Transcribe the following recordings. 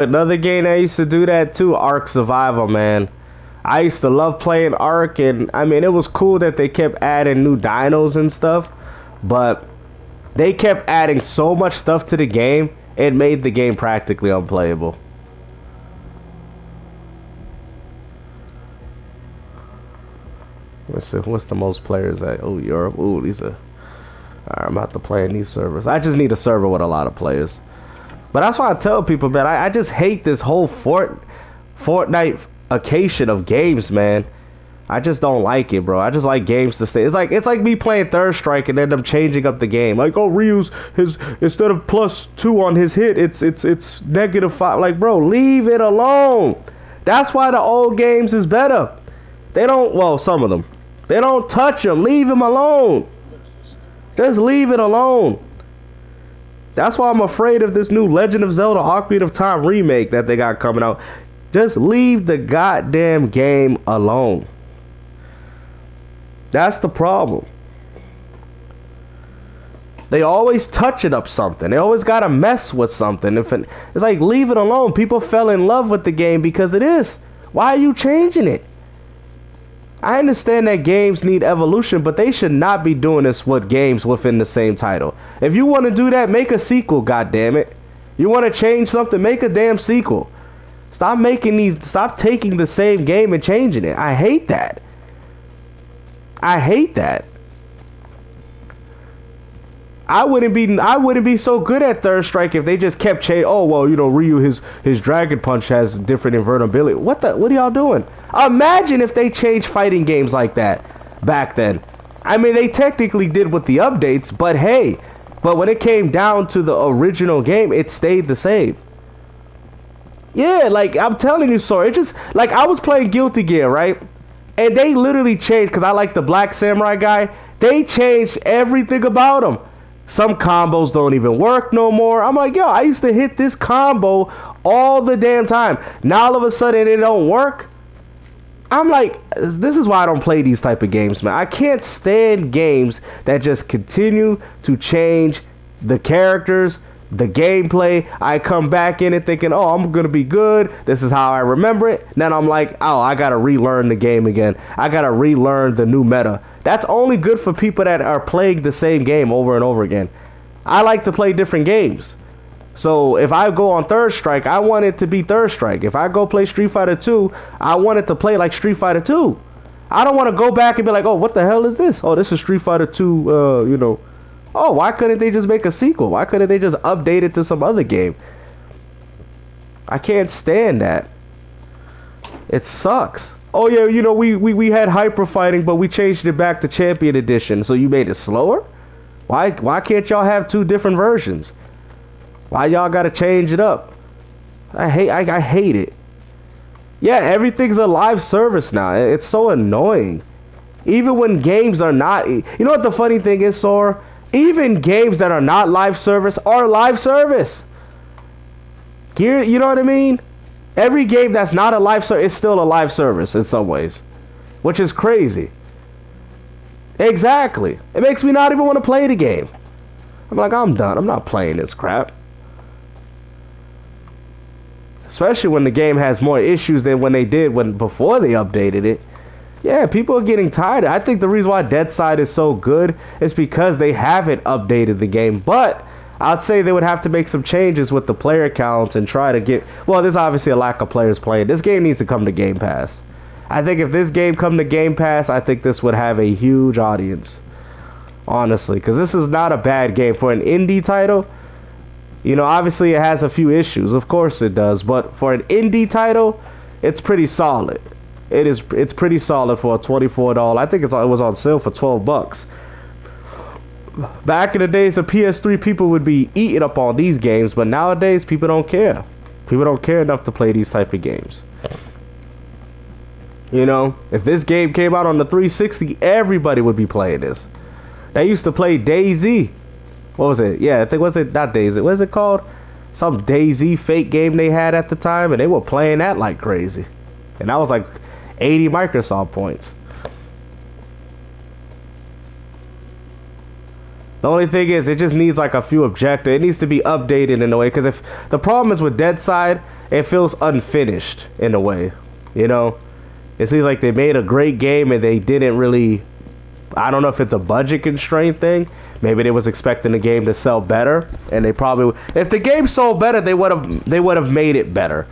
Another game that used to do that too, Ark Survival, man. I used to love playing Ark, and I mean, it was cool that they kept adding new dinos and stuff, but they kept adding so much stuff to the game, it made the game practically unplayable. Let's see, what's the most players at? Oh, Europe. Ooh, these are... Alright, I'm about to play in these servers. I just need a server with a lot of players. But that's why I tell people, man, I just hate this whole Fortnite-ification of games, man. I just don't like it, bro. I just like games to stay. It's like me playing Third Strike and then them changing up the game. Like, oh, Ryu's his instead of +2 on his hit, it's -5. Like, bro, leave it alone. That's why the old games is better. They don't, well, some of them. They don't touch them. Leave them alone. Just leave it alone. That's why I'm afraid of this new Legend of Zelda Ocarina of Time remake that they got coming out. Just leave the goddamn game alone. That's the problem. They always touching up something. They always gotta mess with something. It's like, leave it alone. People fell in love with the game because it is. Why are you changing it? I understand that games need evolution, but they should not be doing this with games within the same title. If you want to do that, make a sequel, goddammit. You want to change something, make a damn sequel. Stop taking the same game and changing it. I hate that. I hate that. I wouldn't be so good at Third Strike if they just kept changing. Oh, well, you know, Ryu, his Dragon Punch has different invertibility. What are y'all doing? Imagine if they changed fighting games like that back then. I mean, they technically did with the updates, but hey, when it came down to the original game, it stayed the same. Yeah, like, I'm telling you, sorry. It just, like, I was playing Guilty Gear, right? And they literally changed, because I like the Black Samurai guy. They changed everything about him. Some combos don't even work no more. I'm like, yo, I used to hit this combo all the damn time. Now all of a sudden it don't work. I'm like, this is why I don't play these type of games, man. I can't stand games that just continue to change the characters, the gameplay. I come back in it thinking, oh, I'm going to be good. This is how I remember it. Then I'm like, oh, I got to relearn the game again. I got to relearn the new meta. That's only good for people that are playing the same game over and over again. I like to play different games. So if I go on Third Strike, I want it to be Third Strike. If I go play Street Fighter 2, I want it to play like Street Fighter 2. I don't want to go back and be like, oh, what the hell is this? Oh, this is Street Fighter 2, you know. Oh, why couldn't they just make a sequel? Why couldn't they just update it to some other game? I can't stand that. It sucks. Oh yeah, you know, we had hyper fighting, but we changed it back to Champion Edition, so you made it slower? Why can't y'all have two different versions? Why y'all gotta change it up? I hate it. Yeah, everything's a live service now. It's so annoying. Even when games are not, you know what the funny thing is, Sora? Even games that are not live service are live service. You know what I mean? Every game that's not a live service is still a live service in some ways, which is crazy. Exactly. It makes me not even want to play the game. I'm like, I'm done. I'm not playing this crap. Especially when the game has more issues than when they did before they updated it. Yeah, people are getting tired. I think the reason why Deadside is so good is because they haven't updated the game. But I'd say they would have to make some changes with the player counts and try to get... Well, there's obviously a lack of players playing. This game needs to come to Game Pass. I think if this game come to Game Pass, I think this would have a huge audience. Honestly, because this is not a bad game. For an indie title, you know, obviously it has a few issues. Of course it does. But for an indie title, it's pretty solid. It's pretty solid for a $24. I think it was on sale for $12. Back in the days of PS3, people would be eating up on these games, but nowadays people don't care. People don't care enough to play these type of games. You know, if this game came out on the 360, everybody would be playing this. They used to play DayZ. What was it? Yeah, I think was it not DayZ? What is it called? Some DayZ fake game they had at the time, and they were playing that like crazy. And that was like 80 Microsoft points. The only thing is, it just needs like a few objectives. It needs to be updated in a way. Because if the problem is with Deadside, it feels unfinished in a way. You know, it seems like they made a great game and they didn't really. I don't know if it's a budget constraint thing. Maybe they was expecting the game to sell better, and they probably, if the game sold better, they would have made it better.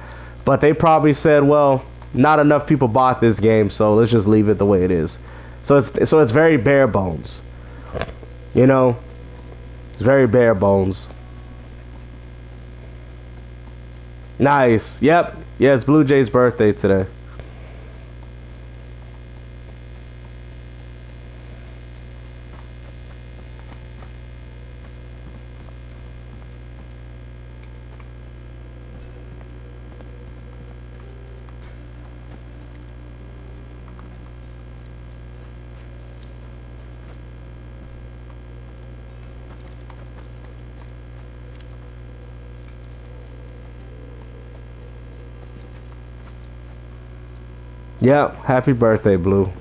But they probably said, well, not enough people bought this game, so let's just leave it the way it is. So it's very bare bones. You know, it's very bare bones. Nice. Yep. Yeah, it's Blue Jay's birthday today. Yep, happy birthday, Blue.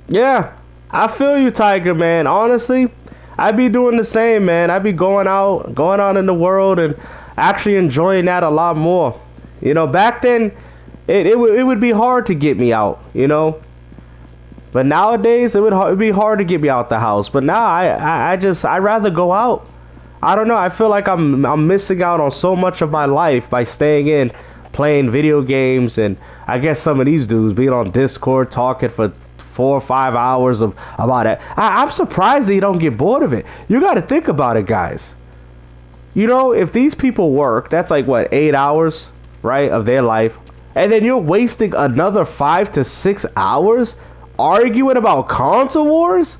Yeah, I feel you, Tiger, man. Honestly, I be doing the same, man. I be going out in the world and actually enjoying that a lot more. You know, back then, it would be hard to get me out, you know. But nowadays, it'd be hard to get me out the house. But now I rather go out. I don't know. I feel like I'm missing out on so much of my life by staying in, playing video games, and I guess some of these dudes being on Discord talking for 4 or 5 hours about it. I'm surprised they don't get bored of it. You got to think about it, guys. You know, if these people work, that's like what, 8 hours, right, of their life. And then you're wasting another 5 to 6 hours arguing about console wars?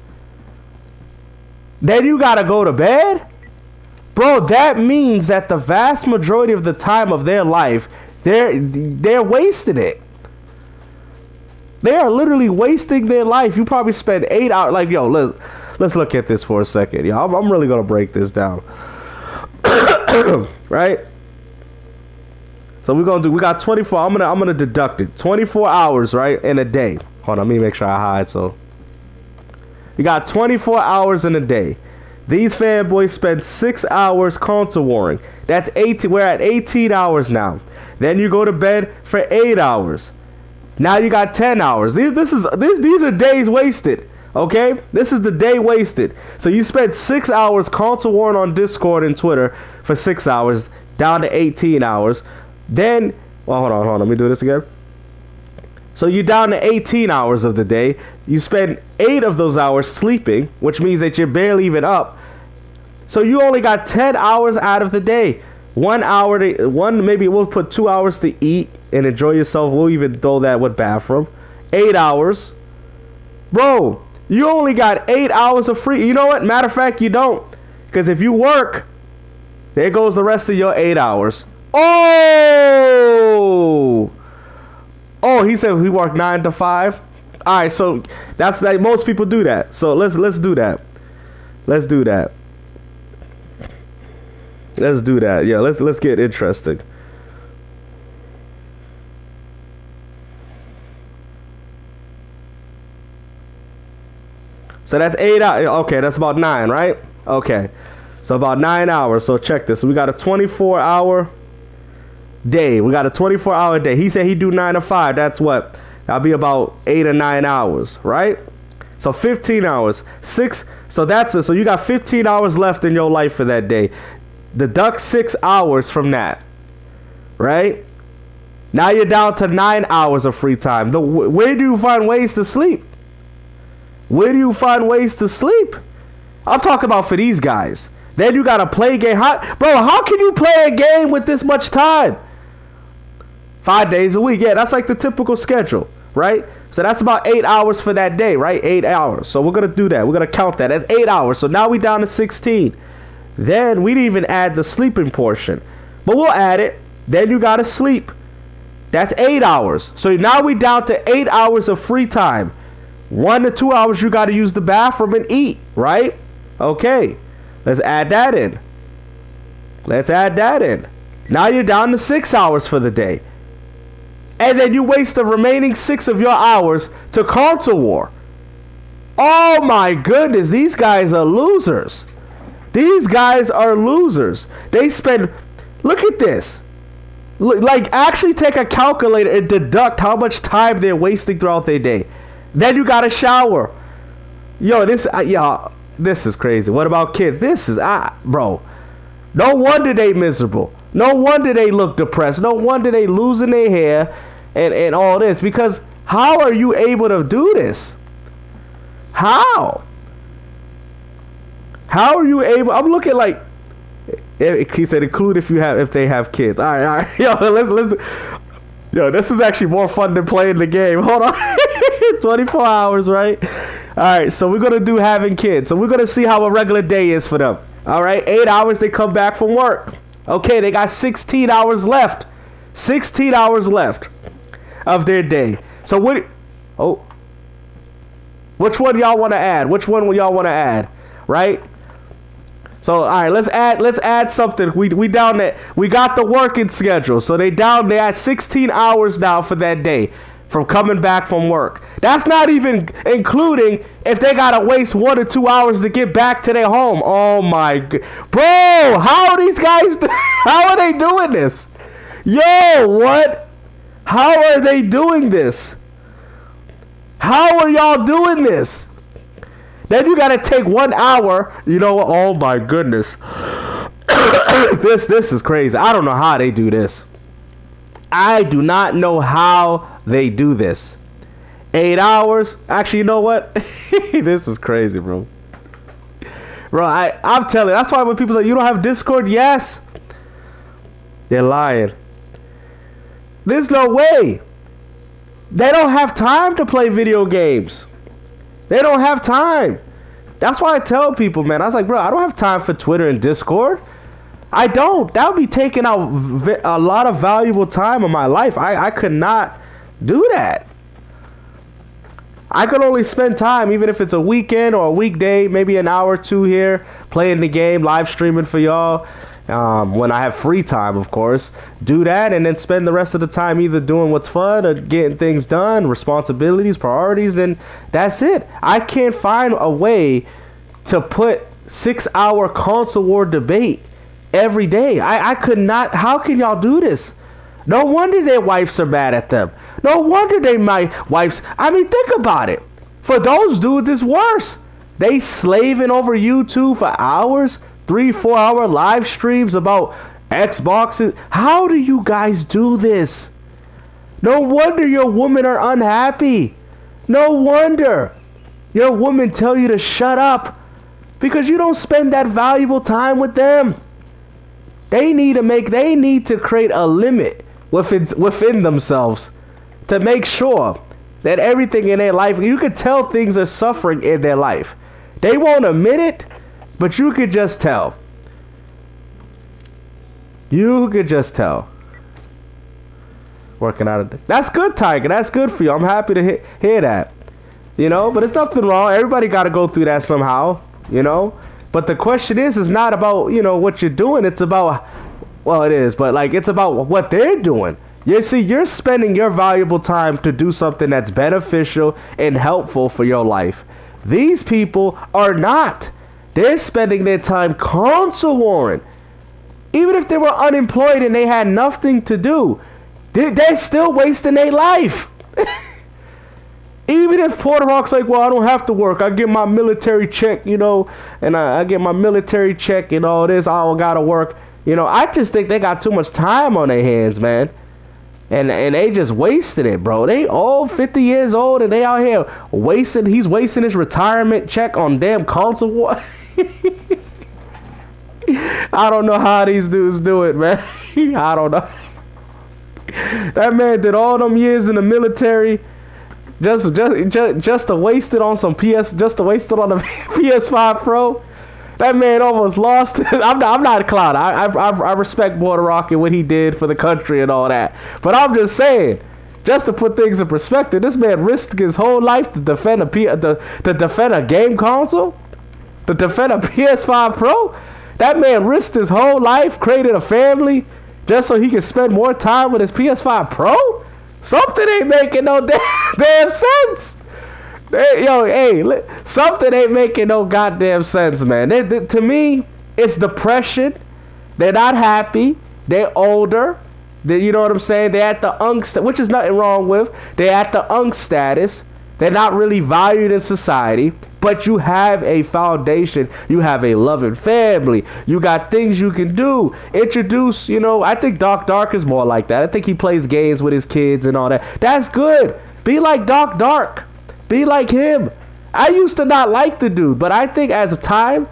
Then you gotta go to bed? Bro, that means that the vast majority of the time of their life, they're wasting it. They are literally wasting their life. You probably spend 8 hours. Like, yo, let's look at this for a second. Yo, I'm really gonna break this down. Right? So we got 24. I'm gonna deduct it. 24 hours, right, in a day. Hold on, let me make sure I hide. So you got 24 hours in a day. These fanboys spend 6 hours console warring. That's 18. We're at 18 hours now. Then you go to bed for 8 hours. Now you got 10 hours. These are days wasted. Okay, this is the day wasted. So you spent 6 hours console warring on Discord and Twitter for 6 hours, down to 18 hours. Then, well, hold on, let me do this again. So you're down to 18 hours of the day. You spend 8 of those hours sleeping, which means that you're barely even up. So you only got 10 hours out of the day. 1 hour maybe we'll put 2 hours to eat and enjoy yourself. We'll even throw that with bathroom. 8 hours. Bro, you only got 8 hours of free. You know what? Matter of fact, you don't. Because if you work, there goes the rest of your 8 hours. Oh, he said he worked 9 to 5. All right, so that's like most people do that. So let's do that. Let's do that. Let's do that. Yeah, let's get interesting. So that's 8 hours. Okay, that's about 9, right? Okay, so about 9 hours. So check this. So we got a 24-hour day. We got a 24-hour day. He said he'd do 9 to 5. That's what? That'll be about 8 or 9 hours, right? So 15 hours. 6. So that's it. So you got 15 hours left in your life for that day. Deduct 6 hours from that, right? Now you're down to 9 hours of free time. Where do you find ways to sleep? Where do you find ways to sleep? I'm talking about for these guys. Then you gotta play a game. How can you play a game with this much time? 5 days a week. Yeah, that's like the typical schedule, right? So that's about 8 hours for that day, right? 8 hours. So we're gonna do that. We're gonna count that. That's 8 hours. So now we down to 16. Then we didn't even add the sleeping portion, but we'll add it. Then you gotta sleep. That's 8 hours. So now we down to 8 hours of free time. 1 to 2 hours you gotta use the bathroom and eat, right? Okay. Let's add that in. Let's add that in. Now you're down to 6 hours for the day. And then you waste the remaining 6 of your hours to console war. Oh my goodness, these guys are losers. These guys are losers. They spend, look at this. Like, actually take a calculator and deduct how much time they're wasting throughout their day. Then you gotta shower. Yo, this is crazy. What about kids? This is, bro. No wonder they miserable. No wonder they look depressed. No wonder they losing their hair and all this. Because how are you able to do this? How? How are you able? I'm looking like, he said include if they have kids. All right. Yo, let's. Yo, this is actually more fun than playing the game. Hold on. 24 hours, right? All right. So we're gonna do having kids. So we're gonna see how a regular day is for them. All right. 8 hours they come back from work. Okay, they got 16 hours left. 16 hours left of their day. So what? Oh. Which one y'all want to add? Which one will y'all want to add? Right? So all right, let's add something. We down there. We got the working schedule. So they at 16 hours now for that day from coming back from work. That's not even including if they gotta waste 1 or 2 hours to get back to their home. Oh my god, bro! How are these guys? How are they doing this? Yo, what? How are they doing this? How are y'all doing this? Then you gotta take 1 hour. You know what? Oh my goodness. This is crazy. I don't know how they do this. I do not know how they do this. 8 hours. Actually, you know what? This is crazy, bro. Bro, I'm telling you. That's why when people say you don't have Discord, yes, they're lying. There's no way. They don't have time to play video games. They don't have time. That's why I tell people, man. I was like, bro, I don't have time for Twitter and Discord. I don't. That would be taking out a lot of valuable time of my life. I could not do that. I could only spend time, even if it's a weekend or a weekday, maybe an hour or two here, playing the game, live streaming for y'all. When I have free time, of course, do that and then spend the rest of the time either doing what's fun or getting things done, responsibilities, priorities, and that's it. I can't find a way to put 6 hour console war debate every day. I could not. How can y'all do this? No wonder their wives are mad at them. No wonder my wives. I mean, think about it. For those dudes, it's worse. They slaving over YouTube for hours. 3-4 hour live streams about Xboxes. How do you guys do this? No wonder your women are unhappy. No wonder your women tell you to shut up because you don't spend that valuable time with them. They need to create a limit within themselves to make sure that everything in their life, you could tell things are suffering in their life. They won't admit it, but you could just tell. You could just tell. Working out of it. That's good, Tiger. That's good for you. I'm happy to hear that. You know, but it's nothing wrong. Everybody got to go through that somehow, you know. But the question is not about, you know, what you're doing. It's about, well, it is, but like it's about what they're doing. You see, you're spending your valuable time to do something that's beneficial and helpful for your life. These people are not. They're spending their time console warring. Even if they were unemployed and they had nothing to do, they're still wasting their life. Even if Porter Hawk's like, well, I don't have to work. I get my military check, you know, and I get my military check and all this. I don't gotta work. You know, I just think they got too much time on their hands, man. And they just wasted it, bro. They all 50 years old and they out here wasting. He's wasting his retirement check on damn console war. I don't know how these dudes do it, man. I don't know. That man did all them years in the military just to waste it on some just to waste it on the PS5 Pro. That man almost lost it. I'm not a clown. I respect Border Rock and what he did for the country and all that. But I'm just saying, just to put things in perspective, this man risked his whole life to defend a game console. to defend a PS5 Pro? That man risked his whole life, created a family, just so he could spend more time with his PS5 Pro? Something ain't making no damn sense. Something ain't making no goddamn sense, man. To me, it's depression. They're not happy. They're older. You know what I'm saying? They're at the which is nothing wrong with. They're at the status. They're not really valued in society. But you have a foundation. You have a loving family. You got things you can do. Introduce, I think Doc Dark is more like that. I think he plays games with his kids and all that. That's good. Be like Doc Dark. Be like him. I used to not like the dude, but I think as time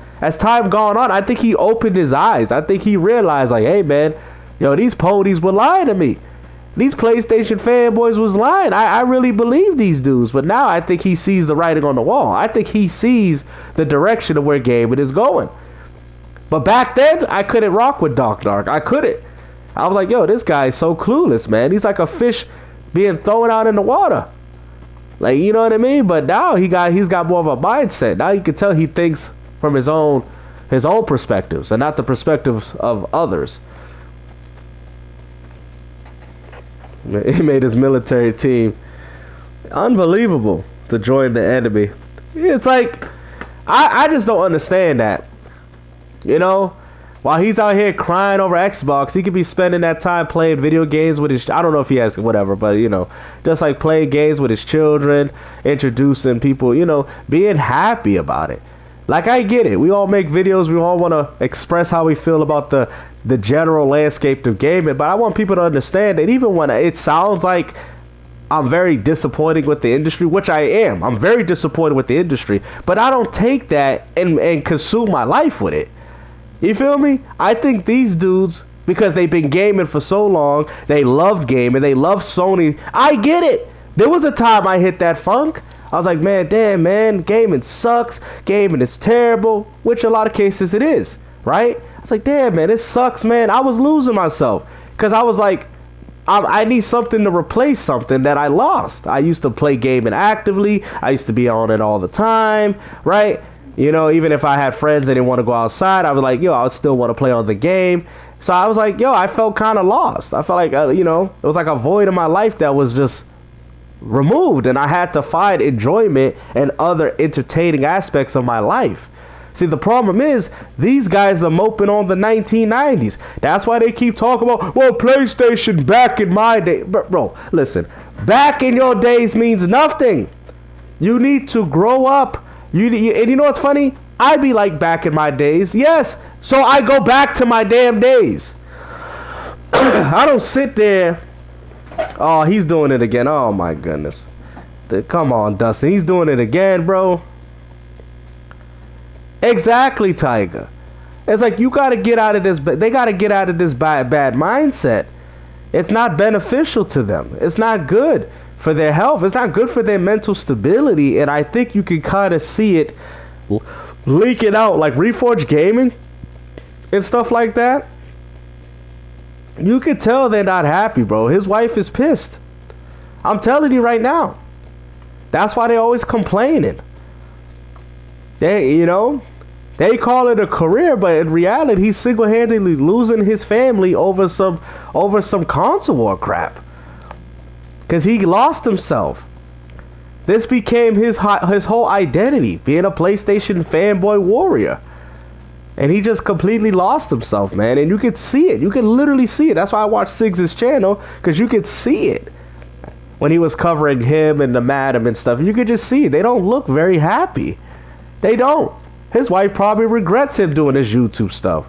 gone on, I think he opened his eyes. I think he realized, like, hey, man, these ponies were lying to me. These PlayStation fanboys was lying. I really believe these dudes. But now I think he sees the writing on the wall. I think he sees the direction of where gaming is going. But back then, I couldn't rock with Doc Dark. I couldn't. I was like, this guy is so clueless, man. He's like a fish being thrown out in the water. Like, you know what I mean? But now he's got more of a mindset. Now you can tell he thinks from his own perspectives and not the perspectives of others. He made his military team unbelievable to join the enemy. It's like, I just don't understand that. While he's out here crying over Xbox, he could be spending that time playing video games with his, I don't know if he has whatever, but just like playing games with his children, introducing people, being happy about it. Like, I get it. We all make videos. We all want to express how we feel about the general landscape of gaming. But I want people to understand that even when it sounds like I'm very disappointed with the industry, which I am. I'm very disappointed with the industry. But I don't take that and consume my life with it. You feel me? I think these dudes, because they've been gaming for so long, they loved gaming. They love Sony. I get it. There was a time I hit that funk. I was like, man, damn, man, gaming sucks. Gaming is terrible, which a lot of cases it is, right? I was like, damn, man, it sucks, man. I was losing myself because I was like, I need something to replace something that I lost. I used to play gaming actively. I used to be on it all the time, right? Even if I had friends that didn't want to go outside, I was like, I still want to play on the game. So I was like, I felt kind of lost. I felt like, it was like a void in my life that was just removed, and I had to find enjoyment and other entertaining aspects of my life. See, the problem is these guys are moping on the 1990s. That's why they keep talking about, well, PlayStation back in my day. Bro, listen, back in your days means nothing. You need to grow up. And you know what's funny? I be like back in my days. Yes, so I go back to my damn days. I don't sit there. Oh, he's doing it again. Oh, my goodness. Come on, Dustin. He's doing it again, bro. Exactly, Tiger. It's like you got to get out of this. They got to get out of this bad mindset. It's not beneficial to them. It's not good for their health. It's not good for their mental stability. And I think you can kind of see it leaking out, like Reforged Gaming and stuff like that. You can tell they're not happy, bro. His wife is pissed. I'm telling you right now. That's why they're always complaining. They call it a career, but in reality, he's single-handedly losing his family over some console war crap. Because he lost himself. This became his whole identity, being a PlayStation fanboy warrior. And he just completely lost himself, man. And you could see it. You can literally see it. That's why I watched Siggs' channel, because you could see it. When he was covering him and the madam and stuff, you could just see it. They don't look very happy. They don't. His wife probably regrets him doing his YouTube stuff.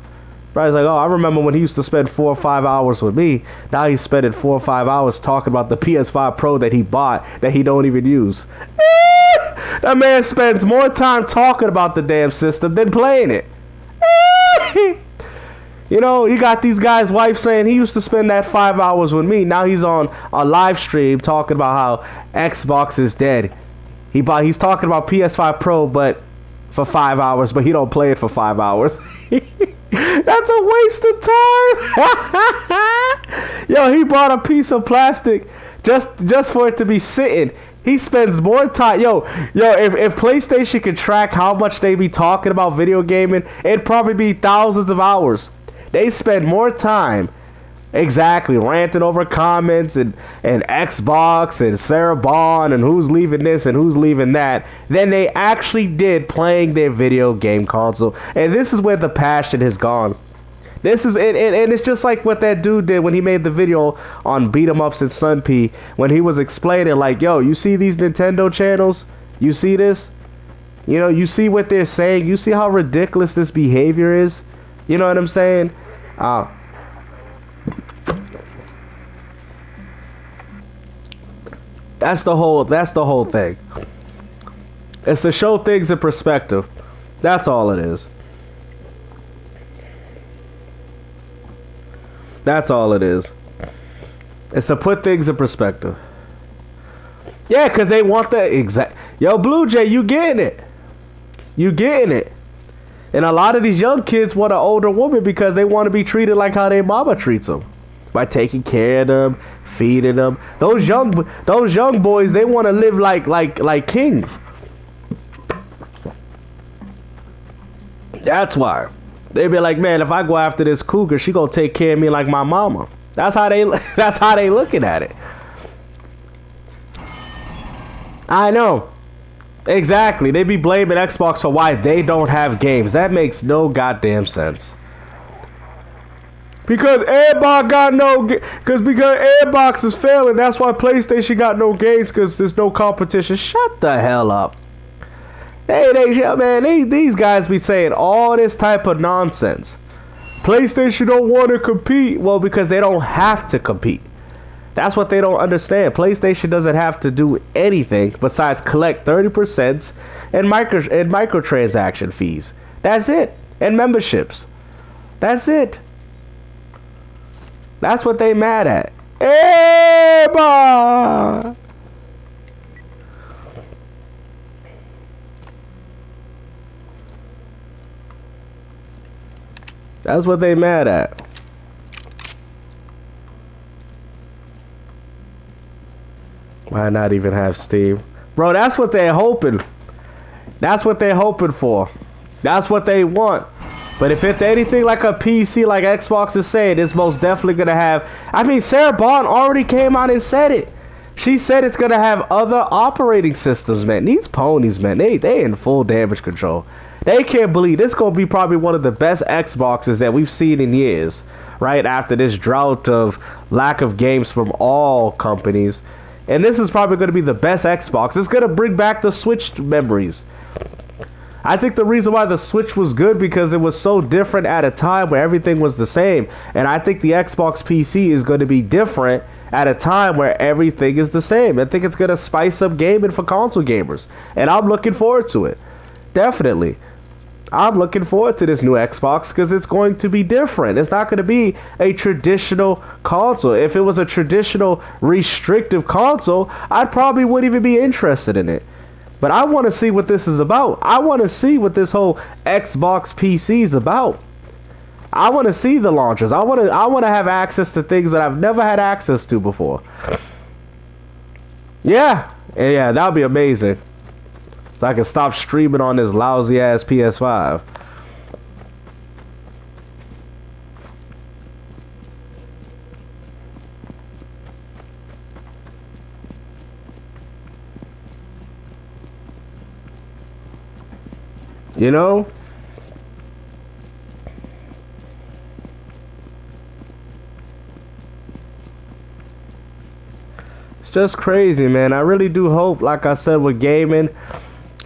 Right? It's like, oh, I remember when he used to spend 4 or 5 hours with me. Now he's spending 4 or 5 hours talking about the PS5 Pro that he bought that he don't even use. That man spends more time talking about the damn system than playing it. You got these guys' wife saying he used to spend that 5 hours with me. Now he's on a live stream talking about how Xbox is dead. He's talking about PS5 Pro, but for 5 hours, but he don't play it for 5 hours. That's a waste of time. Yo, he bought a piece of plastic just for it to be sitting. He spends more time. If PlayStation could track how much they be talking about video gaming, it'd probably be thousands of hours. They spend more time, exactly, ranting over comments and Xbox and Sarah Bond and who's leaving this and who's leaving that, than they actually did playing their video game console. And this is where the passion has gone. This is and it's just like what that dude did when he made the video on beat 'em ups and Sun P, when he was explaining like, yo, you see these Nintendo channels? You see this? You know, you see what they're saying? You see how ridiculous this behavior is? You know what I'm saying? That's the whole thing. It's to show things in perspective. That's all it is. That's all it is. It's to put things in perspective. Yeah, because they want the exact... Yo, Blue Jay, you getting it. You getting it. And a lot of these young kids want an older woman because they want to be treated like how their mama treats them. By taking care of them, feeding them. Those young boys, they want to live like kings. That's why. They be like, man, if I go after this cougar, she gonna take care of me like my mama. That's how they looking at it. I know. Exactly. They be blaming Xbox for why they don't have games. That makes no goddamn sense. Because Xbox got no because Xbox is failing. That's why PlayStation got no games, because there's no competition. Shut the hell up. These guys be saying all this type of nonsense. PlayStation don't want to compete. Well, because they don't have to compete. That's what they don't understand. PlayStation doesn't have to do anything besides collect 30% and microtransaction fees. That's it. And memberships. That's it. That's what they mad at. Eba! That's what they mad at. Why not even have Steam? Bro, that's what they're hoping. That's what they're hoping for. That's what they want. But if it's anything like a PC, like Xbox is saying, it's most definitely going to have... I mean, Sarah Bond already came out and said it. She said it's going to have other operating systems, man. These ponies, man, they in full damage control. They can't believe this is going to be probably one of the best Xboxes that we've seen in years. Right after this drought of lack of games from all companies. And this is probably going to be the best Xbox. It's going to bring back the Switch memories. I think the reason why the Switch was good because it was so different at a time where everything was the same. And I think the Xbox PC is going to be different at a time where everything is the same. I think it's going to spice up gaming for console gamers. And I'm looking forward to it. Definitely. I'm looking forward to this new Xbox because it's going to be different. It's not going to be a traditional console. If it was a traditional restrictive console, I probably wouldn't even be interested in it. But I want to see what this is about. I want to see what this whole Xbox PC is about. I want to see the launchers. I want to have access to things that I've never had access to before. Yeah, that would be amazing. So I can stop streaming on this lousy ass PS5. You know? It's just crazy, man. I really do hope, like I said, with gaming,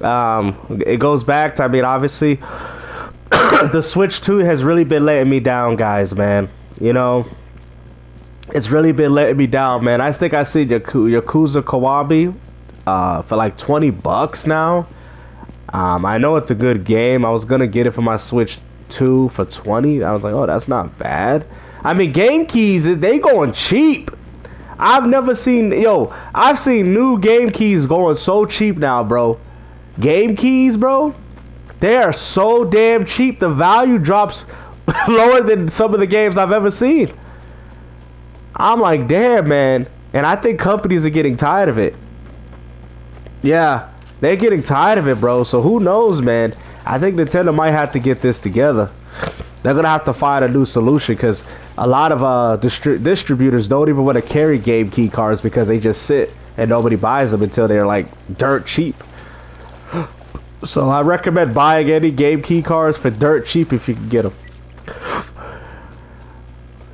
it goes back to, I mean, obviously, the Switch 2 has really been letting me down, guys, man. You know? It's really been letting me down, man. I think I see Yakuza Kiwami for like $20 now. I know it's a good game. I was gonna get it for my Switch 2 for $20. I was like, oh, that's not bad. I mean, game keys, they going cheap. I've never seen, I've seen new game keys going so cheap now, bro. Game keys, bro, they are so damn cheap. The value drops lower than some of the games I've ever seen. I'm like, damn, man. And I think companies are getting tired of it. Yeah, they're getting tired of it, bro. So who knows, man? I think Nintendo might have to get this together. They're gonna have to find a new solution because a lot of distributors don't even want to carry game key cards because they just sit and nobody buys them until they're like dirt cheap. So I recommend buying any game key cards for dirt cheap if you can get them.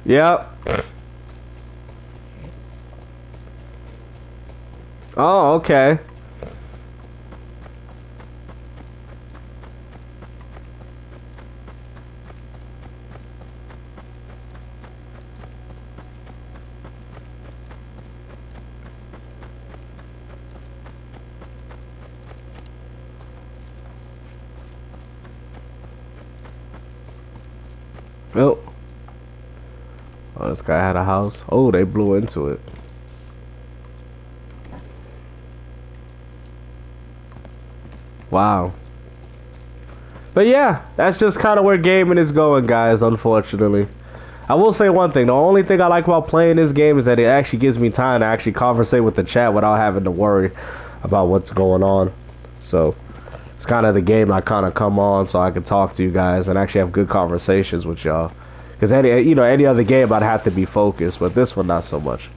Yep. Oh, okay. Oh. Oh, this guy had a house. Oh, they blew into it. Wow. But yeah, that's just kind of where gaming is going, guys, unfortunately. I will say one thing. The only thing I like about playing this game is that it actually gives me time to actually conversate with the chat without having to worry about what's going on. So it's kind of the game I kind of come on so I can talk to you guys and actually have good conversations with y'all. Because any other game I'd have to be focused, but this one not so much.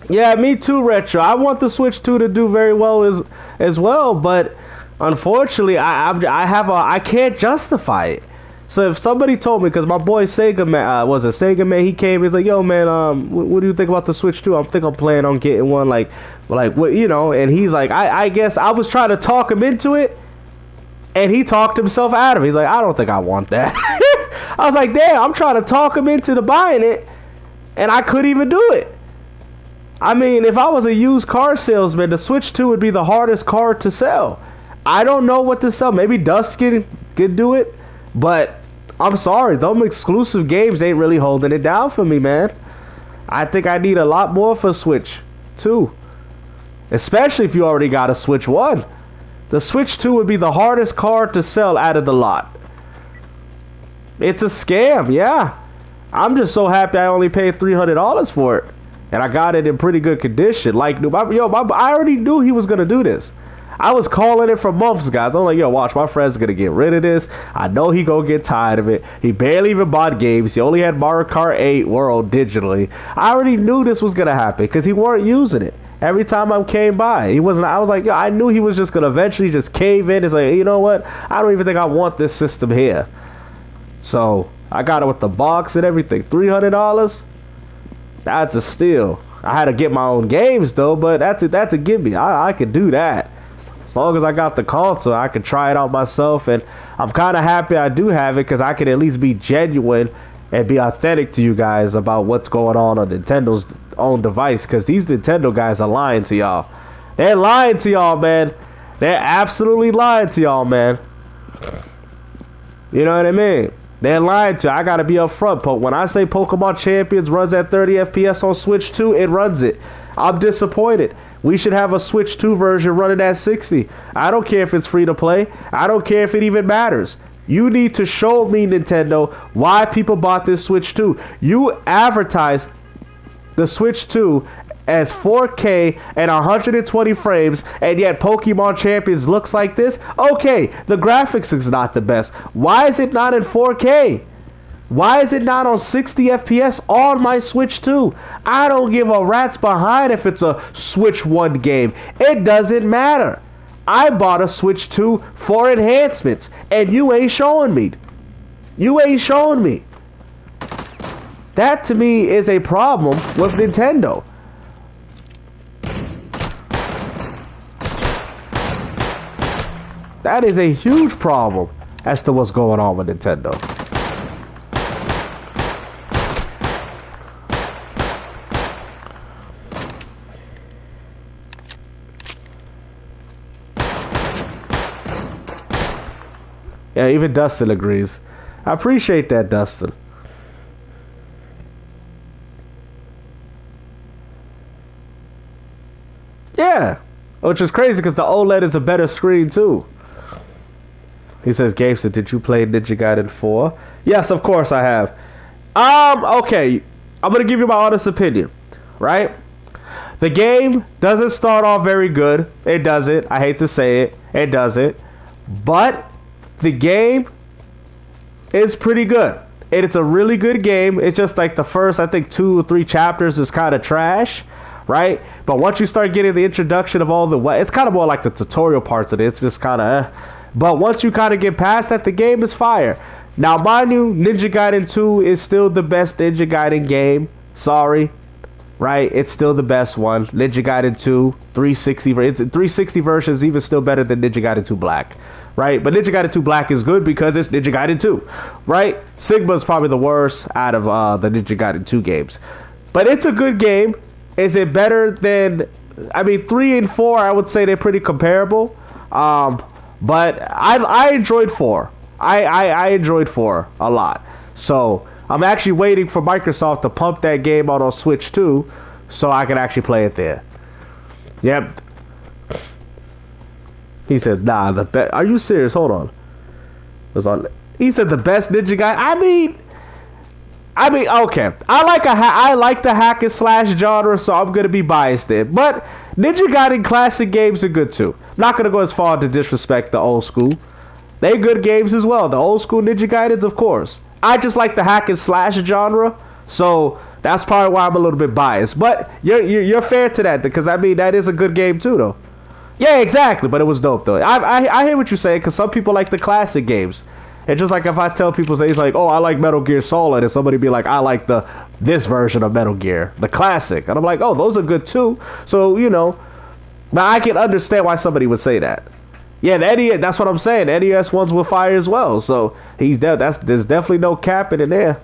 Yeah, me too, Retro. I want the Switch 2 to do very well as well, but unfortunately, I can't justify it. So if somebody told me, because my boy Sega Man was a Sega Man, he came, he's like, "Yo, man, what do you think about the Switch 2? I think I'm planning on getting one, like what, you know?" And he's like, I guess I was trying to talk him into it, and he talked himself out of it. He's like, "I don't think I want that." I was like, "Damn, I'm trying to talk him into buying it, and I couldn't even do it." I mean, if I was a used car salesman, the Switch 2 would be the hardest car to sell. I don't know what to sell. Maybe Dust could do it, but I'm sorry, those exclusive games ain't really holding it down for me, man. I think I need a lot more for Switch 2, especially if you already got a Switch 1. The Switch 2 would be the hardest card to sell out of the lot. It's a scam, yeah. I'm just so happy I only paid $300 for it. And I got it in pretty good condition. Like, I already knew he was going to do this. I was calling it for months, guys. I'm like, yo, watch, my friend's going to get rid of this. I know he going to get tired of it. He barely even bought games. He only had Mario Kart 8 World digitally. I already knew this was going to happen because he weren't using it. Every time I came by, he wasn't. I was like, yo, I knew he was just going to eventually just cave in. It's like, you know what? I don't even think I want this system here. So I got it with the box and everything. $300? That's a steal. I had to get my own games though, but that's a gimme. I could do that. As long as I got the console, I can try it out myself, and I'm kind of happy I do have it because I can at least be genuine and be authentic to you guys about what's going on Nintendo's own device, because these Nintendo guys are lying to y'all. They're lying to y'all, man. They're absolutely lying to y'all, man. You know what I mean? They're lying to you. I gotta be upfront. But when I say Pokemon Champions runs at 30 FPS on Switch 2, it runs it. I'm disappointed. We should have a Switch 2 version running at 60. I don't care if it's free to play. I don't care if it even matters. You need to show me, Nintendo, why people bought this Switch 2. You advertise the Switch 2 as 4K and 120 frames, and yet Pokemon Champions looks like this. Okay, the graphics is not the best. Why is it not in 4K? Why is it not on 60 FPS on my Switch 2? I don't give a rat's behind if it's a Switch 1 game. It doesn't matter. I bought a Switch 2 for enhancements, and you ain't showing me. You ain't showing me. That to me is a problem with Nintendo. That is a huge problem as to what's going on with Nintendo. Yeah, even Dustin agrees. I appreciate that, Dustin. Yeah, which is crazy because the OLED is a better screen too. He says, Gabson, did you play Ninja Gaiden 4? Yes, of course I have. Okay, I'm gonna give you my honest opinion, right? The game doesn't start off very good. It doesn't. I hate to say it. It doesn't. But the game is pretty good. It's a really good game. It's just like the first, I think, 2 or 3 chapters is kind of trash, right? But once you start getting the introduction of all the... It's kind of more like the tutorial parts of it. It's just kind of... But once you kind of get past that, the game is fire. Now, mind you, Ninja Gaiden 2 is still the best Ninja Gaiden game. Sorry. Right? It's still the best one. Ninja Gaiden 2, 360. It's 360 version is even still better than Ninja Gaiden 2 Black. Right? But Ninja Gaiden 2 Black is good because it's Ninja Gaiden 2. Right? Sigma is probably the worst out of the Ninja Gaiden 2 games. But it's a good game. Is it better than... I mean, 3 and 4, I would say they're pretty comparable. But I enjoyed 4. I enjoyed 4 a lot. So... I'm actually waiting for Microsoft to pump that game out on Switch 2 so I can actually play it there. Yep. He said, nah, the best. Are you serious? Hold on. Was on. He said the best Ninja guy. I mean, okay. I like the hack and slash genre, so I'm gonna be biased there. But Ninja Gaiden classic games are good too. I'm not gonna go as far to disrespect the old school. They're good games as well. The old school Ninja Gaidens, of course. I just like the hack and slash genre, so that's probably why I'm a little bit biased. But you're fair to that, because I mean that is a good game too, though. Yeah, exactly. But it was dope though. I hear what you're saying, because some people like the classic games. It's just like if I tell people, say it's like, oh, I like Metal Gear Solid, and somebody be like, I like this version of Metal Gear, the classic, and I'm like, oh, those are good too. So but I can understand why somebody would say that. Yeah, the NES, that's what I'm saying. The NES ones will fire as well. So there's definitely no capping in there.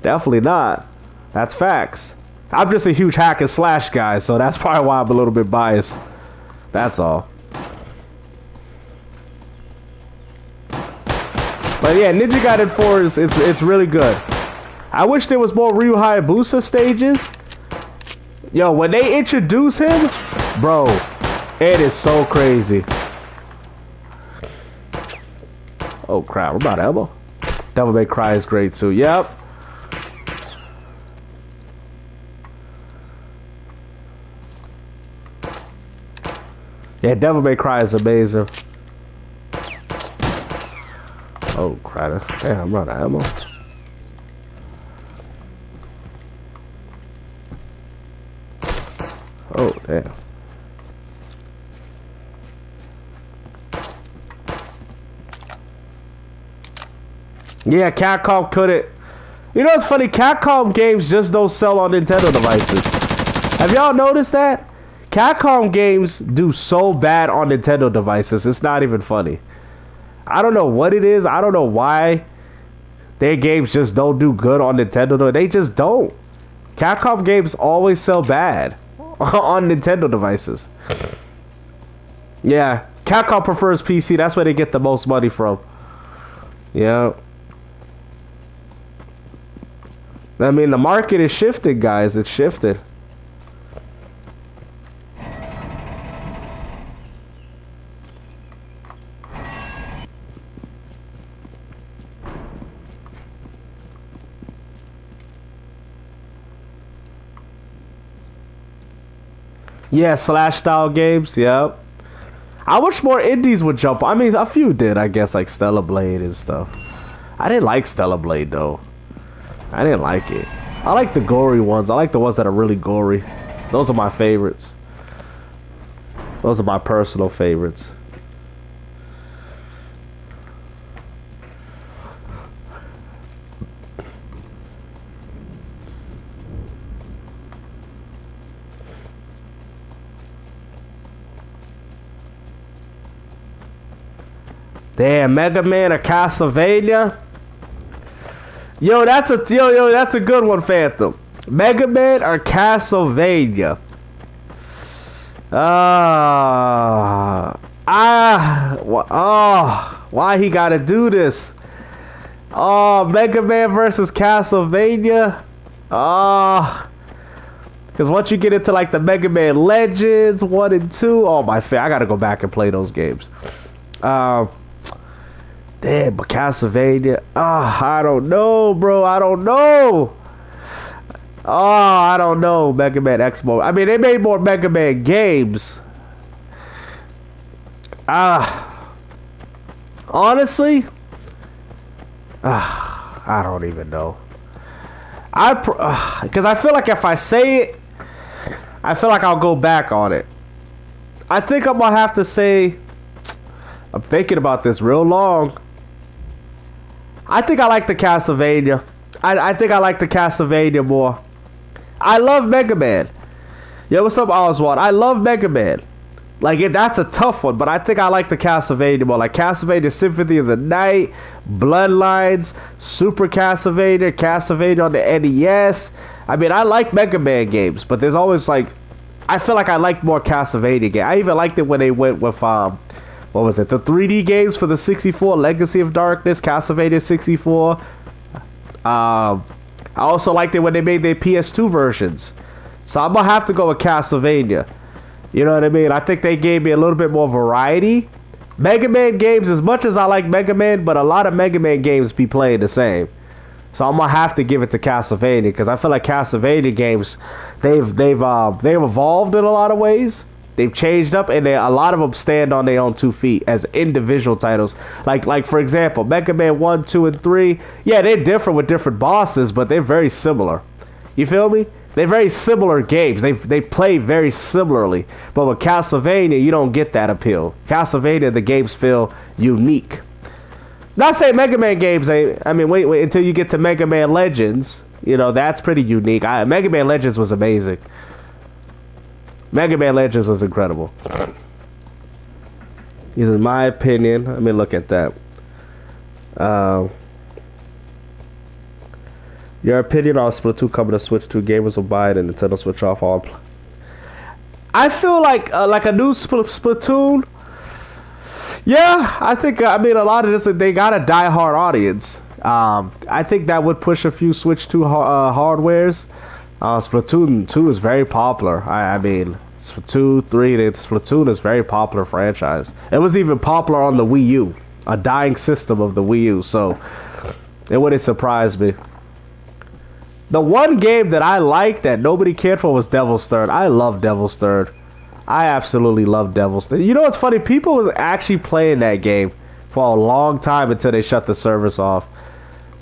Definitely not. That's facts. I'm just a huge hack and slash guy, so that's probably why I'm a little bit biased. That's all. But yeah, Ninja Gaiden 4 it's really good. I wish there was more Ryu Hayabusa stages. Yo, when they introduce him, bro, it is so crazy. Oh crap, we're about ammo. Devil May Cry is great too. Yep. Yeah, Devil May Cry is amazing. Oh crap. Damn, I'm out of ammo. Oh damn. Yeah, Capcom couldn't. You know what's funny? Capcom games just don't sell on Nintendo devices. Have y'all noticed that? Capcom games do so bad on Nintendo devices. It's not even funny. I don't know what it is. I don't know why their games just don't do good on Nintendo. They just don't. Capcom games always sell bad on Nintendo devices. Yeah, Capcom prefers PC. That's where they get the most money from. Yeah. I mean, the market is shifted, guys. It's shifted. Yeah, slash style games. Yep. I wish more indies would jump. I mean, a few did, I guess, like Stellar Blade and stuff. I didn't like Stellar Blade though. I didn't like it. I like the gory ones. I like the ones that are really gory. Those are my favorites. Those are my personal favorites. Damn, Mega Man or Castlevania? Yo, that's a good one, Phantom. Mega Man or Castlevania? Why he gotta do this? Oh, Mega Man versus Castlevania. Because once you get into like the Mega Man Legends 1 and 2, oh my, I gotta go back and play those games. Damn, but Castlevania, I don't know, bro. I don't know. Oh, I don't know. Mega Man X Mode. I mean, they made more Mega Man games. Honestly, I don't even know. Because I feel like if I say it, I feel like I'll go back on it. I think I'm gonna have to say. I'm thinking about this real long. I think I like the Castlevania. I think I like the Castlevania more. I love Mega Man. Yo, what's up, Oswald? I love Mega Man. Like, that's a tough one, but I think I like the Castlevania more. Like Castlevania Symphony of the Night, Bloodlines, Super Castlevania, Castlevania on the NES. I mean, I like Mega Man games, but there's always like, I feel like I like more Castlevania games. I even liked it when they went with what was it? The 3D games for the 64, Legacy of Darkness, Castlevania 64. I also liked it when they made their PS2 versions. So I'm gonna have to go with Castlevania. You know what I mean? I think they gave me a little bit more variety. Mega Man games, as much as I like Mega Man, but a lot of Mega Man games be playing the same. So I'm gonna have to give it to Castlevania because I feel like Castlevania games, they've evolved in a lot of ways. They've changed up, and a lot of them stand on their own 2 feet as individual titles. Like for example, Mega Man 1, 2, and 3. Yeah, they're different with different bosses, but they're very similar. You feel me? They're very similar games. They play very similarly. But with Castlevania, you don't get that appeal. Castlevania, the games feel unique. Not saying Mega Man games ain't. I mean, wait until you get to Mega Man Legends. You know, that's pretty unique. Mega Man Legends was amazing. Mega Man Legends was incredible. In my opinion, let me look at that. Your opinion on Splatoon coming to Switch 2, gamers will buy it and Nintendo Switch off all. I feel like a new Splatoon. Yeah, I think I mean a lot of this they got a die-hard audience. I think that would push a few Switch 2 hardwares. Splatoon 2 is very popular. I mean, Splatoon 3, Splatoon is very popular franchise. It was even popular on the Wii U, a dying system of the Wii U. So it wouldn't surprise me. The one game that I liked that nobody cared for was Devil's Third. I love Devil's Third. I absolutely love Devil's Third. You know what's funny? People was actually playing that game for a long time until they shut the service off.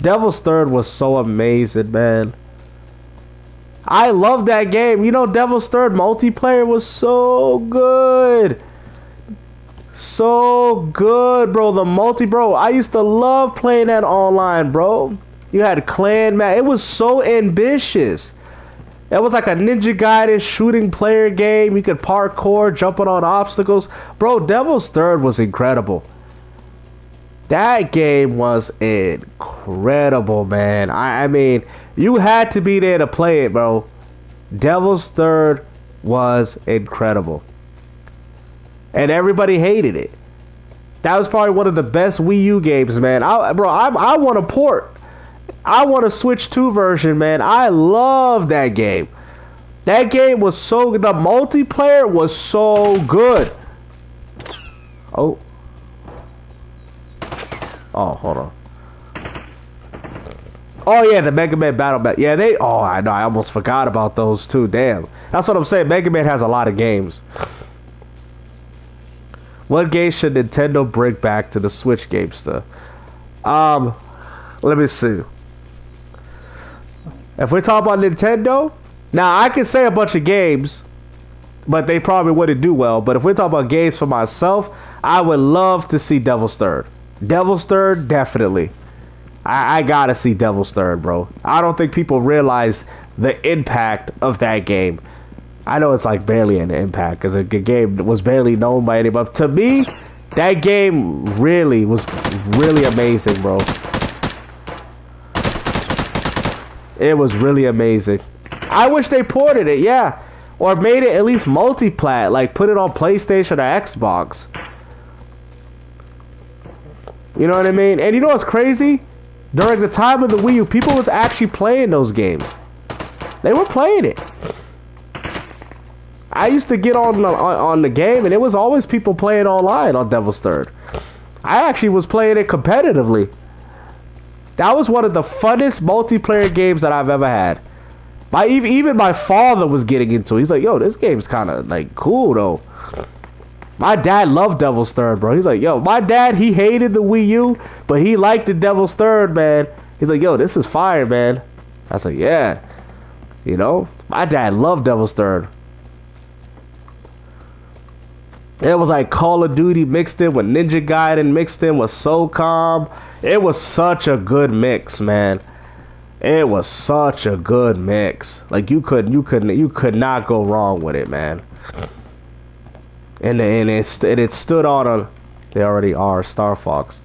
Devil's Third was so amazing, man. I love that game. You know, Devil's Third multiplayer was so good. So good, bro. Bro, I used to love playing that online, bro. You had clan match. It was so ambitious. It was like a Ninja Gaiden shooting player game. You could parkour, jumping on obstacles. Bro, Devil's Third was incredible. That game was incredible, man. I mean, you had to be there to play it, bro. Devil's Third was incredible. And everybody hated it. That was probably one of the best Wii U games, man. I want a port. I want a Switch 2 version, man. I love that game. That game was so good. The multiplayer was so good. Oh, hold on. Oh, yeah, the Mega Man Battle Map. Yeah, I know. I almost forgot about those, too. Damn. That's what I'm saying. Mega Man has a lot of games. What game should Nintendo bring back to the Switch game store? Let me see. If we're talking about Nintendo, now I can say a bunch of games, but they probably wouldn't do well. But if we're talking about games for myself, I would love to see Devil's Third. Devil's Third, definitely. I gotta see Devil's Third, bro. I don't think people realize the impact of that game. I know it's like barely an impact because the game was barely known by anybody. But to me, that game really was really amazing, bro. It was really amazing. I wish they ported it, yeah. Or made it at least multi-plat. Like put it on PlayStation or Xbox. You know what I mean? And you know what's crazy? During the time of the Wii U, people was actually playing those games. They were playing it. I used to get on the game, and it was always people playing online on Devil's Third. I actually was playing it competitively. That was one of the funnest multiplayer games that I've ever had. Even my father was getting into it. He's like, yo, this game's kind of like cool though. My dad loved Devil's Third, bro. He's like, yo, my dad, he hated the Wii U, but he liked the Devil's Third, man. He's like, yo, this is fire, man. I was like, yeah. You know, my dad loved Devil's Third. It was like Call of Duty mixed in with Ninja Gaiden, mixed in with SOCOM. It was such a good mix, man. It was such a good mix. Like you could not go wrong with it, man. And it stood on a. They already are Star Fox.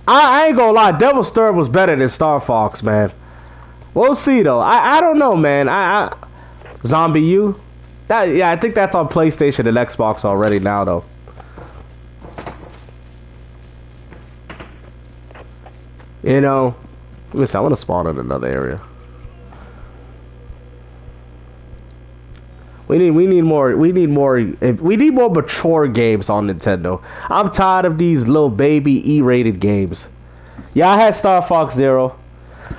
I ain't gonna lie, Devil's Third was better than Star Fox, man. We'll see though. I don't know, man. Zombie U. Yeah, I think that's on PlayStation and Xbox already now, though. You know, listen, I want to spawn in another area. We need more mature games on Nintendo. I'm tired of these little baby E-rated games. Yeah, I had Star Fox Zero.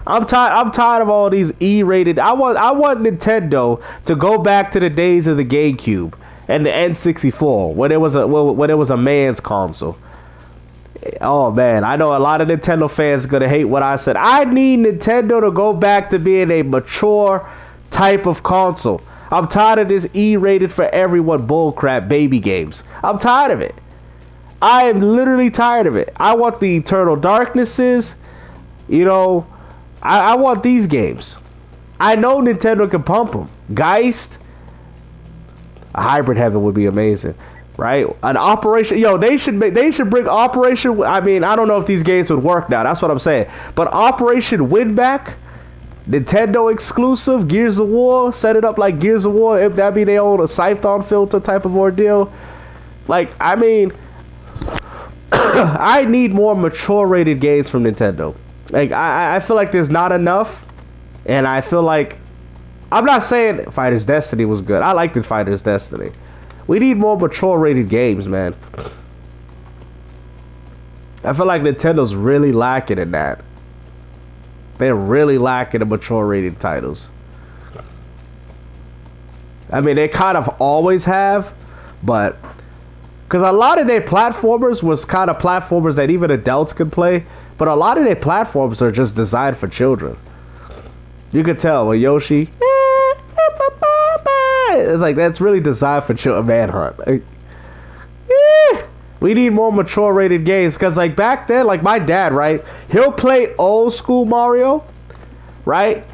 I'm tired of all these E-rated. I want Nintendo to go back to the days of the GameCube and the N64 when it was a man's console. Oh man, I know a lot of Nintendo fans are gonna hate what I said. I need Nintendo to go back to being a mature type of console. I'm tired of this E-rated for everyone bullcrap baby games. I'm tired of it. I am literally tired of it. I want the Eternal Darknesses, you know. I want these games. I know Nintendo can pump them. Geist, a Hybrid Heaven would be amazing, right? An Operation, yo, they should bring Operation. I mean, I don't know if these games would work now. That's what I'm saying. But Operation Winback, Nintendo exclusive, Gears of War, set it up like Gears of War. If that be their own a Scython filter type of ordeal, like I mean, I need more mature rated games from Nintendo. Like I feel like there's not enough, and I feel like I'm not saying Fighter's Destiny was good. I liked Fighter's Destiny. We need more mature rated games, man. I feel like Nintendo's really lacking in that. They're really lacking in mature rated titles. I mean, they kind of always have, but because a lot of their platformers was kind of platformers that even adults could play. But a lot of their platforms are just designed for children. You could tell with Yoshi. It's like that's really designed for children. Manhunt. Like, we need more mature rated games. Because like back then, like my dad, right? He'll play old school Mario. Right?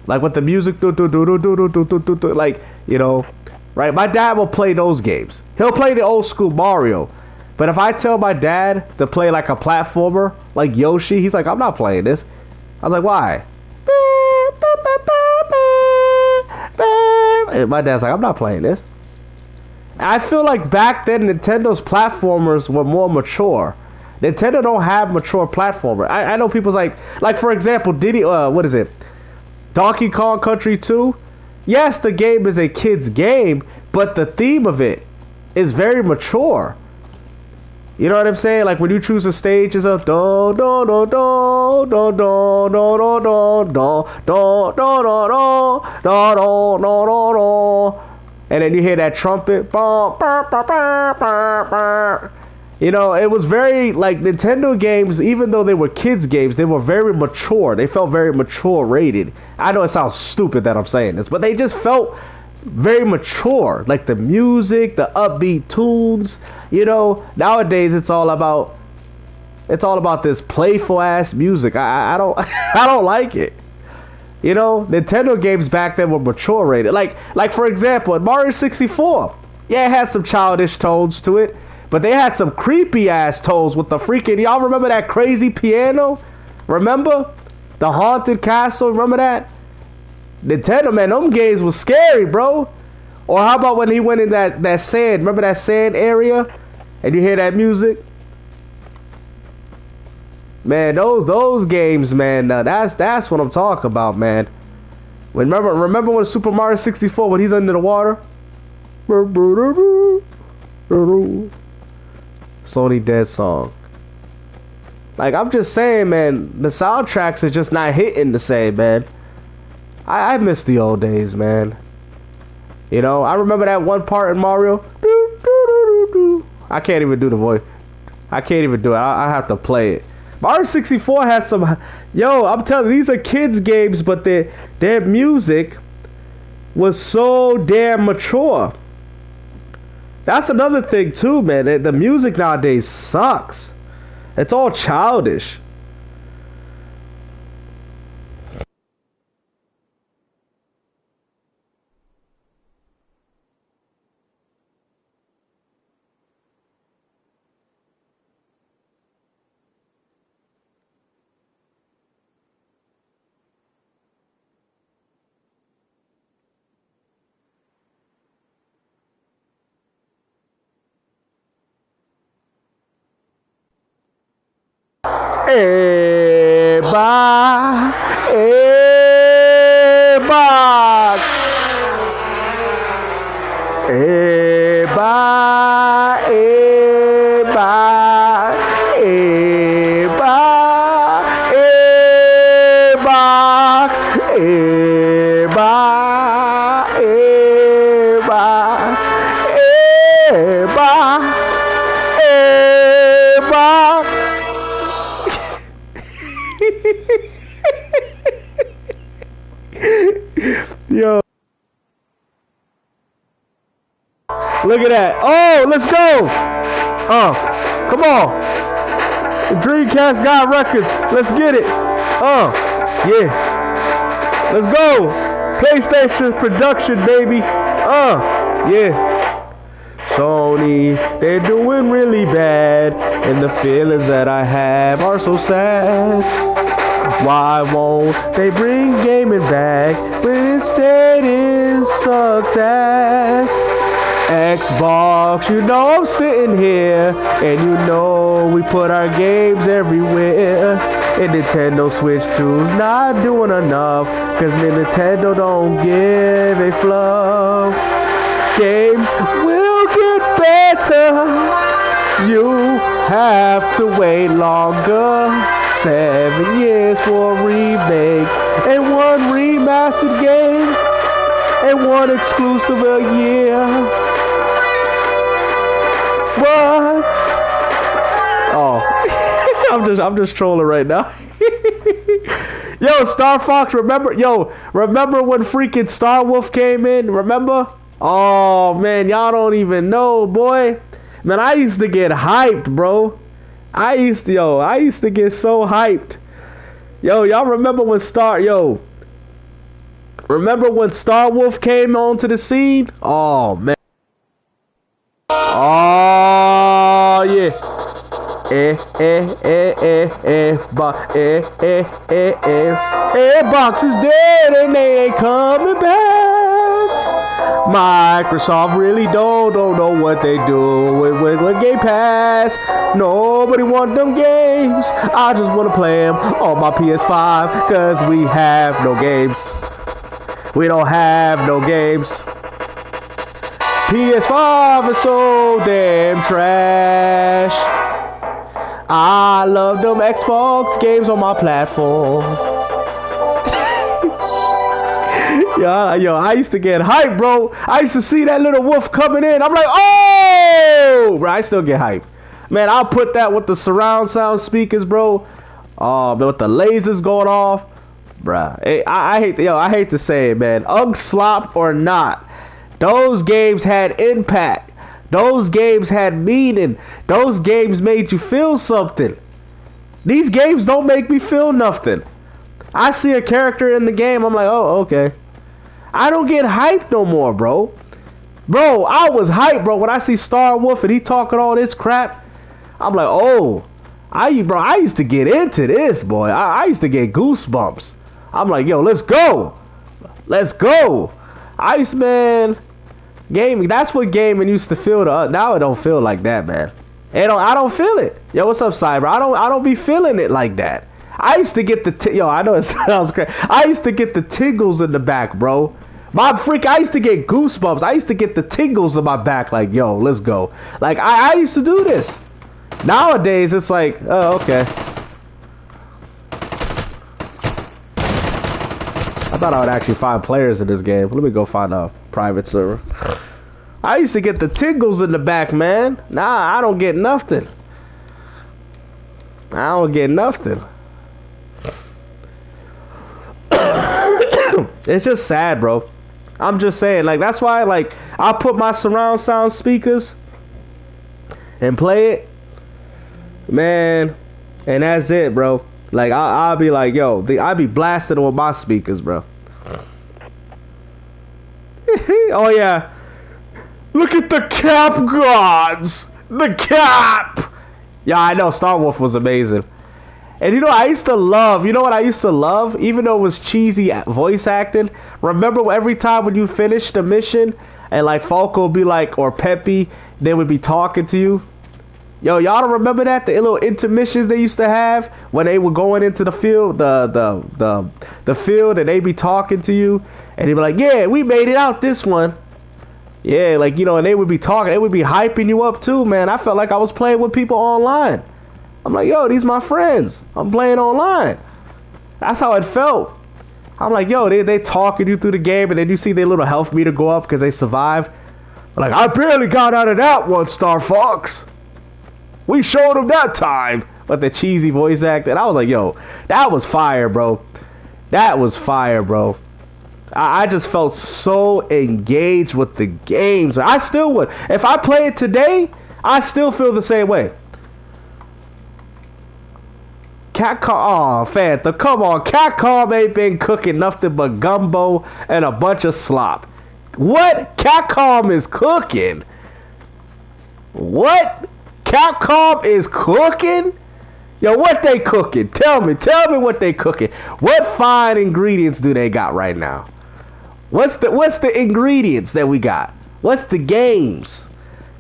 Like with the music. Like, you know. Right? My dad will play those games. He'll play the old school Mario. But if I tell my dad to play like a platformer, like Yoshi, he's like, I'm not playing this. I was like, why? And my dad's like, I'm not playing this. And I feel like back then, Nintendo's platformers were more mature. Nintendo don't have mature platformer. I know people's like for example, what is it? Donkey Kong Country 2? Yes, the game is a kid's game, but the theme of it is very mature. You know what I'm saying? Like when you choose a stage, it's a do do do do do do do do do do do do do do do, and then you hear that trumpet. You know, it was very like Nintendo games. Even though they were kids games, they were very mature. They felt very mature rated. I know it sounds stupid that I'm saying this, but they just felt very mature. Like the music, the upbeat tunes. You know, nowadays it's all about this playful ass music. I don't I don't like it. You know, Nintendo games back then were mature rated. Like for example, in Mario 64, yeah, it had some childish tones to it, but they had some creepy ass tones with the freaking. Y'all remember that crazy piano? Remember the haunted castle? Remember that? Nintendo, man, them games was scary, bro. Or how about when he went in that sand? Remember that sand area? And you hear that music? Man, those games, man, that's what I'm talking about, man. Remember when Super Mario 64 when he's under the water? Sony Dead song. Like I'm just saying, man, the soundtracks are just not hitting the same, man. I miss the old days, man. You know, I remember that one part in Mario. I can't even do the voice. I can't even do it. I have to play it. Mario 64 has some... Yo, I'm telling you, these are kids' games, but their music was so damn mature. That's another thing, too, man. The music nowadays sucks. It's all childish. Eba, eba, eba, eba, eba, eba, eba, eba, eba, Yo. Look at that. Oh, let's go. Oh, come on. The Dreamcast got records. Let's get it. Oh, yeah. Let's go. PlayStation production, baby. Yeah. Sony, they're doing really bad, and the feelings that I have are so sad. Why won't they bring gaming back when instead it sucks ass? Xbox, you know I'm sitting here, and you know we put our games everywhere. And Nintendo Switch 2's not doing enough, cause Nintendo don't give a fluff. Games will get better, you have to wait longer. 7 years for a remake, and one remastered game, and one exclusive a year. What? Oh, I'm just trolling right now. Yo, Star Fox, remember when freaking Star Wolf came in? Remember? Oh man, y'all don't even know, boy. Man, I used to get hyped, bro. I used to get so hyped. Yo, y'all remember when remember when Star Wolf came onto the scene? Oh man. Oh yeah. Box is dead and they ain't coming back. Microsoft really don't know what they do with Game Pass. Nobody want them games. I just want to play them on my PS5 because we have no games. We don't have no games. PS5 is so damn trash. I love them Xbox games on my platform. Yo, I used to get hyped, bro. I used to see that little wolf coming in. I'm like, oh! Bro, I still get hyped. Man, I'll put that with the surround sound speakers, bro. Oh, but with the lasers going off. Bruh. I hate to say it, man. Ugg slop or not, those games had impact. Those games had meaning. Those games made you feel something. These games don't make me feel nothing. I see a character in the game, I'm like, oh, okay. I don't get hyped no more, bro. Bro, I was hyped, bro, when I see Star Wolf and he talking all this crap. I'm like, oh, I used to get into this, boy. I used to get goosebumps. I'm like, yo, let's go. Let's go. Man, gaming, that's what gaming used to feel to us. Now it don't feel like that, man. I don't feel it. Yo, what's up, Cyber? I don't be feeling it like that. I used to get I know it sounds crazy. I used to get the tingles in the back, bro. I used to get goosebumps. I used to get the tingles in my back, like, yo, let's go. Like, I used to do this. Nowadays, it's like, oh, okay. I thought I would actually find players in this game. Let me go find a private server. I used to get the tingles in the back, man. Nah, I don't get nothing. I don't get nothing. It's just sad, bro. I'm just saying, like, that's why, like, I'll put my surround sound speakers and play it, man, and that's it, bro. Like, I'll be like, yo, I'll be blasting with my speakers, bro. Oh, yeah. Look at the cap gods! The cap! Yeah, I know, Star Wolf was amazing. And you know, I used to love, you know what I used to love? Even though it was cheesy voice acting, remember every time when you finished the mission and like Falco would be like, or Peppy, they would be talking to you? Yo, y'all don't remember that? The little intermissions they used to have when they were going into the field, the field, and they'd be talking to you, and they'd be like, yeah, we made it out this one. Yeah, like, you know, and they would be talking, they would be hyping you up too, man. I felt like I was playing with people online. I'm like, yo, these my friends. I'm playing online. That's how it felt. I'm like, yo, they talking you through the game, and then you see their little health meter go up because they survived. Like, I barely got out of that one, Star Fox. We showed them that time. But the cheesy voice acting, I was like, yo, that was fire, bro. That was fire, bro. I just felt so engaged with the games. I still would. If I play it today, I still feel the same way. Capcom, Fanta, come on. Capcom ain't been cooking nothing but gumbo and a bunch of slop. What Capcom is cooking? What Capcom is cooking? Yo, what they cooking? Tell me what they cooking. What fine ingredients do they got right now? What's the ingredients that we got? What's the games?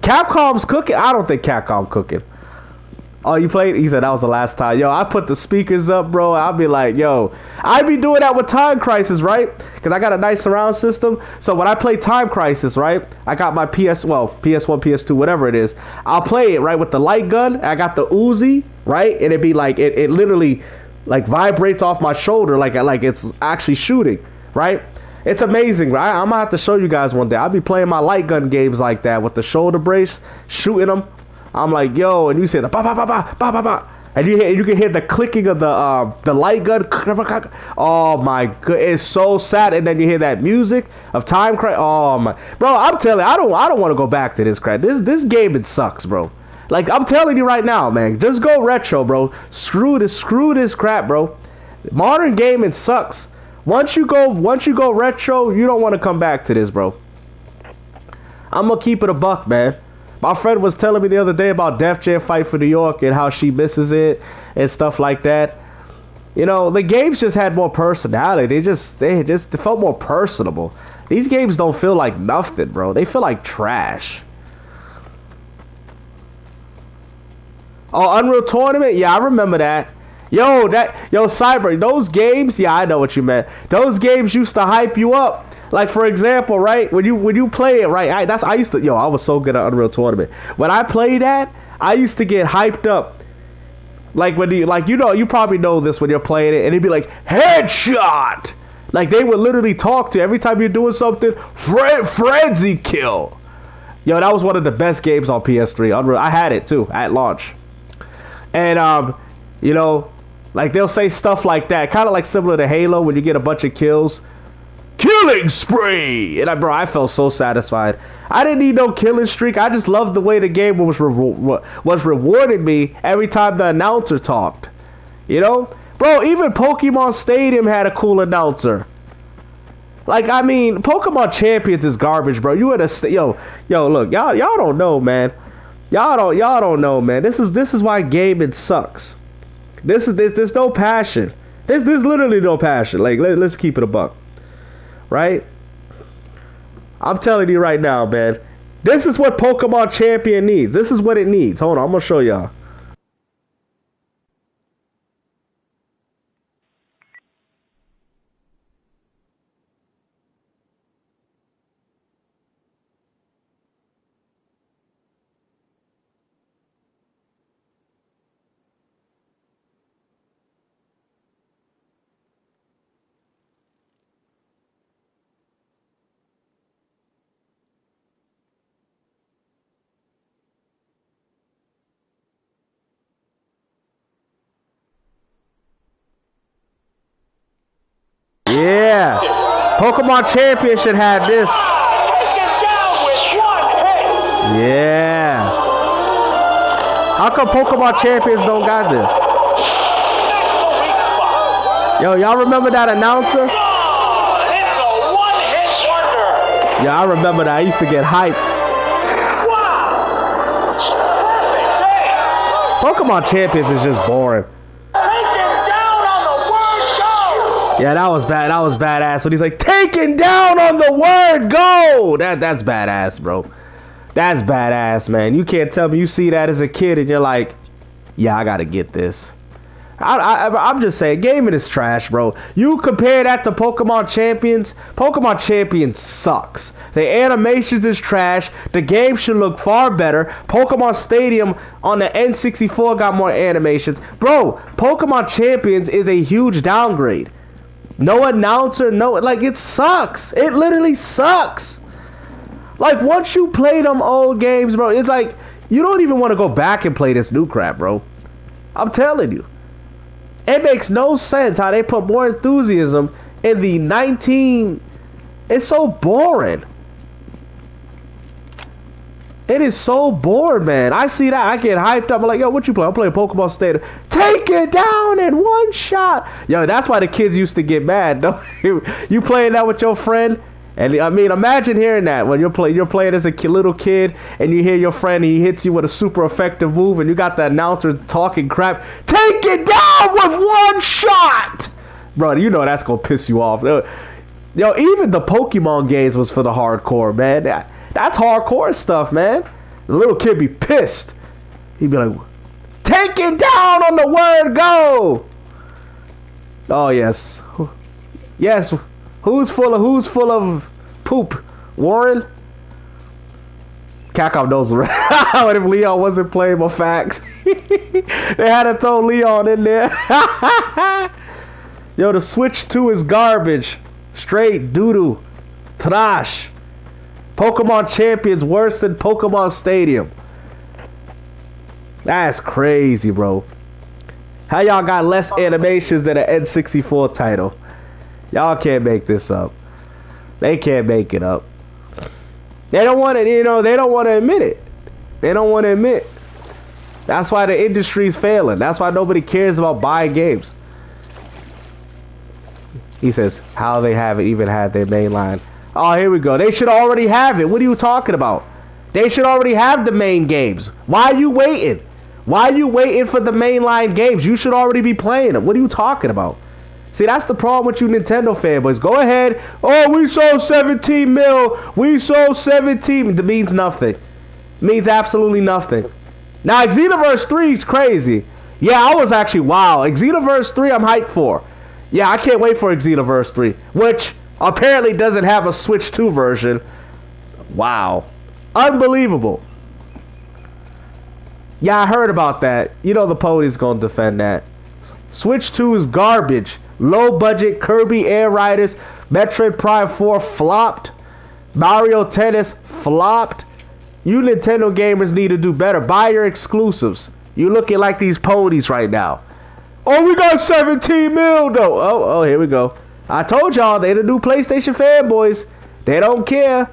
Capcom's cooking? I don't think Capcom cooking. Oh, you played? He said that was the last time. Yo, I put the speakers up, bro. I'll be like, yo, I be doing that with Time Crisis, right? Because I got a nice surround system. So when I play Time Crisis, right, I got my PS1, PS2, whatever it is. I'll play it, right, with the light gun. I got the Uzi, right? And it'd be like, it literally, like, vibrates off my shoulder like it's actually shooting, right? It's amazing, right? I'm going to have to show you guys one day. I'll be playing my light gun games like that with the shoulder brace, shooting them. I'm like, yo, and you say the ba ba ba ba ba ba ba, and you can hear the clicking of the light gun. Oh my god, it's so sad. And then you hear that music of Time Crisis. Oh my, bro, I'm telling you, I don't want to go back to this crap. This game, it sucks, bro. Like, I'm telling you right now, man, just go retro, bro. Screw this crap, bro. Modern gaming sucks. Once you go retro, you don't want to come back to this, bro. I'm gonna keep it a buck, man. My friend was telling me the other day about Def Jam Fight for New York and how she misses it and stuff like that. You know, the games just had more personality. They felt more personable. These games don't feel like nothing, bro. They feel like trash. Oh, Unreal Tournament? Yeah, I remember that. Yo, Cyber, those games, yeah, I know what you meant. Those games used to hype you up. Like, for example, right, when you play it, right, I was so good at Unreal Tournament. When I played that, I used to get hyped up. Like, you probably know this when you're playing it, and it'd be like, headshot! Like, they would literally talk to you every time you're doing something, frenzy kill. Yo, that was one of the best games on PS3. Unreal, I had it, too, at launch. And, you know, like, they'll say stuff like that, kind of like similar to Halo, when you get a bunch of kills. Killing spree! And I felt so satisfied. I didn't need no killing streak. I just loved the way the game was rewarding me every time the announcer talked. You know? Bro, even Pokemon Stadium had a cool announcer. Like, I mean, Pokemon Champions is garbage, bro. You in a yo, look, y'all don't know, man. Y'all don't know, man. This is why gaming sucks. There's no passion. There's literally no passion. Like, let's keep it a buck. Right? I'm telling you right now, man. This is what Pokemon Champion needs. This is what it needs. Hold on, I'm gonna show y'all. Yeah. Pokemon Champion should have this. Yeah. How come Pokemon Champions don't got this? Yo, y'all remember that announcer? Yeah, I remember that. I used to get hyped. Pokemon Champions is just boring. Yeah, that was bad. That was badass when he's like, taking down on the word go. That's badass, bro. That's badass, man. You can't tell me you see that as a kid and you're like, yeah, I gotta get this. I'm just saying, gaming is trash, bro. You compare that to Pokemon Champions. Pokemon Champions sucks. The animations is trash. The game should look far better. Pokemon Stadium on the N64 got more animations. Bro, Pokemon Champions is a huge downgrade. No announcer, like, it sucks. It literally sucks. Like, once you play them old games, bro, it's like, you don't even want to go back and play this new crap, bro. I'm telling you. It makes no sense how they put more enthusiasm in the It's so boring. It is so boring, man. I see that. I get hyped up. I'm like, yo, what you play? I'm playing Pokemon Stadium. Take it down in one shot. Yo, that's why the kids used to get mad. You playing that with your friend? And I mean, imagine hearing that when you're playing as a little kid and you hear your friend, he hits you with a super effective move and you got the announcer talking crap. Take it down with one shot! Bro, you know that's going to piss you off. Yo, even the Pokemon games was for the hardcore, man. That's hardcore stuff, man. The little kid be pissed. He'd be like, take it down on the word go! Oh, yes. Yes. Who's full of poop? Warren? Capcom knows what if Leon wasn't playing my facts. They had to throw Leon in there. Yo, the Switch 2 is garbage. Straight doo-doo. Trash. Pokemon Champions worse than Pokemon Stadium. That's crazy, bro. How y'all got less animations than an N64 title? Y'all can't make this up. They can't make it up. They don't want to, they don't want to admit it. They don't want to admit. That's why the industry's failing. That's why nobody cares about buying games. He says, how they haven't even had their main line. Oh, here we go. They should already have it. What are you talking about? They should already have the main games. Why are you waiting? Why are you waiting for the mainline games? You should already be playing them. What are you talking about? See, that's the problem with you Nintendo fanboys. Go ahead. Oh, we sold 17 mil. We sold 17. It means nothing. It means absolutely nothing. Now, Xenoverse 3 is crazy. Yeah, I was actually, wow. Xenoverse 3, I'm hyped for. Yeah, I can't wait for Xenoverse 3, which apparently doesn't have a Switch 2 version. Wow. Unbelievable. Yeah, I heard about that. You know the pony's gonna defend that. Switch 2 is garbage. Low budget Kirby Air Riders, Metroid Prime 4 flopped. Mario Tennis flopped. You Nintendo gamers need to do better. Buy your exclusives. You looking like these ponies right now. Oh, we got 17 mil though. Oh, here we go. I told y'all they the new PlayStation fanboys. They don't care.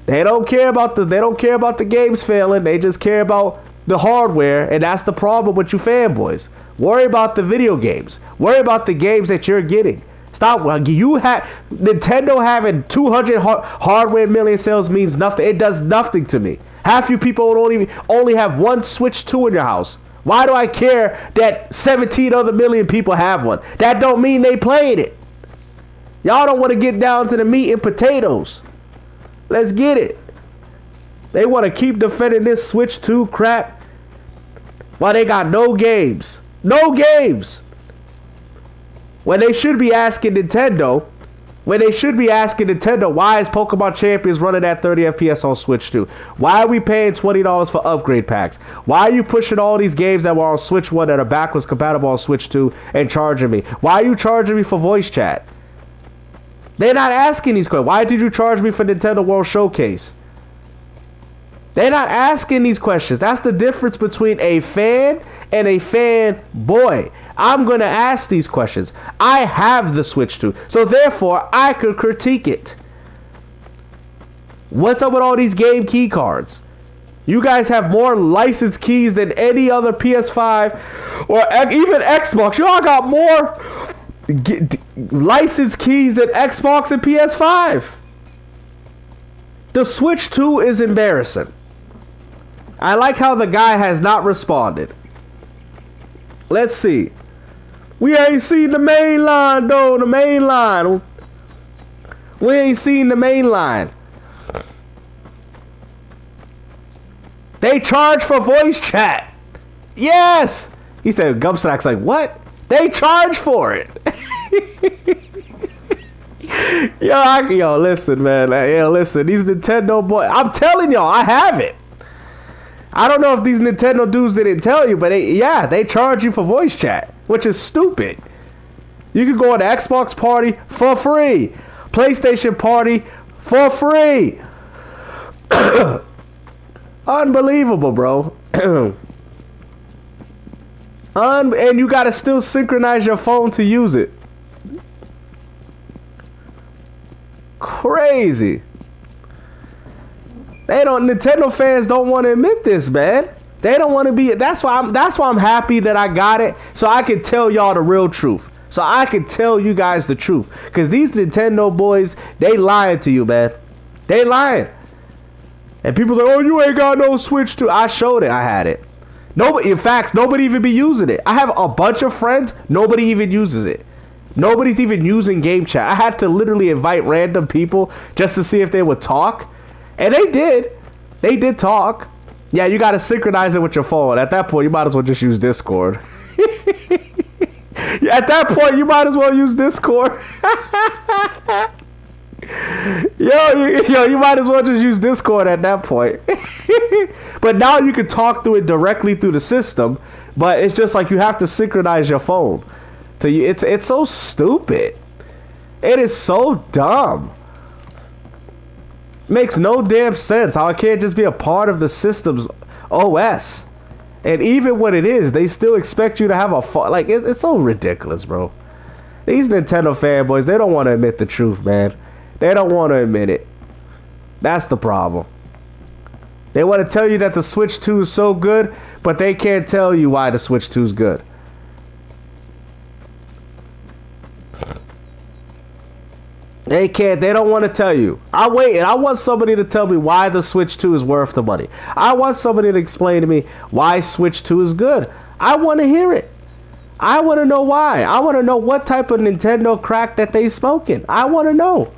They don't care about the games failing. They just care about the hardware, and that's the problem with you fanboys. Worry about the video games. Worry about the games that you're getting. Stop. Nintendo having 200 hardware million sales means nothing. It does nothing to me. Half you people only have one Switch 2 in your house. Why do I care that 17 other million people have one? That don't mean they playing it. Y'all don't want to get down to the meat and potatoes. Let's get it. They want to keep defending this Switch 2 crap while they got no games. No games. When they should be asking Nintendo, why is Pokemon Champions running at 30 FPS on Switch 2? Why are we paying $20 for upgrade packs? Why are you pushing all these games that were on Switch 1 that are backwards compatible on Switch 2 and charging me? Why are you charging me for voice chat? They're not asking these questions. Why did you charge me for Nintendo World Showcase? They're not asking these questions. That's the difference between a fan and a fanboy. I'm going to ask these questions. I have the Switch 2, so therefore I could critique it. What's up with all these game key cards? You guys have more license keys than any other PS5 or even Xbox. Y'all got more license keys than Xbox and PS5. The Switch 2 is embarrassing. I like how the guy has not responded. Let's see. We ain't seen the main line, though. The main line. We ain't seen the main line. They charge for voice chat. Yes. He said, Gumsack's like, what? They charge for it. Yo, listen, man. Yo, listen. These Nintendo boys. I'm telling y'all, I have it. I don't know if these Nintendo dudes didn't tell you, but they charge you for voice chat, which is stupid. You can go on the Xbox party for free. PlayStation party for free. Unbelievable, bro. And you gotta still synchronize your phone to use it. Crazy. Nintendo fans don't want to admit this, man. They don't want to be. That's why I'm happy that I got it, so I can tell y'all the real truth. So I can tell you guys the truth, because these Nintendo boys, they lying to you, man. They lying. And people say, oh, you ain't got no Switch 2. I showed it. I had it. Nobody, in fact, nobody even be using it. I have a bunch of friends. Nobody even uses it. Nobody's even using game chat. I had to literally invite random people just to see if they would talk. And they did. They did talk. Yeah, you got to synchronize it with your phone. At that point, you might as well just use Discord. At that point, you might as well use Discord. Yo, you might as well just use Discord at that point. But now you can talk through it directly through the system, but it's just like you have to synchronize your phone. So it's so stupid. It is so dumb. Makes no damn sense how it can't just be a part of the system's OS. And even when it is, they still expect you to have a phone. Like, it's so ridiculous, bro. These Nintendo fanboys, they don't want to admit the truth, man. They don't want to admit it. That's the problem. They want to tell you that the Switch 2 is so good, but they can't tell you why the Switch 2 is good. They can't. They don't want to tell you. I'm waiting. I want somebody to tell me why the Switch 2 is worth the money. I want somebody to explain to me why Switch 2 is good. I want to hear it. I want to know why. I want to know what type of Nintendo crack that they smoking. I want to know.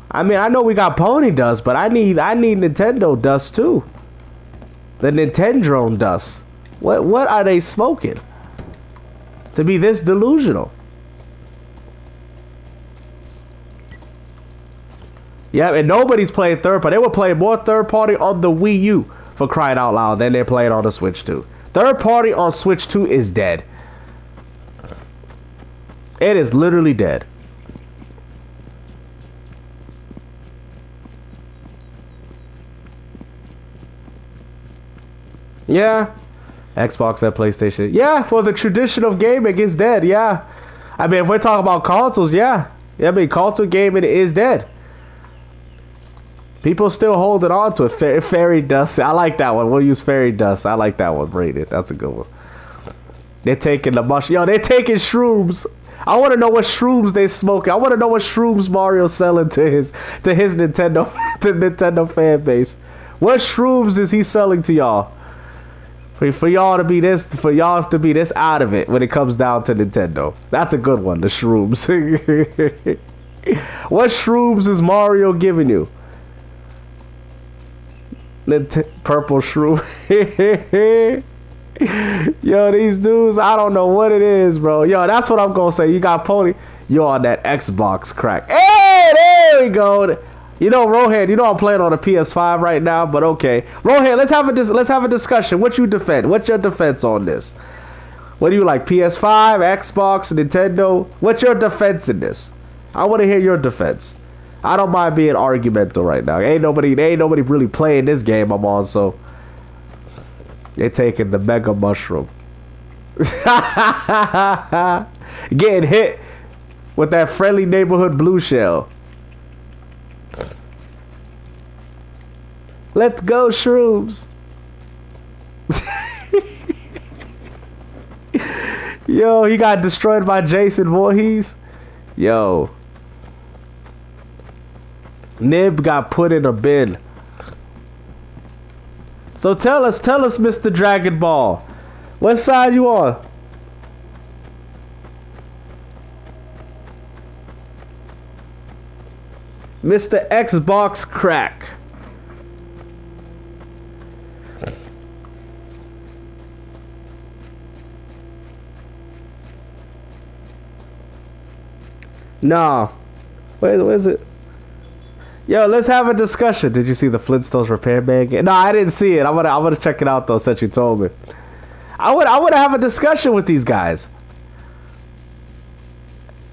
I mean, I know we got Pony dust, but I need Nintendo dust too. The Nintendo dust. What are they smoking to be this delusional? Yeah, and nobody's playing third party. They were playing more third party on the Wii U, for crying out loud, than they're playing on the Switch 2. Third party on Switch 2 is dead. It is literally dead. Yeah. Xbox and PlayStation. Yeah, for the tradition of gaming is dead, yeah. I mean, if we're talking about consoles, yeah. I mean, console gaming is dead. People still holding on to it. Fairy dust. I like that one. We'll use fairy dust. I like that one, Braden. That's a good one. They're taking the mush. Yo, they're taking shrooms. I want to know what shrooms they smoking. I want to know what shrooms Mario's selling to his Nintendo to Nintendo fan base. What shrooms is he selling to y'all? For y'all to be this out of it when it comes down to Nintendo. That's a good one. The shrooms. What shrooms is Mario giving you? Purple shroom. Yo, these dudes, I don't know what it is, bro. Yo, that's what I'm gonna say. You got Pony. You're on that Xbox crack. Hey, there we go. You know, Rohan, you know I'm playing on a PS5 right now, but okay. Rohan, let's have a discussion. What you defend? What's your defense on this? What do you like? PS5, Xbox, Nintendo? What's your defense in this? I want to hear your defense. I don't mind being argumental right now. Ain't nobody really playing this game I'm on, so they're taking the mega mushroom. Getting hit with that friendly neighborhood blue shell. Let's go, shrooms. Yo, he got destroyed by Jason Voorhees. Yo. Nib got put in a bin. So tell us, Mr. Dragon Ball. What side you on? Mr. Xbox Crack. Nah. Where's it? Yo, let's have a discussion. Did you see the Flintstones repairman game? No, I didn't see it. I'm gonna check it out though, since you told me. I would have a discussion with these guys.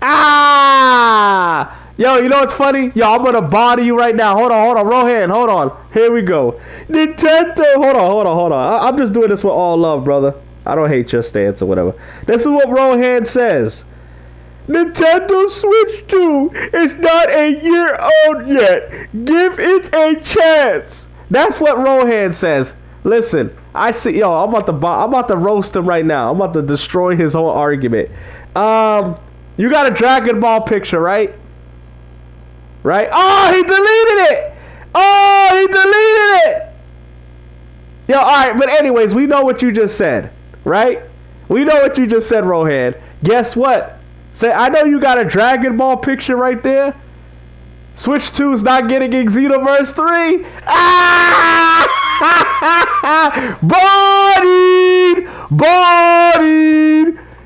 Ah! Yo, you know what's funny? Yo, I'm gonna body you right now. Hold on, Rohan, hold on. Here we go. Nintendo, hold on. I'm just doing this with all love, brother. I don't hate your stance or whatever. This is what Rohan says. Nintendo Switch 2 is not a year old yet. Give it a chance. That's what Rohan says. Listen, I see. Yo, I'm about to roast him right now. I'm about to destroy his whole argument. You got a Dragon Ball picture, right? Right? Oh, he deleted it. Yo, all right. But anyways, we know what you just said, right? We know what you just said, Rohan. Guess what? Say, I know you got a Dragon Ball picture right there. Switch 2 is not getting in Xenoverse 3. Ah! Bodied!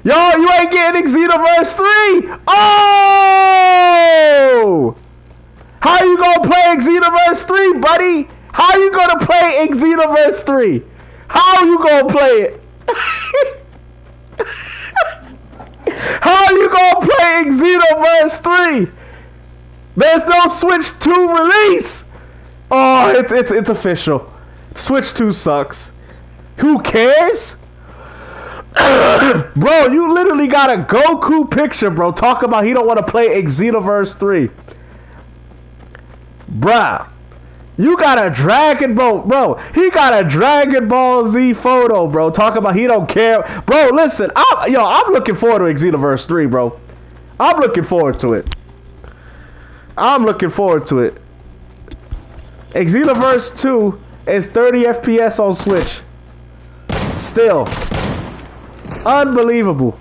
Yo, you ain't getting in Xenoverse 3. Oh! How you gonna play in Xenoverse 3, buddy? How you gonna play in Xenoverse 3? How you gonna play it? How you gonna play in Xenoverse 3? There's no Switch 2 release. Oh, it's official. Switch 2 sucks. Who cares? Bro, you literally got a Goku picture, bro. Talk about he don't want to play in Xenoverse 3. Bruh. You got a Dragon Ball, bro. He got a Dragon Ball Z photo, bro. Talk about he don't care, bro. Listen, I'm looking forward to Xenoverse 3, bro. I'm looking forward to it. Xenoverse 2 is 30 FPS on Switch. Still, unbelievable.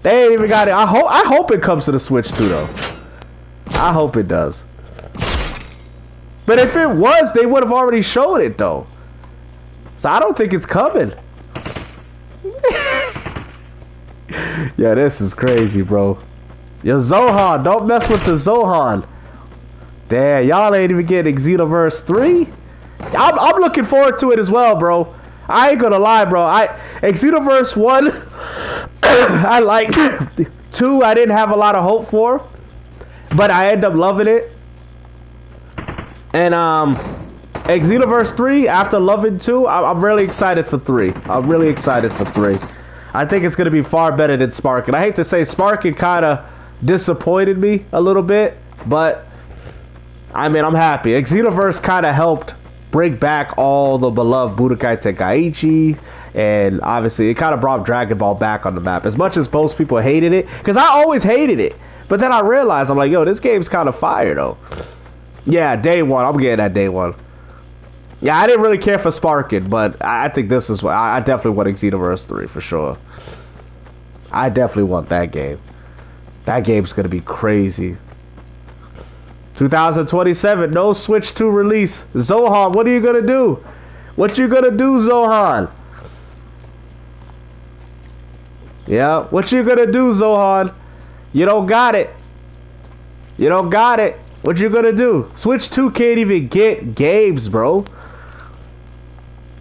They ain't even got it. I hope it comes to the Switch too, though. I hope it does. But if it was, they would have already showed it, though. So I don't think it's coming. Yeah, this is crazy, bro. Yo, Zohan, don't mess with the Zohan. Damn, y'all ain't even getting Xenoverse 3? I'm looking forward to it as well, bro. I ain't gonna lie, bro. Xenoverse 1, I liked. 2, I didn't have a lot of hope for. But I ended up loving it. And Xenoverse 3, after loving 2, I'm really excited for 3. I'm really excited for 3. I think it's going to be far better than Spark. And I hate to say Spark, kind of disappointed me a little bit. But, I mean, I'm happy. Xenoverse kind of helped bring back all the beloved Budokai Tenkaichi. And obviously, it kind of brought Dragon Ball back on the map. As much as most people hated it. Because I always hated it. But then I realized, I'm like, yo, this game's kind of fire, though. Yeah, day one. I'm getting that day one. Yeah, I didn't really care for Sparking, but I think this is what I definitely want Xenoverse 3 for sure. I definitely want that game. That game's gonna be crazy. 2027, no Switch 2 release. Zohan, what are you gonna do? What you gonna do, Zohan? Yeah, what you gonna do, Zohan? You don't got it. You don't got it. What you gonna do? Switch 2 can't even get games, bro.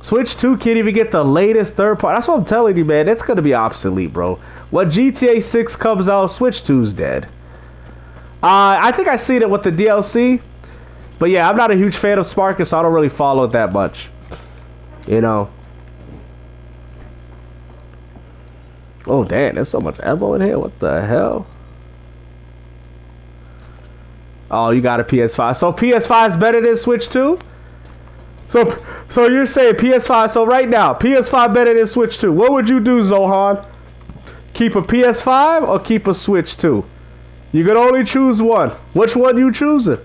Switch 2 can't even get the latest third party. That's what I'm telling you, man. It's gonna be obsolete, bro. When GTA 6 comes out, Switch 2's dead. I think I seen it with the DLC. But yeah, I'm not a huge fan of Sparkus, so I don't really follow it that much. You know. Oh damn, there's so much ammo in here. What the hell? Oh, you got a PS5. So PS5 is better than Switch 2? So you're saying PS5, so right now, PS5 better than Switch 2. What would you do, Zohan? Keep a PS5 or keep a Switch 2? You can only choose one. Which one you choosing?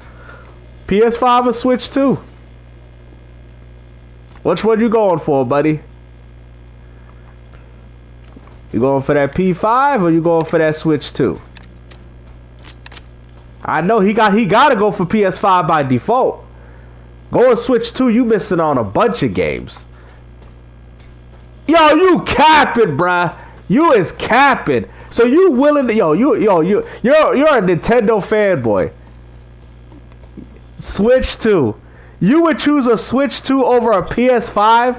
PS5 or Switch 2? Which one you going for, buddy? You going for that P5 or you going for that Switch 2? I know he gotta go for PS5 by default. Go and Switch 2, you missing on a bunch of games. Yo, you capping, bruh. You is capping. So you willing to you're a Nintendo fanboy. Switch 2. You would choose a Switch 2 over a PS5?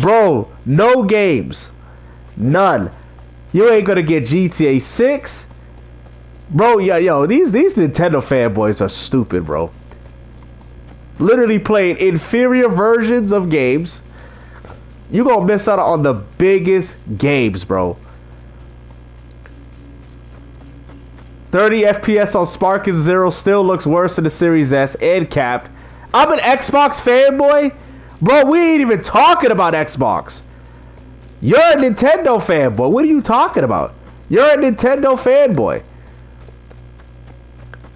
Bro, no games. None. You ain't gonna get GTA 6. Bro, these Nintendo fanboys are stupid, bro. Literally playing inferior versions of games. You gonna miss out on the biggest games, bro. 30 FPS on Spark and Zero still looks worse than the Series S and capped. I'm an Xbox fanboy? Bro, we ain't even talking about Xbox. You're a Nintendo fanboy. What are you talking about? You're a Nintendo fanboy.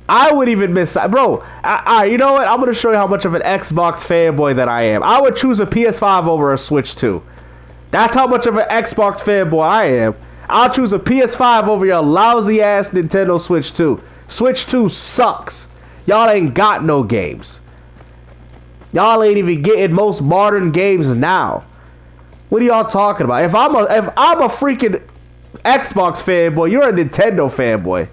I would even miss... Bro, you know what? I'm going to show you how much of an Xbox fanboy that I am. I would choose a PS5 over a Switch 2. That's how much of an Xbox fanboy I am. I'll choose a PS5 over your lousy-ass Nintendo Switch 2. Switch 2 sucks. Y'all ain't got no games. Y'all ain't even getting most modern games now. What are y'all talking about? If I'm a freaking Xbox fanboy, you're a Nintendo fanboy.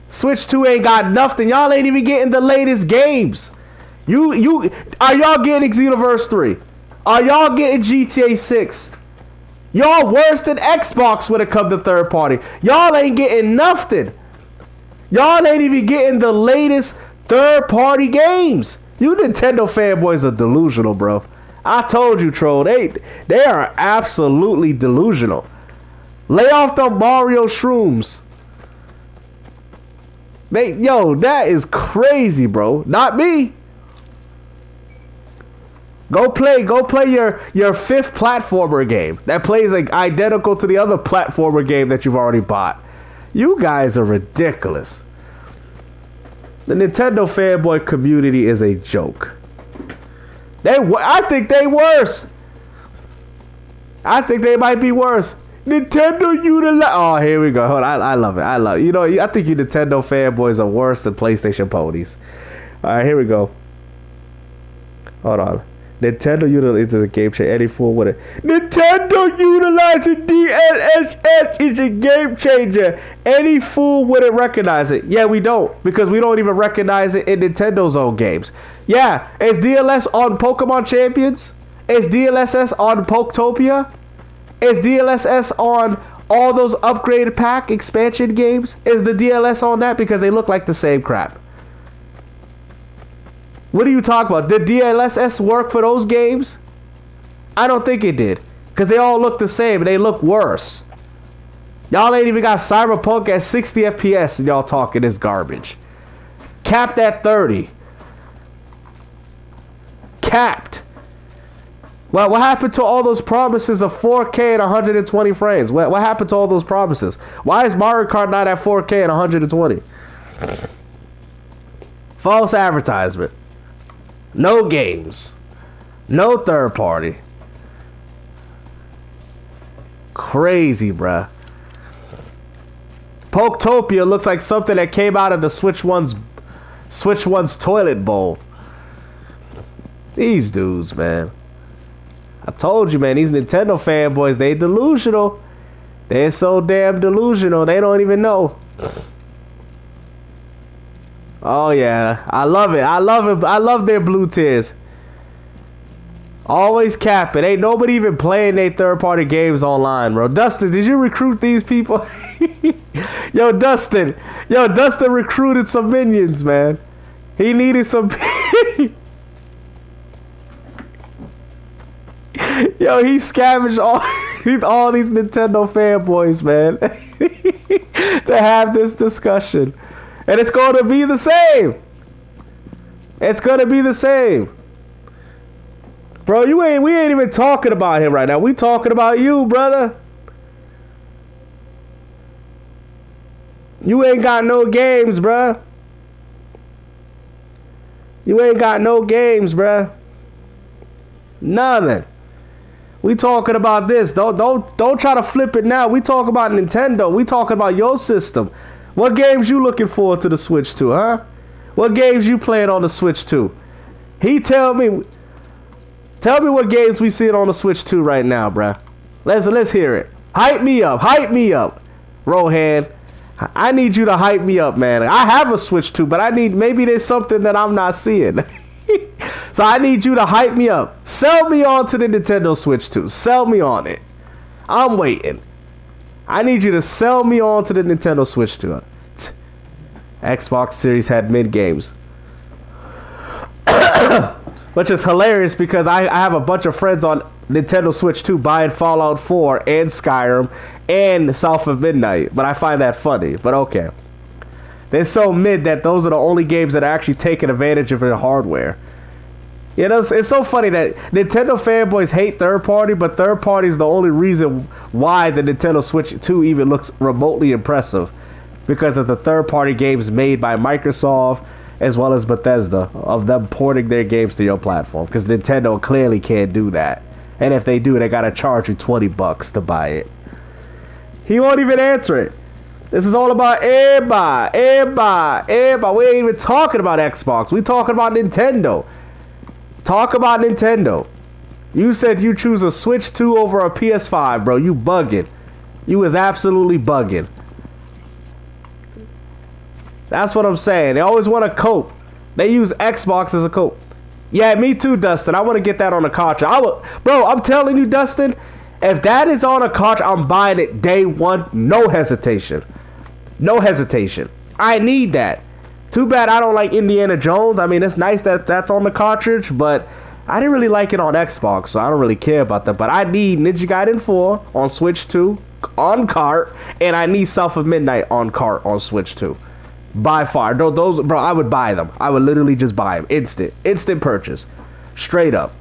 Switch 2 ain't got nothing. Y'all ain't even getting the latest games. Are y'all getting Xenoverse 3? Are y'all getting GTA 6? Y'all worse than Xbox when it comes to third party. Y'all ain't getting nothing. Y'all ain't even getting the latest third party games. You Nintendo fanboys are delusional, bro. I told you, troll. They are absolutely delusional. Lay off the Mario shrooms. That is crazy, bro. Not me. Go play your fifth platformer game that plays like identical to the other platformer game that you've already bought. You guys are ridiculous. The Nintendo fanboy community is a joke. I think they worse. I think they might be worse. Nintendo utilize. Oh, here we go. Hold on. I love it. I think you Nintendo fanboys are worse than PlayStation ponies. All right, here we go. Hold on. Nintendo utilizes a game changer. Any fool with it. Nintendo utilizing DLSS is a game changer. Any fool wouldn't recognize it. Yeah, we don't, because we don't even recognize it in Nintendo's own games. Yeah, is DLS on Pokemon Champions? Is DLSS on Poketopia? Is DLSS on all those upgraded pack expansion games? Is the DLS on that? Because they look like the same crap. What are you talking about? Did DLSS work for those games? I don't think it did. Because they all look the same and they look worse. Y'all ain't even got Cyberpunk at 60 FPS and y'all talking this garbage. Capped at 30. Capped. Well, what happened to all those promises of 4K and 120 frames? What happened to all those promises? Why is Mario Kart not at 4K and 120? False advertisement. No games. No third party. Crazy, bruh. Poketopia looks like something that came out of the Switch 1's toilet bowl. These dudes, man. I told you, man, these Nintendo fanboys, they delusional. They're so damn delusional, they don't even know. Oh, yeah. I love it. I love it. I love their blue tears. Always capping. Ain't nobody even playing their third-party games online, bro. Dustin, did you recruit these people? Yo, Dustin recruited some minions, man. He needed some... Yo, he scavenged all these Nintendo fanboys, man, to have this discussion. And it's going to be the same. It's going to be the same. Bro, we ain't even talking about him right now. We talking about you, brother. You ain't got no games, bruh. You ain't got no games, bruh. Nothing. We talking about this. Don't try to flip it now. We talking about Nintendo. We talking about your system. What games you looking forward to the Switch to, huh? What games you playing on the Switch to? Tell me what games we seeing on the Switch 2 right now, bruh. Let's hear it. Hype me up. Rohan, I need you to hype me up, man. I have a Switch 2, but maybe there's something that I'm not seeing. So I need you to hype me up. Sell me on to the Nintendo Switch 2. Sell me on it. I'm waiting. I need you to sell me on to the Nintendo Switch 2. Xbox Series had mid games. Which is hilarious because I have a bunch of friends on Nintendo Switch 2 buying Fallout 4 and Skyrim and South of Midnight. But I find that funny. But okay. They're so mid that those are the only games that are actually taking advantage of their hardware. You know, it's so funny that Nintendo fanboys hate third party, but third party is the only reason why the Nintendo Switch 2 even looks remotely impressive. Because of the third party games made by Microsoft as well as Bethesda, of them porting their games to your platform. Because Nintendo clearly can't do that. And if they do, they gotta charge you $20 to buy it. He won't even answer it. This is all about everybody. We ain't even talking about Xbox. We talking about Nintendo. Talk about Nintendo. You said you choose a Switch 2 over a PS5, bro. You bugging. You was absolutely bugging. That's what I'm saying. They always want to cope. They use Xbox as a cope. Yeah, me too, Dustin. I want to get that on a cartridge. Bro, I'm telling you, Dustin, if that is on a cartridge, I'm buying it day one. No hesitation. No hesitation. I need that. Too bad I don't like Indiana Jones. I mean, it's nice that that's on the cartridge, but I didn't really like it on Xbox, so I don't really care about that. But I need Ninja Gaiden 4 on Switch 2 on cart, and I need South of Midnight on cart on Switch 2. By far. Those, bro, I would buy them. I would literally just buy them. Instant purchase. Straight up.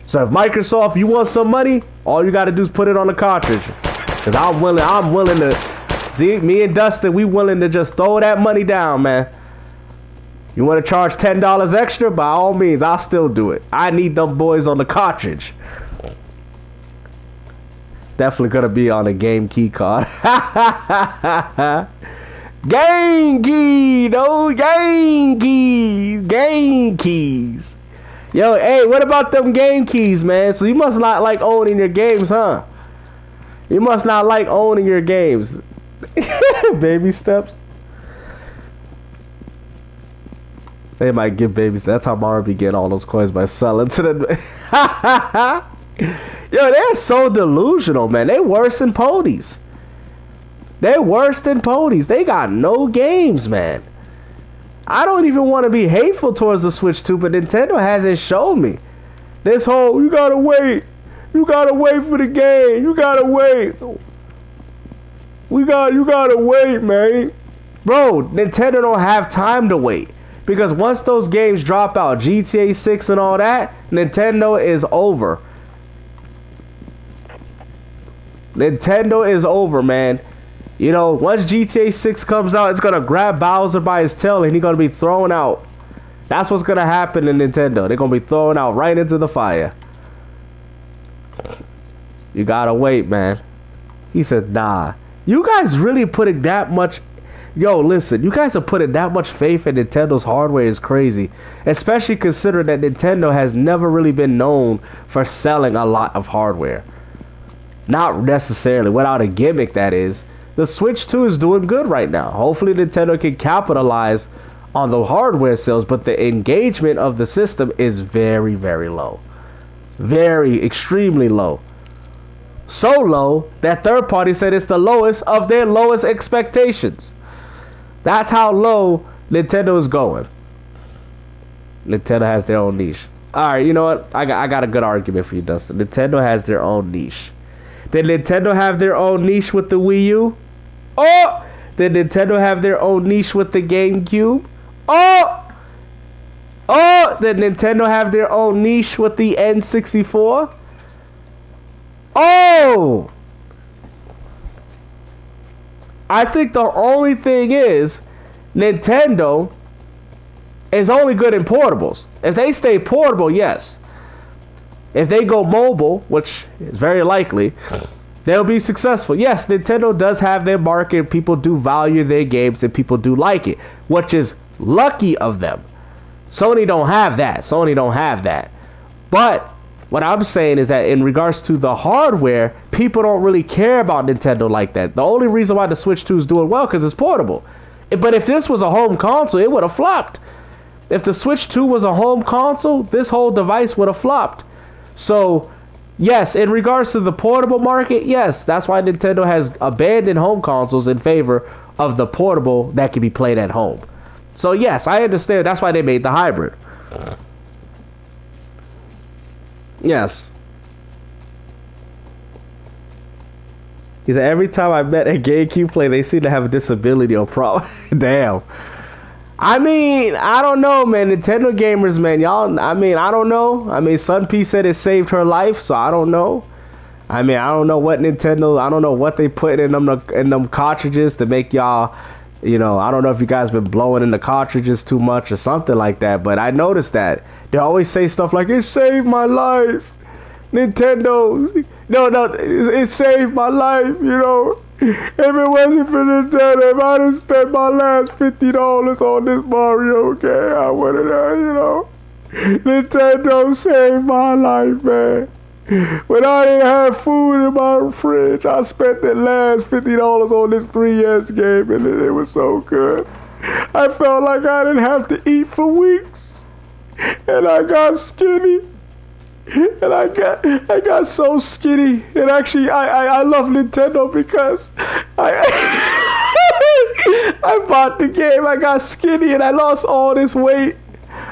So if Microsoft, you want some money, all you got to do is put it on the cartridge. Because I'm willing to, see, me and Dustin, we willing to just throw that money down, man. You want to charge $10 extra? By all means, I'll still do it. I need them boys on the cartridge. Definitely going to be on a game key card. Game key, no game keys, game keys. Yo, hey, what about them game keys, man? So you must not like owning your games, huh? You must not like owning your games. Baby steps. They might give babies. That's how Mario be getting all those coins, by selling to the. Yo, they're so delusional, man. They worse than ponies. They're worse than ponies. They got no games, man. I don't even want to be hateful towards the Switch 2, but Nintendo hasn't shown me. This whole, you gotta wait. You gotta wait for the game. You gotta wait. You gotta wait, man. Bro, Nintendo don't have time to wait. Because once those games drop out, GTA 6 and all that, Nintendo is over. Nintendo is over, man. You know, once GTA 6 comes out, it's going to grab Bowser by his tail and he's going to be thrown out. That's what's going to happen in Nintendo. They're going to be thrown out right into the fire. You got to wait, man. He said, nah. You guys really putting that much... Yo, listen. You guys are putting that much faith in Nintendo's hardware is crazy. Especially considering that Nintendo has never really been known for selling a lot of hardware. Not necessarily. Without a gimmick, that is. The Switch 2 is doing good right now. Hopefully Nintendo can capitalize on the hardware sales, but the engagement of the system is very, very low. Very, extremely low. So low that third party said it's the lowest of their lowest expectations. That's how low Nintendo is going. Nintendo has their own niche. All right, you know what? I got a good argument for you, Dustin. Nintendo has their own niche. Did Nintendo have their own niche with the Wii U? Oh! Did Nintendo have their own niche with the GameCube? Oh! Oh! Did Nintendo have their own niche with the N64? Oh! I think the only thing is Nintendo is only good in portables. If they stay portable, yes. If they go mobile, which is very likely, they'll be successful. Yes, Nintendo does have their market. People do value their games and people do like it, which is lucky of them. Sony don't have that. Sony don't have that. But what I'm saying is that in regards to the hardware, people don't really care about Nintendo like that. The only reason why the Switch 2 is doing well because it's portable. But if this was a home console, it would have flopped. If the Switch 2 was a home console, this whole device would have flopped. So, yes, in regards to the portable market, yes, that's why Nintendo has abandoned home consoles in favor of the portable that can be played at home. So, yes, I understand. That's why they made the hybrid. Yes. He said, every time I met a GameCube player, they seem to have a disability or problem. Damn. I mean, I don't know, man. Nintendo gamers, man, y'all. I mean, I don't know. I mean, Sun P said it saved her life, so I don't know. I mean, I don't know what Nintendo. I don't know what they put in them cartridges to make y'all. You know, I don't know if you guys been blowing in the cartridges too much or something like that. But I noticed that they always say stuff like, "It saved my life." Nintendo, no, it saved my life. You know. If it wasn't for Nintendo, if I'd have spent my last $50 on this Mario game, I would have, you know. Nintendo saved my life, man. When I didn't have food in my fridge, I spent the last $50 on this 3DS game, and it was so good. I felt like I didn't have to eat for weeks, and I got skinny. And I got so skinny. And actually, I love Nintendo because I bought the game. I got skinny and I lost all this weight.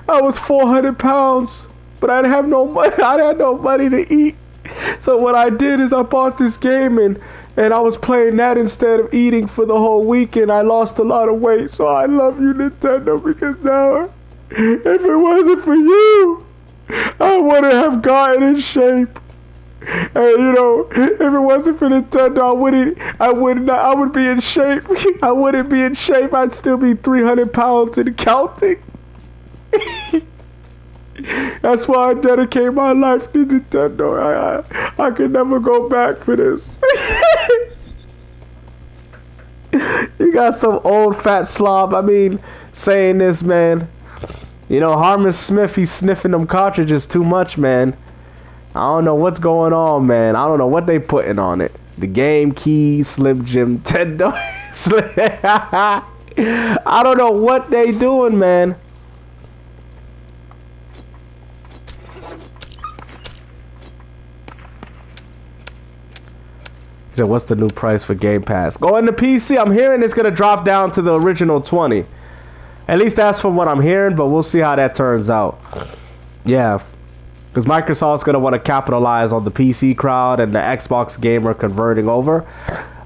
I was 400 pounds, but I didn't have no money. I had no money to eat. So what I did is I bought this game and I was playing that instead of eating for the whole weekend. I lost a lot of weight. So I love you, Nintendo, because now, if it wasn't for you, I wouldn't have gotten in shape. And you know, if it wasn't for Nintendo, I would be in shape. I wouldn't be in shape. I'd still be 300 pounds and counting. That's why I dedicate my life to Nintendo. I could never go back for this. You got some old fat slob, I mean, saying this, man. You know, Harmon Smith, he's sniffing them cartridges too much, man. I don't know what's going on, man. I don't know what they putting on it. The Game Key, Slim Jim, Nintendo. I don't know what they doing, man. He said, what's the new price for Game Pass? Go into PC. I'm hearing it's going to drop down to the original 20. At least that's from what I'm hearing, but we'll see how that turns out. Yeah, because Microsoft's going to want to capitalize on the PC crowd and the Xbox gamer converting over.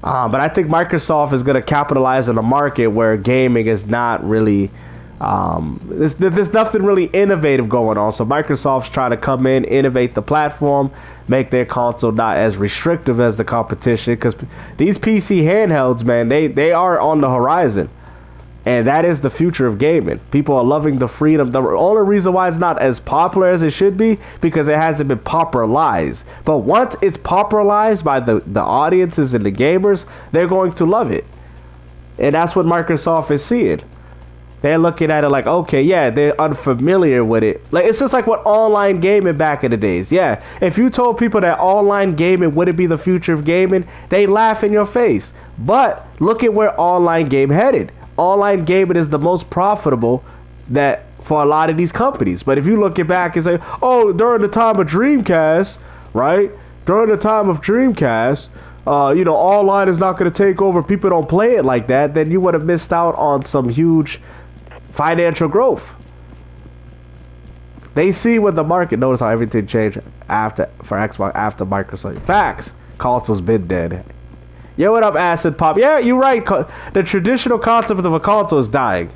But I think Microsoft is going to capitalize on a market where gaming is not really... there's nothing really innovative going on. So Microsoft's trying to come in, innovate the platform, make their console not as restrictive as the competition. Because these PC handhelds, man, they are on the horizon. And that is the future of gaming. People are loving the freedom. The only reason why it's not as popular as it should be, because it hasn't been popularized. But once it's popularized by the audiences and the gamers, they're going to love it. And that's what Microsoft is seeing. They're looking at it like, okay, yeah, they're unfamiliar with it. Like, it's just like what online gaming back in the days. Yeah, if you told people that online gaming wouldn't be the future of gaming, they laugh in your face. But look at where online game headed. Online gaming is the most profitable that for a lot of these companies. But if you look it back and say, oh, during the time of Dreamcast, right? During the time of Dreamcast, you know, online is not going to take over. People don't play it like that. Then you would have missed out on some huge financial growth. They see when the market. Notice how everything changed for Xbox after Microsoft. Facts. Console's been dead. Yo, what up, Acid Pop? Yeah, you're right. The traditional concept of a console is dying.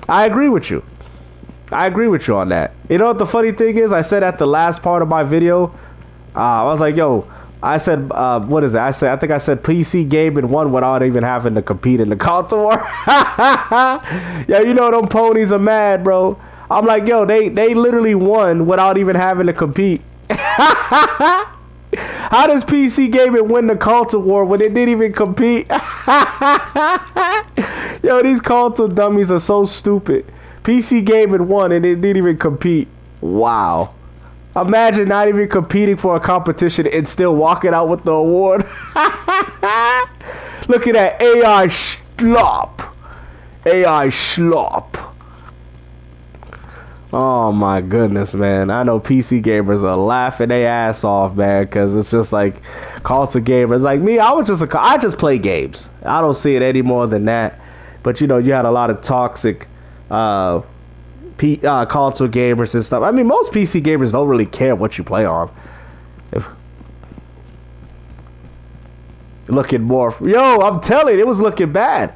I agree with you. I agree with you on that. You know what the funny thing is? I said at the last part of my video, I was like, yo, I said, what is it? I think I said PC gaming won without even having to compete in the console war. Yeah, you know them ponies are mad, bro. I'm like, yo, they literally won without even having to compete. How does PC gaming win the console war when it didn't even compete? Yo, these console dummies are so stupid. PC gaming won and it didn't even compete. Wow. Imagine not even competing for a competition and still walking out with the award. Look at that AI schlop. AI schlop. Oh my goodness, man. I know PC gamers are laughing their ass off, man, because it's just like console gamers like me. I just play games. I don't see it any more than that. But you know, you had a lot of toxic console gamers and stuff. I mean, most PC gamers don't really care what you play on. Looking more, yo, I'm telling you, it was looking bad.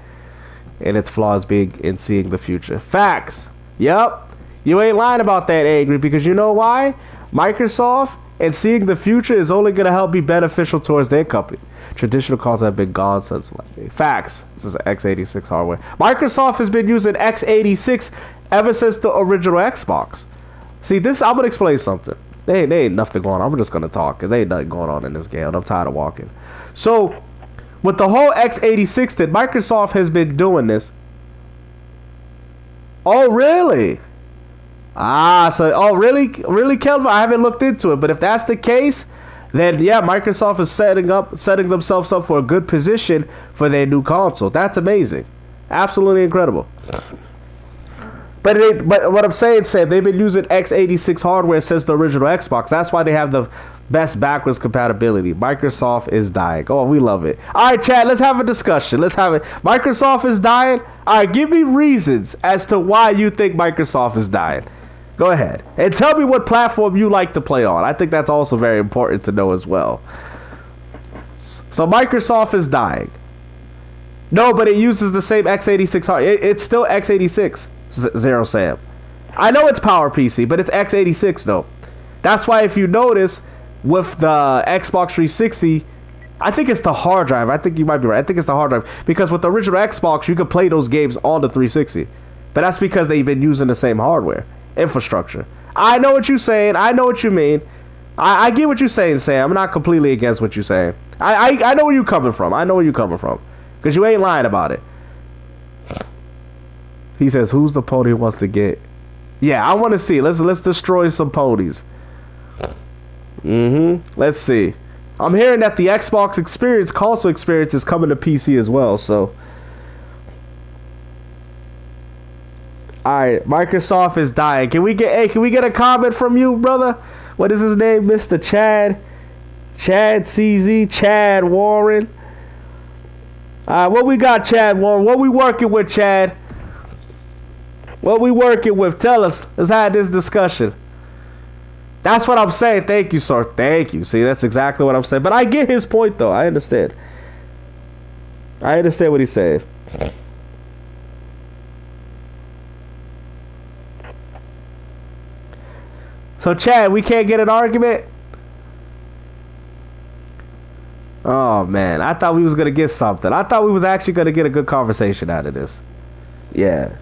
And its flaws being in seeing the future. Facts. Yep. You ain't lying about that, Angry, because you know why? Microsoft and seeing the future is only going to help be beneficial towards their company. Traditional consoles have been gone since like facts. This is x86 hardware. Microsoft has been using x86 ever since the original Xbox. See, this, I'm going to explain something. They ain't nothing going on. I'm just going to talk because there ain't nothing going on in this game. I'm tired of walking. So, with the whole x86 that Microsoft has been doing this. Oh, really? Really, Kelvin? I haven't looked into it, but if that's the case, then yeah, Microsoft is setting themselves up for a good position for their new console. That's amazing, absolutely incredible. But what I'm saying, Sam, they've been using x86 hardware since the original Xbox. That's why they have the best backwards compatibility. Microsoft is dying. Oh, we love it. All right, Chad, let's have a discussion. Let's have it. Microsoft is dying. All right, give me reasons as to why you think Microsoft is dying. Go ahead. And tell me what platform you like to play on. I think that's also very important to know as well. So Microsoft is dying. No, but it uses the same x86 hardware. It's still x86. Zero Sam. I know it's PowerPC, but it's x86 though. That's why if you notice with the Xbox 360, I think it's the hard drive. I think you might be right. I think it's the hard drive. Because with the original Xbox, you could play those games on the 360. But that's because they've been using the same hardware. Infrastructure. I know what you're saying. I know what you mean. I get what you're saying, Sam. I'm not completely against what you're saying. I know where you're coming from. I know where you're coming from. Because you ain't lying about it. He says, who's the pony who wants to get? Yeah, I want to see. Let's destroy some ponies. Let's see. I'm hearing that the Xbox experience, console experience, is coming to PC as well, so. Alright, Microsoft is dying. Can we get a comment from you, brother? What is his name? Mr. Chad CZ, Chad Warren. Alright, what we got, Chad Warren? What we working with, Chad? What we working with? Tell us. Let's have this discussion. That's what I'm saying. Thank you, sir. Thank you. See, that's exactly what I'm saying. But I get his point, though. I understand. I understand what he's saying. So, Chad, we can't get an argument? Oh, man. I thought we was going to get something. I thought we was actually going to get a good conversation out of this. Yeah.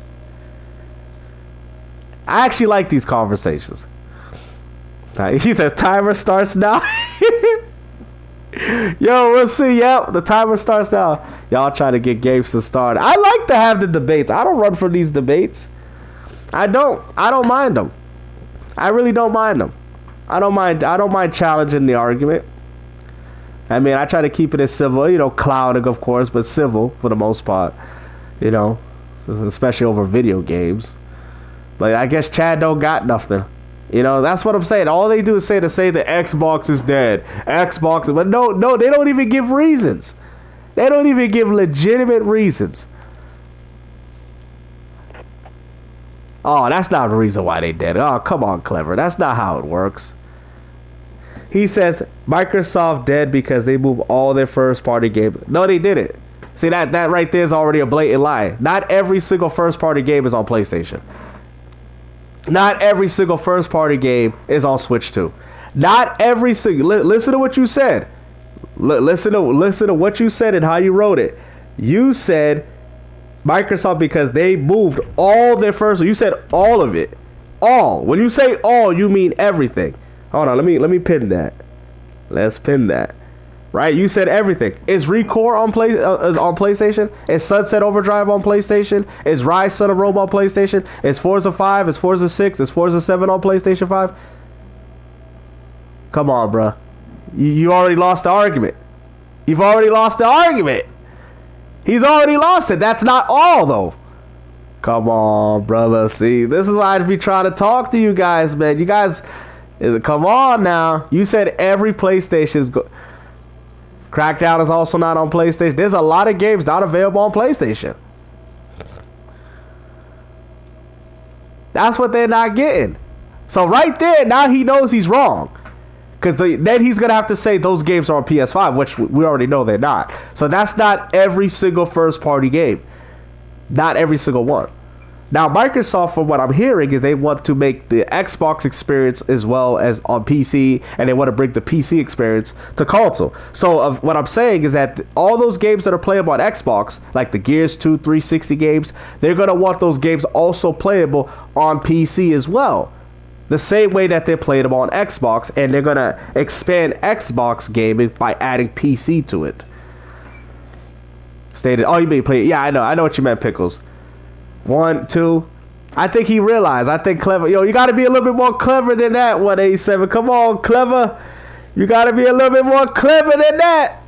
I actually like these conversations. He says, timer starts now. Yo, we'll see. Yep, the timer starts now. Y'all trying to get games to start. I like to have the debates. I don't run from these debates. I don't mind them. I really don't mind them. I don't mind challenging the argument. I mean, I try to keep it as civil, you know, clowning, of course, but civil for the most part, you know, especially over video games. But I guess Chad don't got nothing. You know, that's what I'm saying. All they do is say the Xbox is dead. Xbox, but no, they don't even give reasons. They don't even give legitimate reasons. Oh, that's not the reason why they did it. Oh, come on, Clever. That's not how it works. He says Microsoft dead because they moved all their first-party games. No, they didn't. See, that right there is already a blatant lie. Not every single first-party game is on PlayStation. Not every single first-party game is on Switch 2. Not every single... Listen to what you said. Listen to what you said and how you wrote it. You said Microsoft because they moved all their first... You said all of it. All. When you say all, you mean everything. Hold on, let me pin that. Let's pin that. Right? You said everything. Is Recore on PlayStation? Is Sunset Overdrive on PlayStation? Is Rise Son of Rome on PlayStation? Is Forza 5? Is Forza 6? Is Forza 7 on PlayStation 5? Come on, bruh. You already lost the argument. You've already lost the argument. He's already lost it. That's not all, though. Come on, brother. See, this is why I'd be trying to talk to you guys, man. You guys, come on now. You said every PlayStation's... Crackdown is also not on PlayStation. There's a lot of games not available on PlayStation. That's what they're not getting. So right there, now he knows he's wrong. Because then he's going to have to say those games are on PS5, which we already know they're not. So that's not every single first-party game. Not every single one. Now, Microsoft, from what I'm hearing, is they want to make the Xbox experience as well as on PC, and they want to bring the PC experience to console. So what I'm saying is that all those games that are playable on Xbox, like the Gears 2 360 games, they're going to want those games also playable on PC as well. The same way that they're playable on Xbox, and they're going to expand Xbox gaming by adding PC to it. Stated, oh, you mean play? Yeah, I know what you meant, Pickles. 1, 2. I think he realized. I think Clever. Yo, you got to be a little bit more clever than that. 187. Come on, Clever. You got to be a little bit more clever than that.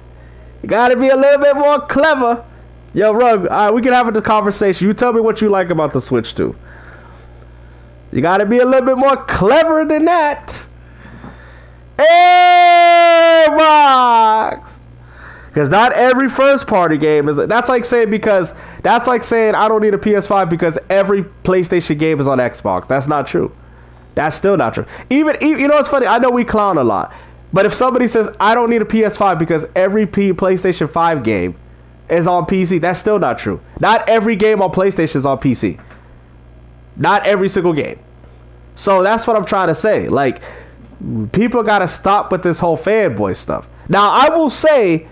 You got to be a little bit more clever. Yo, Rug. All right, we can have a conversation. You tell me what you like about the Switch 2. You got to be a little bit more clever than that. Hey, Box. Because not every first-party game is... That's like saying I don't need a PS5 because every PlayStation game is on Xbox. That's not true. That's still not true. Even you know what's funny? I know we clown a lot. But if somebody says, I don't need a PS5 because every PlayStation 5 game is on PC, that's still not true. Not every game on PlayStation is on PC. Not every single game. So that's what I'm trying to say. Like, people got to stop with this whole fanboy stuff. Now, I will say...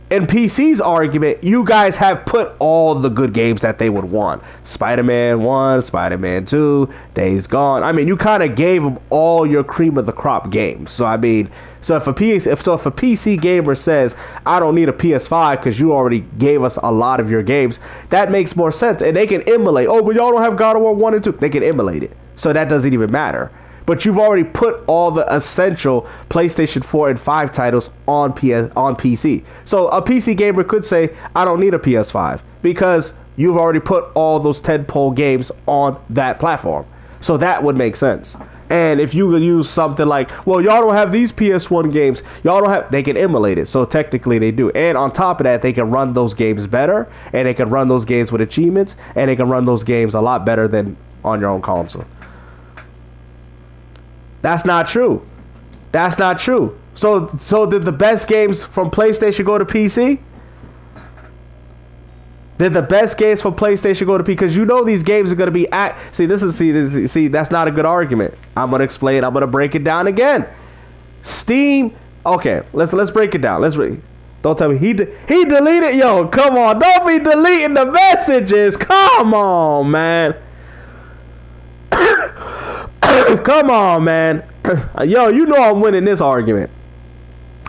In PC's argument, you guys have put all the good games that they would want. Spider-Man 1, Spider-Man 2, Days Gone. I mean, you kind of gave them all your cream of the crop games. So, I mean, if a PC gamer says, I don't need a PS5 because you already gave us a lot of your games, that makes more sense. And they can emulate. Oh, but y'all don't have God of War 1 and 2. They can emulate it. So that doesn't even matter. But you've already put all the essential PlayStation 4 and 5 titles on PC. So a PC gamer could say, I don't need a PS5 because you've already put all those tentpole games on that platform. So that would make sense. And if you use something like, well, y'all don't have these PS1 games, y'all don't have, they can emulate it. So technically they do. And on top of that, they can run those games better, and they can run those games with achievements, and they can run those games a lot better than on your own console. That's not true. That's not true. So did the best games from PlayStation go to PC? Did the best games from PlayStation go to PC? Because you know these games are going to be see, that's not a good argument. I'm going to explain. I'm going to break it down again. Steam. Okay, let's break it down. Don't tell me he deleted. Yo, come on. Don't be deleting the messages. Come on, man. Come on, man. Yo, you know I'm winning this argument.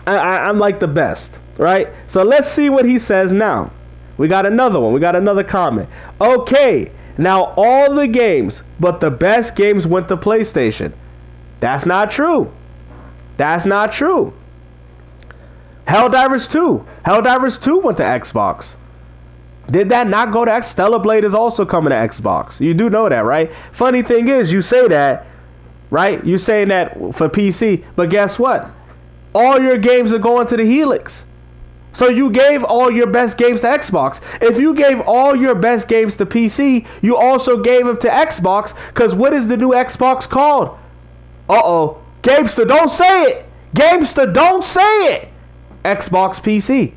I'm like the best, right? So let's see what he says now. We got another one. We got another comment. Okay, now all the games, but the best games went to PlayStation. That's not true. That's not true. Helldivers 2. Helldivers 2 went to Xbox. Did that not go to Xbox? Stellar Blade is also coming to Xbox. You do know that, right? Funny thing is, you say that, right? You're saying that for PC, but guess what? All your games are going to the Helix. So you gave all your best games to Xbox. If you gave all your best games to PC, you also gave them to Xbox, because what is the new Xbox called? Uh-oh. Gamester, don't say it. Gamester, don't say it. Xbox PC.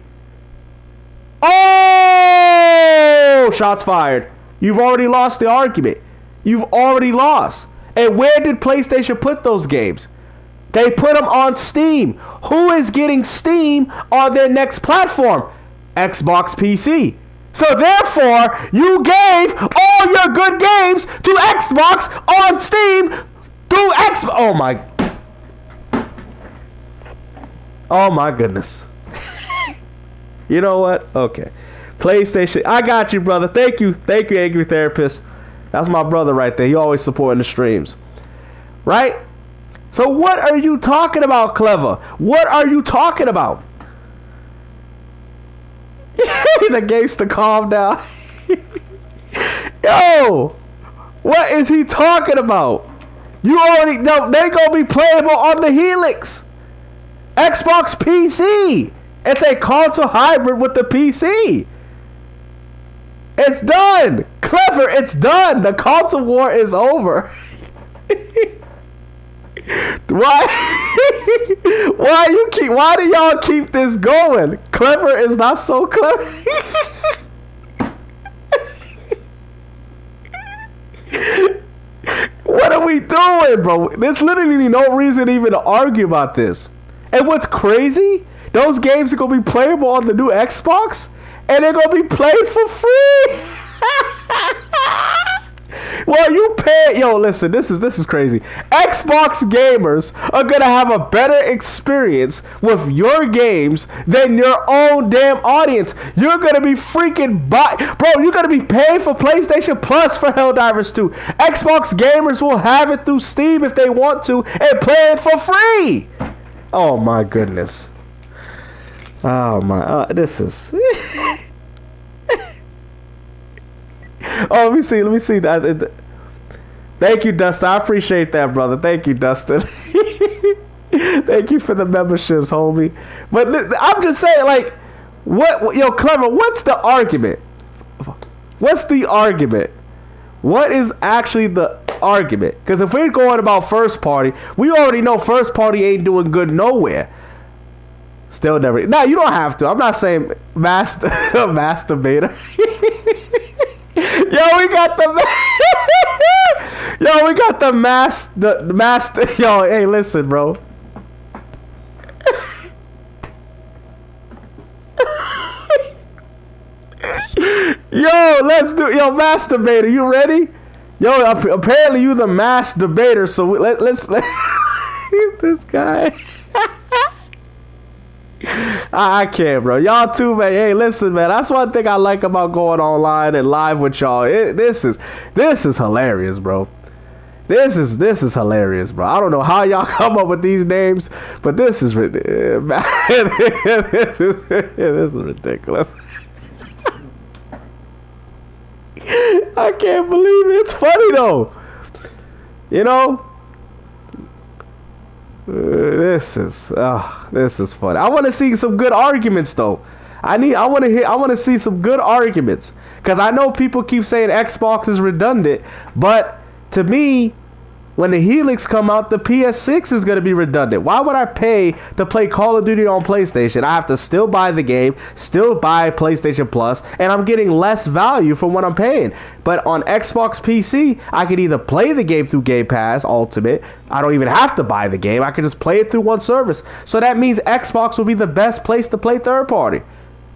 Oh! Shots fired. You've already lost the argument. You've already lost. And where did PlayStation put those games? They put them on Steam. Who is getting Steam on their next platform? Xbox PC. So therefore, you gave all your good games to Xbox on Steam through Xbox. Oh my goodness. You know what? Okay. PlayStation. I got you, brother. Thank you. Thank you, Angry Therapist. That's my brother right there. He always supporting the streams. Right? So what are you talking about, Clever? What are you talking about? He's a gangster. Calm down. Yo, what is he talking about? You already know they're gonna be playable on the Helix, Xbox PC. It's a console hybrid with the PC. It's done. Clever. It's done. The console war is over. Why do y'all keep this going? Clever is not so clever. What are we doing, bro? There's literally no reason even to argue about this. And what's crazy, those games are gonna be playable on the new Xbox, and they're gonna be played for free. Well, you pay. Yo, listen, this is crazy. Xbox gamers are gonna have a better experience with your games than your own damn audience. You're gonna be freaking bro. You're gonna be paying for PlayStation Plus for Helldivers 2. Xbox gamers will have it through Steam if they want to and play it for free. Oh my goodness. Oh my. This is. Oh, let me see that. Thank you, Dustin. I appreciate that, brother. Thank you, Dustin. Thank you for the memberships, homie. But I'm just saying, like, yo, Clever, what's the argument? What's the argument? What is actually the argument? Because if we're going about first party, we already know first party ain't doing good nowhere. Still never. No, you don't have to. I'm not saying masturbator. Yo, we got the master. Yo, hey, listen, bro. Yo, let's do. Yo, masturbator, you ready? Yo, apparently you the masturbator. So let's this guy. I can't, bro. Y'all too, man. Hey, listen, man. That's one thing I like about going online and live with y'all. This is hilarious, bro. This is hilarious, bro. I don't know how y'all come up with these names, but this is ridiculous. This is ridiculous. I can't believe it. It's funny though. You know. This is funny. I want to see some good arguments though. I want to see some good arguments, because I know people keep saying Xbox is redundant, but to me, when the Helix come out, the PS6 is going to be redundant. Why would I pay to play Call of Duty on PlayStation? I have to still buy the game, still buy PlayStation Plus, and I'm getting less value for what I'm paying. But on Xbox PC, I can either play the game through Game Pass Ultimate. I don't even have to buy the game. I can just play it through one service. So that means Xbox will be the best place to play third party.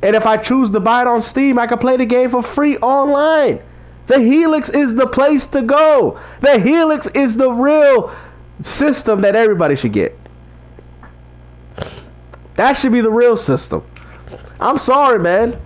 And if I choose to buy it on Steam, I can play the game for free online. The Helix is the place to go. The Helix is the real system that everybody should get. That should be the real system. I'm sorry, man.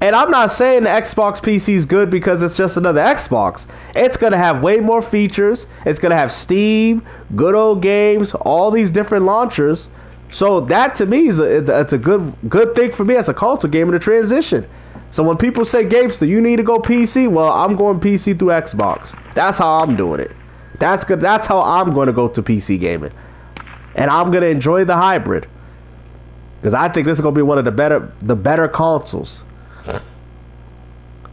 And I'm not saying the Xbox PC is good because it's just another Xbox. It's going to have way more features. It's going to have Steam, good old games, all these different launchers. So that to me is it's a good thing for me as a console gamer to transition. So when people say, Gamester, you need to go PC, well, I'm going PC through Xbox. That's how I'm doing it. That's good. That's how I'm going to go to PC gaming. And I'm going to enjoy the hybrid. Because I think this is gonna be one of the better consoles.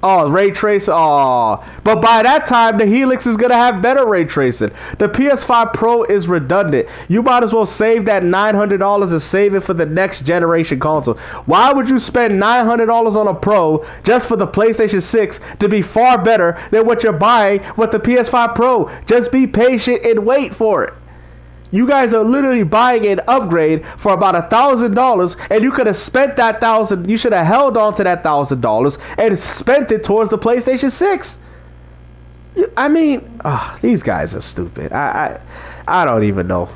Oh, ray tracing. Oh, but by that time, the Helix is gonna have better ray tracing. The PS5 Pro is redundant. You might as well save that $900 and save it for the next generation console. Why would you spend $900 on a Pro just for the PlayStation 6 to be far better than what you're buying with the PS5 Pro? Just be patient and wait for it. You guys are literally buying an upgrade for about $1,000, and you could have spent that $1,000. You should have held on to that $1,000 and spent it towards the PlayStation 6. I mean, these guys are stupid. I don't even know.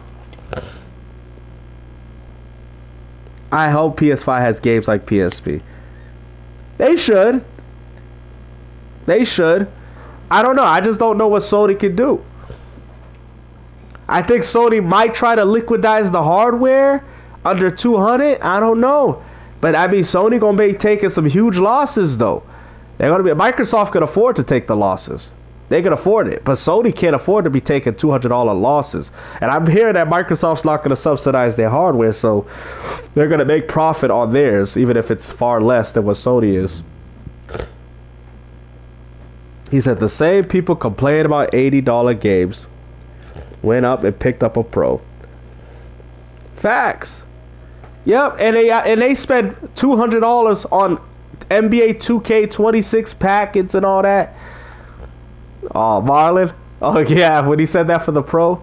I hope PS5 has games like PSP. They should. They should. I don't know. I just don't know what Sony can do. I think Sony might try to liquidize the hardware under 200. I don't know, but I mean, Sony gonna be taking some huge losses though. They're gonna be. Microsoft can afford to take the losses. They can afford it, but Sony can't afford to be taking $200 losses. And I'm hearing that Microsoft's not gonna subsidize their hardware, so they're gonna make profit on theirs, even if it's far less than what Sony is. He said the same people complain about $80 games went up and picked up a Pro. Facts. Yep, and they spent $200 on NBA 2K26 packets and all that. Oh, Marlon. Oh yeah, when he said that for the Pro,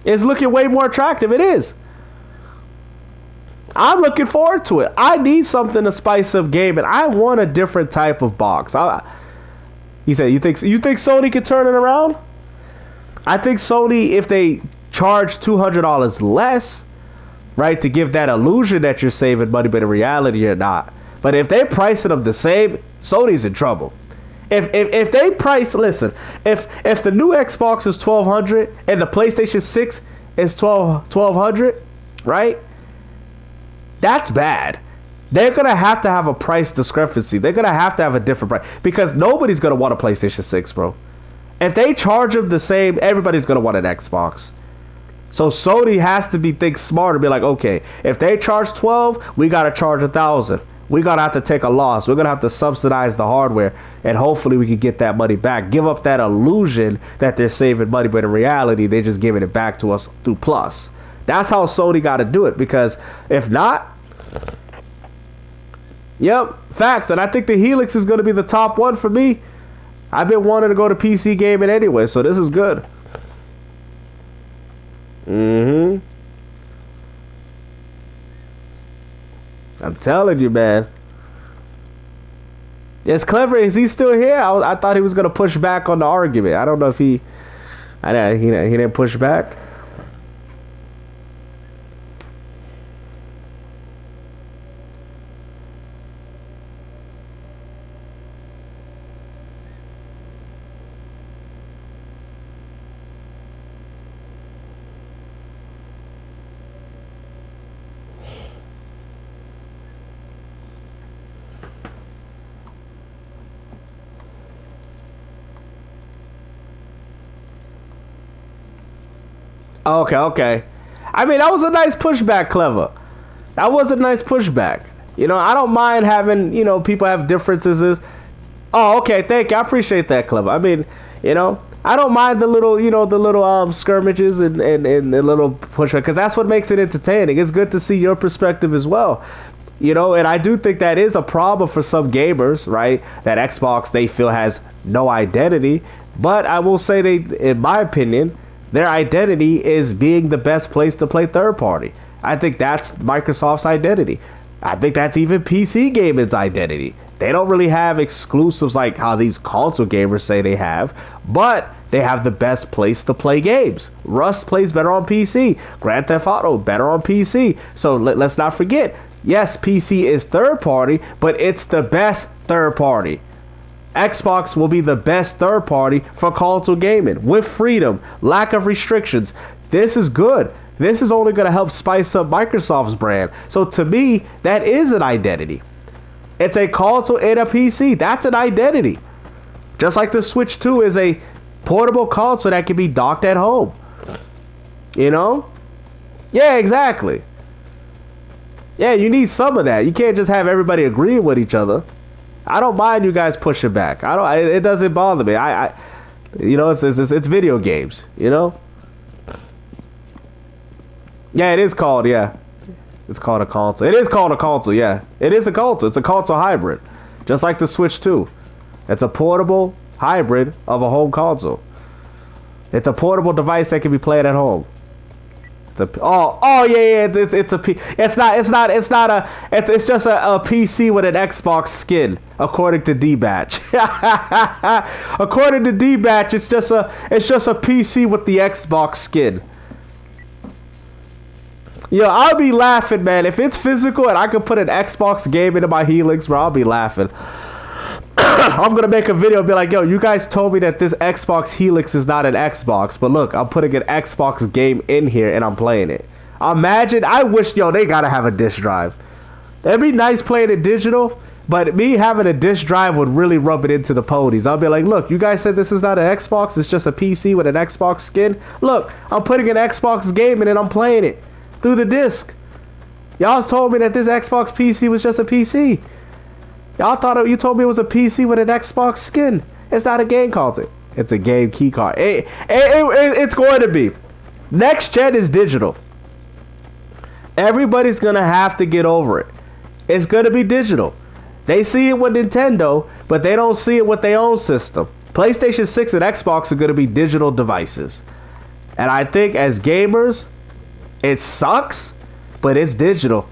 it's looking way more attractive. It is. I'm looking forward to it. I need something to spice up gaming. I want a different type of box. He said, "You think Sony could turn it around?" I think Sony, if they charge $200 less, right, to give that illusion that you're saving money, but in reality you're not. But if they price them the same, Sony's in trouble. If they price, listen, if the new Xbox is $1,200 and the PlayStation 6 is $1,200, right? That's bad. They're gonna have to have a price discrepancy. They're gonna have to have a different price because nobody's gonna want a PlayStation 6, bro. If they charge them the same, everybody's going to want an Xbox. So Sony has to think smarter, be like, okay, if they charge 12, we got to charge 1,000. We're going to have to take a loss. We're going to have to subsidize the hardware, and hopefully we can get that money back. Give up that illusion that they're saving money, but in reality, they're just giving it back to us through Plus. That's how Sony got to do it, because if not, yep, facts. And I think the Helix is going to be the top one for me. I've been wanting to go to PC gaming anyway, so this is good. I'm telling you, man. It's clever. Is he still here? I thought he was gonna push back on the argument. I don't know if he didn't push back. Okay. I mean, that was a nice pushback, Clever. That was a nice pushback. You know, I don't mind having, people have differences. Oh, okay, thank you. I appreciate that, Clever. I mean, I don't mind the little, skirmishes and the little pushback, because that's what makes it entertaining. It's good to see your perspective as well. And I do think that is a problem for some gamers, right? That Xbox, they feel, has no identity. But I will say in my opinion, their identity is being the best place to play third party. I think that's Microsoft's identity. I think that's even PC gaming's identity. They don't really have exclusives like how these console gamers say they have, but they have the best place to play games. Rust plays better on PC. Grand Theft Auto better on PC. So let's not forget, yes, PC is third party, but it's the best third party. Xbox will be the best third party for console gaming with freedom, lack of restrictions. This is good. This is only going to help spice up Microsoft's brand. So to me, that is an identity. It's a console and a PC. That's an identity. Just like the Switch 2 is a portable console that can be docked at home. Yeah, exactly. Yeah, you need some of that. You can't just have everybody agreeing with each other. I don't mind you guys pushing back. It doesn't bother me. You know, it's video games. You know. Yeah, it is called. Yeah, it's called a console. It is called a console. Yeah, it is a console. It's a console hybrid, just like the Switch 2. It's a portable hybrid of a home console. It's a portable device that can be played at home. It's just a PC with an Xbox skin, according to D-Batch. According to D-Batch, it's just a PC with the Xbox skin. Yo, I'll be laughing, man. If it's physical and I can put an Xbox game into my Helix, bro, I'll be laughing. I'm gonna make a video and be like, yo, you guys told me that this Xbox Helix is not an Xbox, but look, I'm putting an Xbox game in here and I'm playing it. Imagine, I wish, yo, they gotta have a disk drive. It'd be nice playing it digital, but me having a disk drive would really rub it into the ponies. I'll be like, look, you guys said this is not an Xbox, it's just a PC with an Xbox skin. Look, I'm putting an Xbox game in and I'm playing it through the disc. Y'all told me that this Xbox PC was just a PC. Y'all thought you told me it was a PC with an Xbox skin. It's not a game console. It's a game key card. It's going to be. Next gen is digital. Everybody's going to have to get over it. It's going to be digital. They see it with Nintendo, but they don't see it with their own system. PlayStation 6 and Xbox are going to be digital devices. And I think as gamers, it sucks, but it's digital.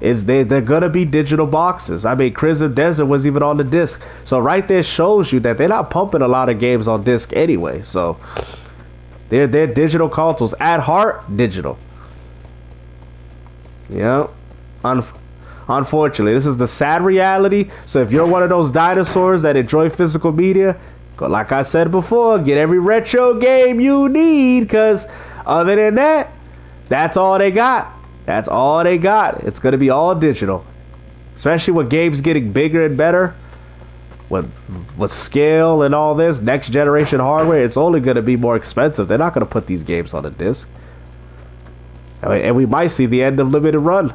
They're gonna be digital boxes. I mean, Crimson Desert was even on the disc, so right there shows you that they're not pumping a lot of games on disc anyway. So they're digital consoles at heart, digital. Yeah, unfortunately, this is the sad reality. So if you're one of those dinosaurs that enjoy physical media, like I said before, get every retro game you need, because other than that, that's all they got. That's all they got. It's going to be all digital. Especially with games getting bigger and better. With scale and all this. Next generation hardware. It's only going to be more expensive. They're not going to put these games on a disc. And we might see the end of limited run.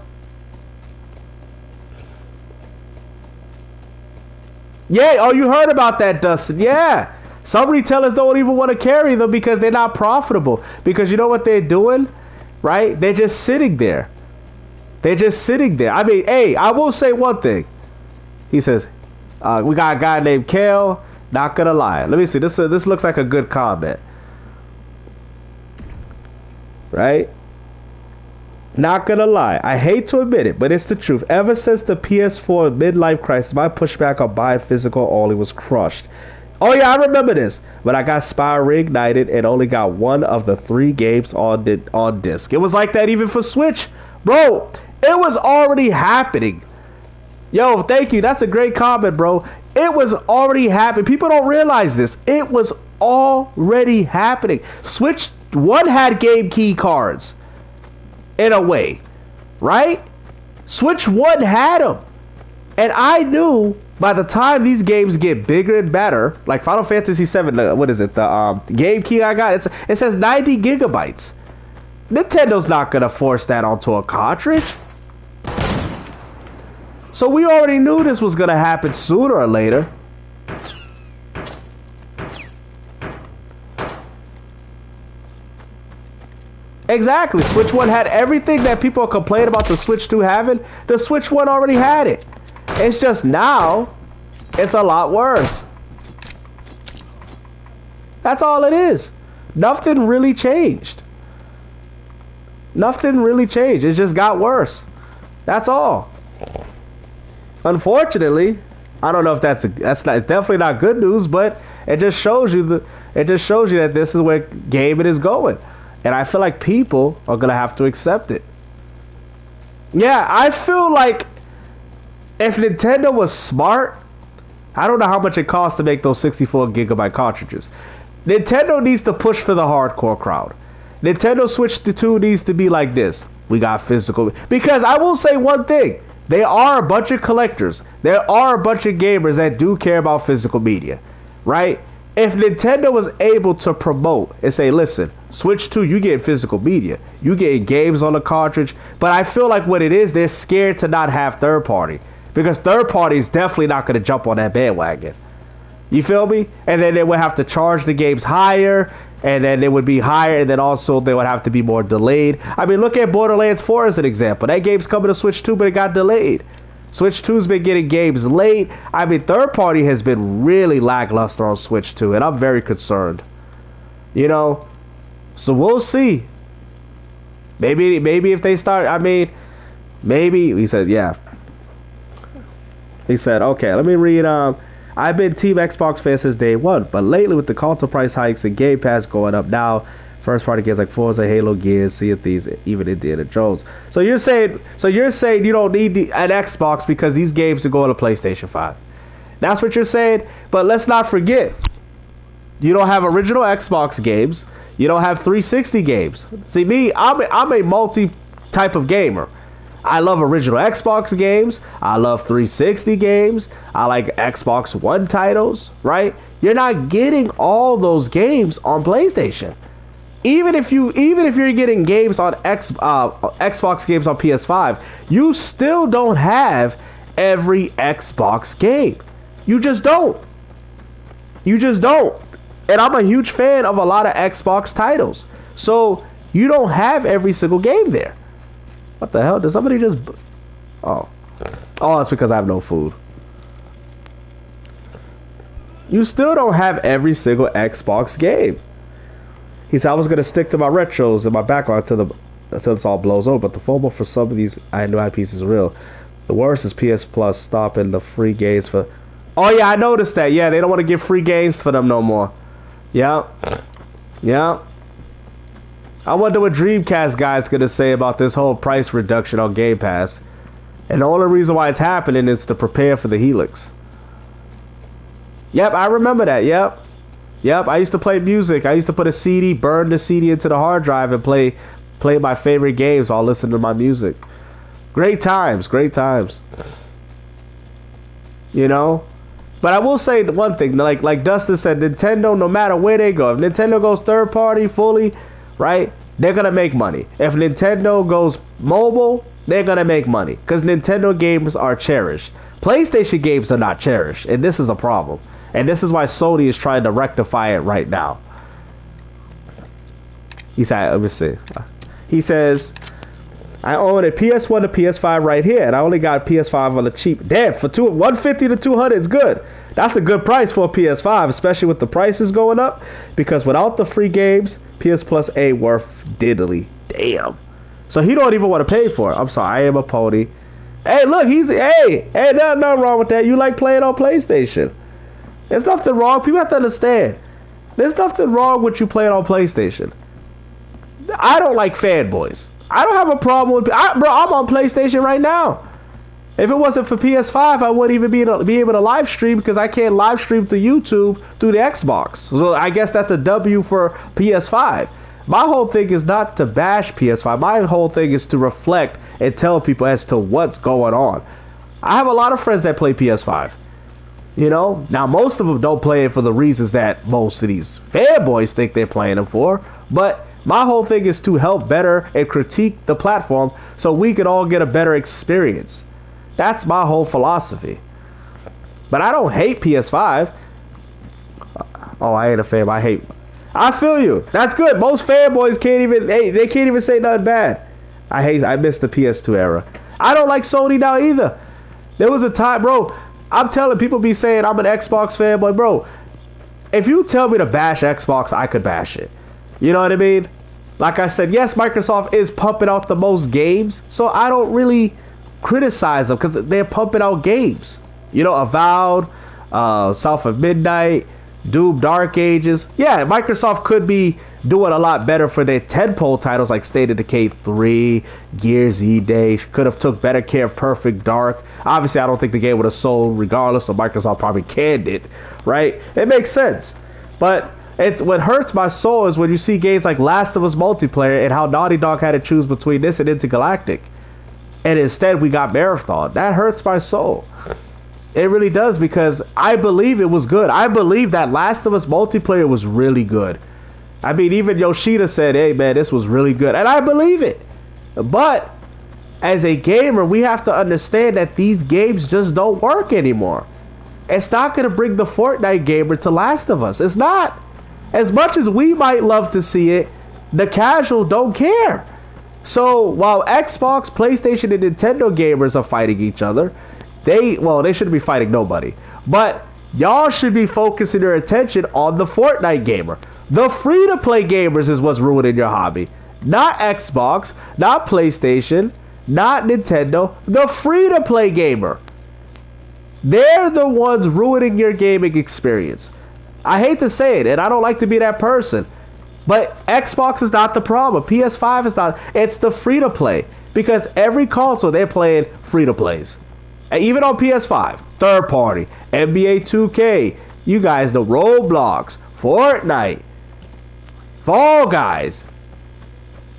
Yeah. Oh, you heard about that, Dustin. Yeah. Some retailers don't even want to carry them because they're not profitable. Because you know what they're doing? Right? They're just sitting there. They're just sitting there. I mean, hey, I will say one thing. He says, we got a guy named Kale. Not gonna lie. Let me see. This looks like a good comment. Right? Not gonna lie. I hate to admit it, but it's the truth. Ever since the PS4 midlife crisis, my pushback on buying physical only was crushed. Oh yeah, I remember this. But I got Spyro Reignited and only got one of the 3 games on disc. It was like that even for Switch. Bro, it was already happening. Yo, thank you. That's a great comment, bro. It was already happening. People don't realize this. It was already happening. Switch 1 had game key cards. In a way. Right? Switch 1 had them. And I knew by the time these games get bigger and better, like Final Fantasy VII, what is it? The game key I got, it says 90 gigabytes. Nintendo's not gonna force that onto a cartridge. So we already knew this was gonna happen sooner or later. Exactly. Switch 1 had everything that people complain about the Switch 2 having. The Switch 1 already had it. It's just now, it's a lot worse. That's all it is. Nothing really changed. Nothing really changed. It just got worse. That's all. Unfortunately, I don't know if that's it's definitely not good news, but it just shows you that this is where gaming is going, and I feel like people are gonna have to accept it. Yeah, I feel like if Nintendo was smart, I don't know how much it costs to make those 64 gigabyte cartridges. Nintendo needs to push for the hardcore crowd. Nintendo Switch 2 needs to be like this. We got physical. Because I will say one thing. There are a bunch of collectors. There are a bunch of gamers that do care about physical media. Right? if Nintendo was able to promote and say, listen, Switch 2, you get physical media. You get games on the cartridge. But I feel like what it is, they're scared to not have third party. Because third party is definitely not going to jump on that bandwagon. You feel me? And then they would have to charge the games higher. And then it would be higher. And then also they would have to be more delayed. I mean, look at Borderlands 4 as an example. That game's coming to Switch 2, but it got delayed. Switch 2's been getting games late. I mean, third party has been really lackluster on Switch 2, and I'm very concerned. You know, so we'll see. Maybe if they start, I mean, maybe, he said, yeah. He said, okay, let me read, I've been Team Xbox fan since day one, but lately with the console price hikes and Game Pass going up now, first party games like Forza, Halo, Gears, Sea of Thieves, even Indiana Jones. So you're saying you don't need an Xbox because these games are going to PlayStation 5. That's what you're saying. But let's not forget, you don't have original Xbox games. You don't have 360 games. See me, I'm a multi type of gamer. I love original Xbox games. I love 360 games. I like Xbox One titles. Right? You're not getting all those games on PlayStation. Even if you're getting games on Xbox games on PS5, you still don't have every Xbox game. You just don't. You just don't. And I'm a huge fan of a lot of Xbox titles. So you don't have every single game there. What the hell? Did somebody just... Oh, it's because I have no food. You still don't have every single Xbox game. He said, I was going to stick to my retros and my background until this all blows over, but the FOMO for some of these new IPs is real. The worst is PS Plus stopping the free games for... Oh, yeah, I noticed that. Yeah, they don't want to give free games for them no more. Yeah. Yeah. I wonder what Dreamcast guy's going to say about this whole price reduction on Game Pass. And the only reason why it's happening is to prepare for the Helix. Yep, I remember that. Yep. Yep, I used to play music. I used to put a CD, burn the CD into the hard drive and play my favorite games while listening to my music. Great times, great times. You know? But I will say the one thing, like Dustin said, Nintendo, no matter where they go, if Nintendo goes third party fully, right, they're going to make money. If Nintendo goes mobile, they're going to make money. Because Nintendo games are cherished. PlayStation games are not cherished. And this is a problem. And this is why Sony is trying to rectify it right now. He said, let me see. He says, I own a PS1 to PS5 right here, and I only got PS5 on the cheap. Damn, for $150 to $200 is good. That's a good price for a PS5, especially with the prices going up. Because without the free games, PS Plus ain't worth diddly. Damn. So he don't even want to pay for it. I'm sorry, I am a pony. Hey, look, there's nothing wrong with that. You like playing on PlayStation. There's nothing wrong. People have to understand. There's nothing wrong with you playing on PlayStation. I don't like fanboys. I don't have a problem with... I'm on PlayStation right now. If it wasn't for PS5, I wouldn't even be able to live stream because I can't live stream through YouTube through the Xbox. So I guess that's a W for PS5. My whole thing is not to bash PS5. My whole thing is to reflect and tell people as to what's going on. I have a lot of friends that play PS5. You know, now most of them don't play it for the reasons that most of these fanboys think they're playing them for. But my whole thing is to help better and critique the platform so we can all get a better experience. That's my whole philosophy. But I don't hate PS5. Oh, I ain't a fan. I feel you. That's good. Most fanboys can't even say nothing bad. I miss the PS2 era. I don't like Sony now either. There was a time, bro. I'm telling people be saying I'm an Xbox fanboy, bro. If you tell me to bash Xbox, I could bash it. You know what I mean? Like I said, yes, Microsoft is pumping out the most games, so I don't really criticize them because they're pumping out games. You know, Avowed, South of Midnight, Doom Dark Ages. Yeah, Microsoft could be doing a lot better for their tentpole titles like State of Decay 3, Gears E-Day. Could have took better care of Perfect Dark. Obviously, I don't think the game would have sold regardless, so Microsoft probably canned it, right? It makes sense. But what hurts my soul is when you see games like Last of Us multiplayer and how Naughty Dog had to choose between this and Intergalactic. And instead, we got Marathon. That hurts my soul. It really does, because I believe it was good. I believe that Last of Us multiplayer was really good. I mean, even Yoshida said, hey man, this was really good. And I believe it. But as a gamer, we have to understand that these games just don't work anymore. It's not going to bring the Fortnite gamer to Last of Us. It's not. As much as we might love to see it, the casual don't care. So while Xbox, PlayStation, and Nintendo gamers are fighting each other, they shouldn't be fighting nobody. But y'all should be focusing your attention on the Fortnite gamer. The free-to-play gamers is what's ruining your hobby. Not Xbox, not PlayStation, not Nintendo. The free-to-play gamer. They're the ones ruining your gaming experience. I hate to say it, and I don't like to be that person, but Xbox is not the problem. PS5 is not. It's the free-to-play. Because every console, they're playing free-to-plays. And even on PS5, third-party, NBA 2K, you guys know, Roblox, Fortnite, Fall Guys.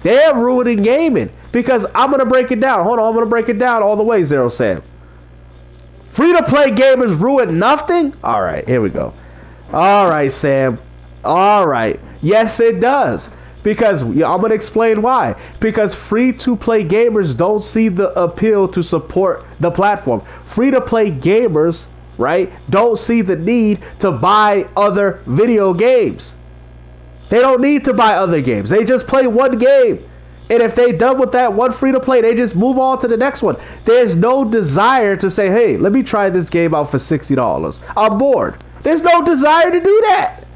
They're ruining gaming. Because I'm going to break it down. Hold on, I'm going to break it down all the way, Zero Sam. Free-to-play gamers ruin nothing? Alright, here we go. Alright, Sam. Alright. Yes, it does. Because, I'm going to explain why. Because free-to-play gamers don't see the appeal to support the platform. Free-to-play gamers, right, don't see the need to buy other video games. They don't need to buy other games. They just play one game. And if they done with that one free-to-play, they just move on to the next one. There's no desire to say, hey, let me try this game out for $60. I'm bored. There's no desire to do that.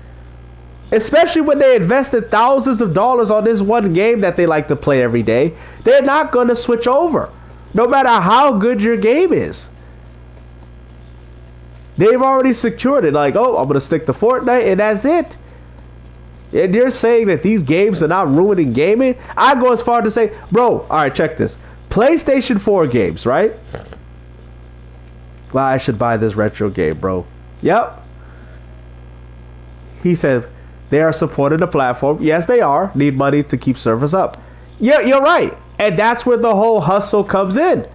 Especially when they invested thousands of dollars on this one game that they like to play every day. They're not going to switch over, no matter how good your game is. They've already secured it. Like, oh, I'm going to stick to Fortnite, and that's it. And you're saying that these games are not ruining gaming? I go as far to say, bro, alright, check this. PlayStation 4 games, right? Well, I should buy this retro game, bro. Yep. He said, they are supporting the platform. Yes, they are. Need money to keep servers up. Yeah, you're right. And that's where the whole hustle comes in.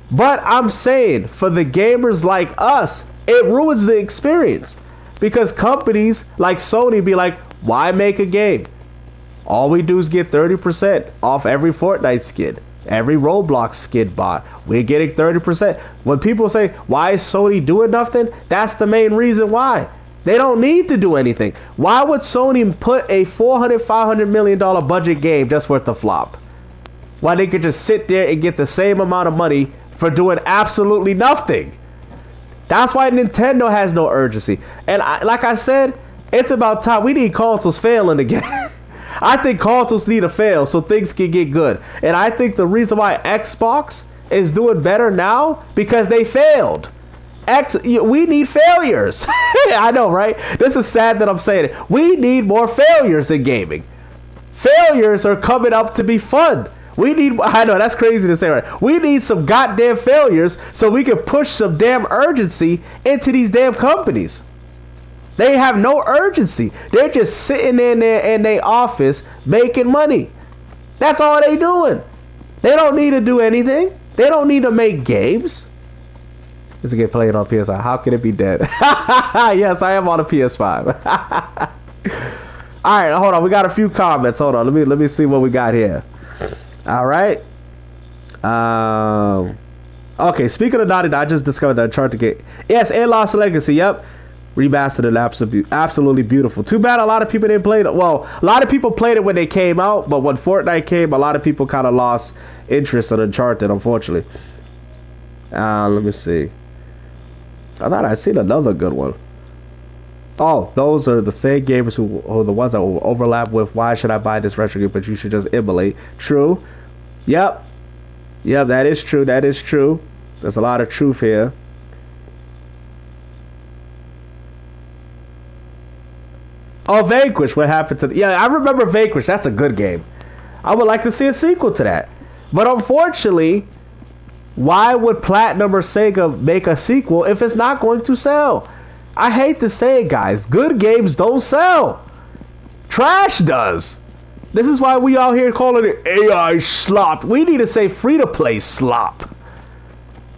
But I'm saying, for the gamers like us, it ruins the experience. Because companies like Sony be like, why make a game? All we do is get 30% off every Fortnite skin, every Roblox skin bought. We're getting 30%. When people say, why is Sony doing nothing? That's the main reason why. They don't need to do anything. Why would Sony put a $400-500 million budget game just for it to flop? Why they could just sit there and get the same amount of money for doing absolutely nothing? That's why Nintendo has no urgency. And like I said, it's about time. We need consoles failing again. I think consoles need to fail so things can get good. And I think the reason why Xbox is doing better now, because they failed. We need failures. I know, right? This is sad that I'm saying it. We need more failures in gaming. Failures are coming up to be fun. I know, that's crazy to say, right? We need some goddamn failures so we can push some damn urgency into these damn companies. They have no urgency. They're just sitting in there in their office making money. That's all they doing. They don't need to do anything. They don't need to make games. This get played on PS5. How can it be dead? Yes, I am on a PS5. All right, hold on. We got a few comments. Hold on. Let me see what we got here. All right. Okay. Speaking of Naughty Dog, I just discovered that chart to get. Yes, and Lost Legacy. Yep. Remastered and absolutely beautiful. Too bad a lot of people didn't play it. Well, a lot of people played it when they came out, but when Fortnite came, a lot of people kind of lost interest in Uncharted, unfortunately. Let me see. I thought I seen another good one. Oh, those are the same gamers who are the ones that will overlap with why should I buy this retro game, but you should just emulate. True. Yep. Yep, that is true. That is true. There's a lot of truth here. Oh, Vanquish. What happened to... Yeah, I remember Vanquish. That's a good game. I would like to see a sequel to that. But unfortunately, why would Platinum or Sega make a sequel if it's not going to sell? I hate to say it, guys. Good games don't sell. Trash does. This is why we out here calling it AI slop. We need to say free-to-play slop.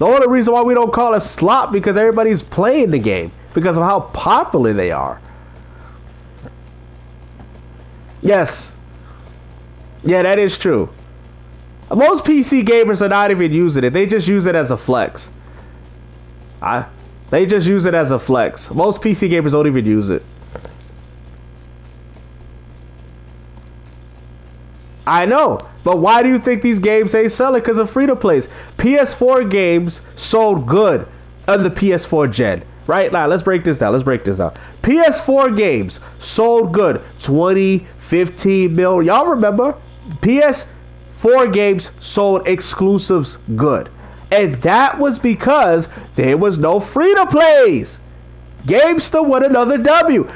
The only reason why we don't call it slop because everybody's playing the game because of how popular they are. Yes. Yeah, that is true. Most PC gamers are not even using it. They just use it as a flex. They just use it as a flex. Most PC gamers don't even use it. I know, but why do you think these games ain't selling? Because of free-to-plays. PS4 games sold good on the PS4 gen. Right now, let's break this down. PS4 games sold good. 20, 15 mil. Y'all remember? PS4 games sold exclusives good. And that was because there was no free-to-plays. GameStop won another W.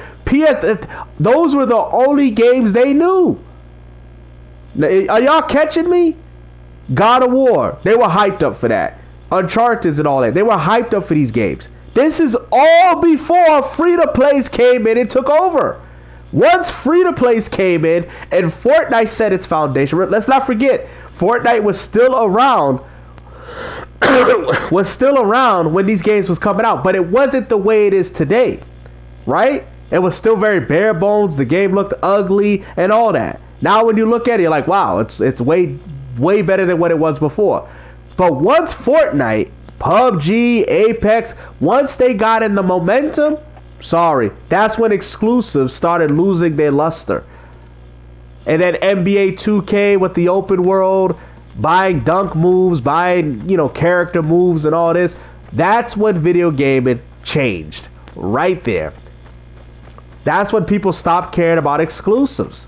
Those were the only games they knew. Are y'all catching me? God of War, they were hyped up for that. Uncharted and all that, they were hyped up for these games. This is all before free-to-plays came in and took over. Once free-to-plays came in and Fortnite set its foundation, let's not forget, Fortnite was still around when these games was coming out, but it wasn't the way it is today, right? It was still very bare bones. The game looked ugly and all that. Now when you look at it, you're like, wow, it's way better than what it was before. But once Fortnite, PUBG, Apex, once they got in the momentum, sorry, that's when exclusives started losing their luster. And then NBA 2K with the open world, buying dunk moves, buying, character moves and all this, that's when video gaming changed. Right there. That's when people stopped caring about exclusives.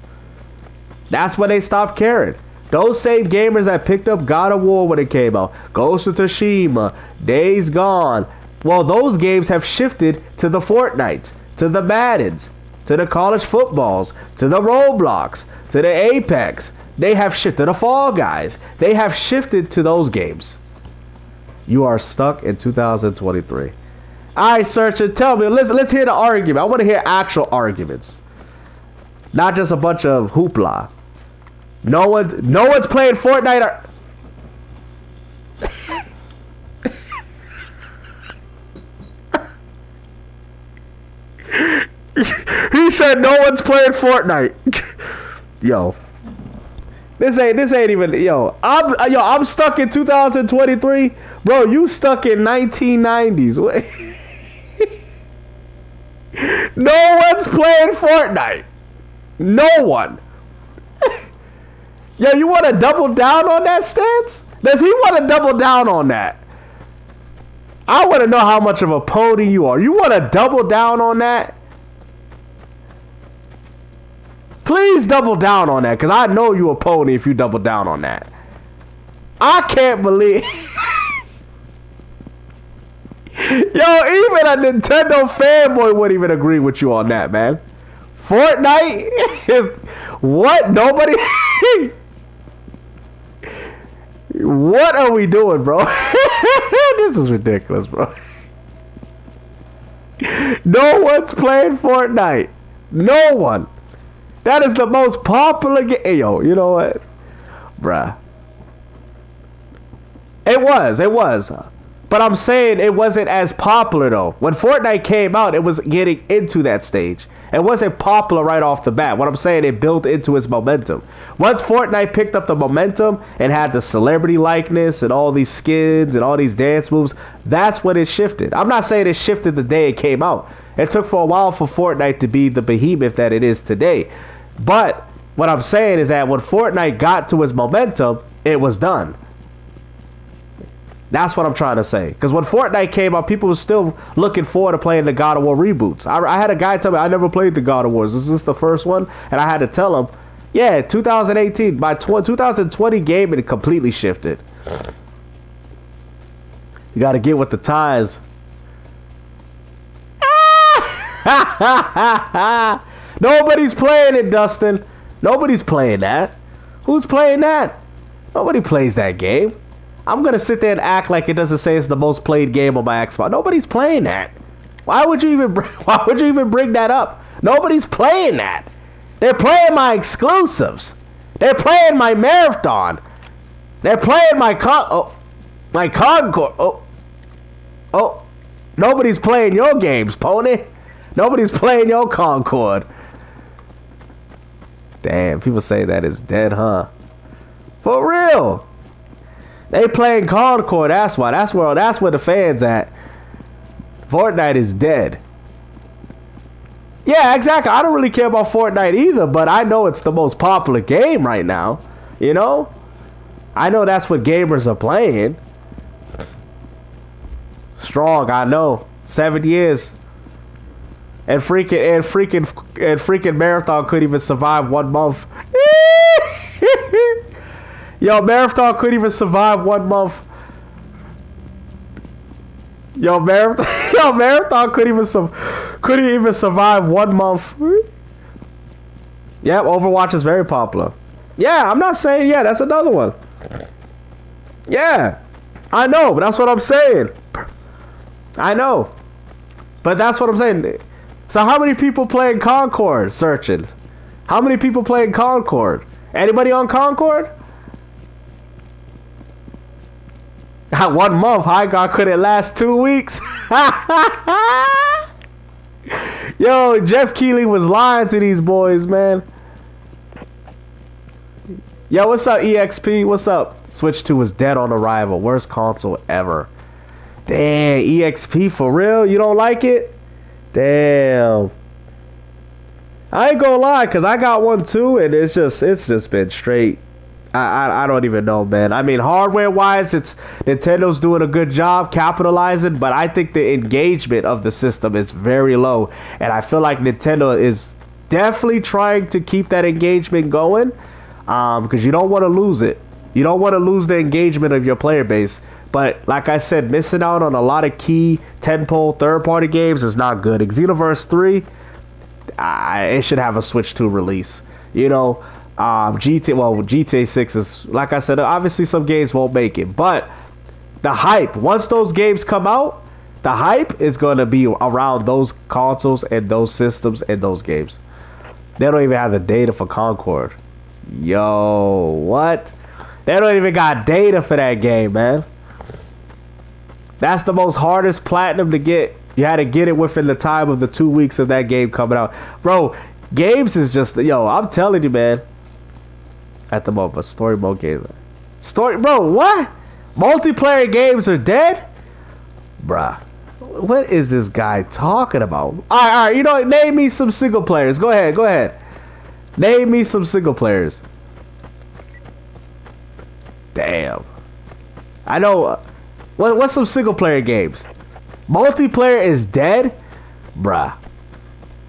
That's when they stopped caring. Those same gamers that picked up God of War when it came out, Ghost of Tsushima, Days Gone, well, those games have shifted to the Fortnites, to the Maddens, to the college footballs, to the Roblox, to the Apex. They have shifted to the Fall Guys. They have shifted to those games. You are stuck in 2023. All right, Searcher, tell me. Let's hear the argument. I want to hear actual arguments, not just a bunch of hoopla. No one's playing Fortnite. He said no one's playing Fortnite. Yo, this ain't even. I'm stuck in 2023, bro. You stuck in 1990s. No one's playing Fortnite. No one. Yo, you want to double down on that stance? Does he want to double down on that? I want to know how much of a pony you are. You want to double down on that? Please double down on that, because I know you a pony if you double down on that. I can't believe... Yo, even a Nintendo fanboy wouldn't even agree with you on that, man. Fortnite is... What? Nobody... What are we doing, bro? This is ridiculous, bro. No one's playing Fortnite. No one. That is the most popular game. Hey, yo, you know what? Bruh. It was. But I'm saying it wasn't as popular, though. When Fortnite came out, it was getting into that stage. It wasn't popular right off the bat. What I'm saying, it built into its momentum. Once Fortnite picked up the momentum and had the celebrity likeness and all these skins and all these dance moves, that's when it shifted. I'm not saying it shifted the day it came out. It took for a while for Fortnite to be the behemoth that it is today. But what I'm saying is that when Fortnite got to its momentum, it was done. That's what I'm trying to say. Because when Fortnite came out, people were still looking forward to playing the God of War reboots. I had a guy tell me, I never played the God of Wars. Is this the first one? And I had to tell him, yeah, 2018. By 2020 gaming, it completely shifted. You got to get with the times. Nobody's playing it, Dustin. Nobody's playing that. Who's playing that? Nobody plays that game. I'm going to sit there and act like it doesn't say it's the most played game on my Xbox. Nobody's playing that. Why would you even bring that up? Nobody's playing that. They're playing my exclusives. They're playing my marathon. They're playing my Concord. Oh, Oh, nobody's playing your games, pony. Nobody's playing your Concord. Damn, people say that is dead, huh? For real. They playing Concord, that's why. That's where the fans at. Fortnite is dead. Yeah, exactly. I don't really care about Fortnite either, but I know it's the most popular game right now. You know? I know that's what gamers are playing. Strong, I know. 7 years. And freaking Marathon couldn't even survive 1 month. Yo, Marathon couldn't even survive 1 month. Yo, Marathon couldn't even survive 1 month. Yep, Overwatch is very popular. Yeah, I'm not saying, yeah, that's another one. Yeah, I know, but that's what I'm saying. I know, but that's what I'm saying. So how many people playing Concord searching? How many people playing Concord? Anybody on Concord? 1 month. High God couldn't last 2 weeks. Yo, Jeff Keighley was lying to these boys, man. Yo, what's up, EXP? What's up? Switch 2 was dead on arrival. Worst console ever. Damn, EXP for real? You don't like it? Damn. I ain't gonna lie, cause I got one too, and it's just been straight. I don't even know, man. I mean, hardware wise, it's Nintendo's doing a good job capitalizing, but I think the engagement of the system is very low, and I feel like Nintendo is definitely trying to keep that engagement going, because you don't want to lose it. You don't want to lose the engagement of your player base. But like I said, missing out on a lot of key tentpole third-party games is not good. Xenoverse 3, it should have a Switch 2 release. You know, GTA 6 is, like I said, obviously some games won't make it. But the hype, once those games come out, the hype is going to be around those consoles and those systems and those games. They don't even have the data for Concord. Yo, what? They don't even got data for that game, man. That's the most hardest platinum to get. You had to get it within the time of the 2 weeks of that game coming out. Bro, games is just, yo, I'm telling you, man. At the moment, story mode game. Bro, what? Multiplayer games are dead? Bruh. What is this guy talking about? Alright, you know what? Name me some single players. Go ahead. Name me some single players. Damn. I know. What's some single player games? Multiplayer is dead? Bruh.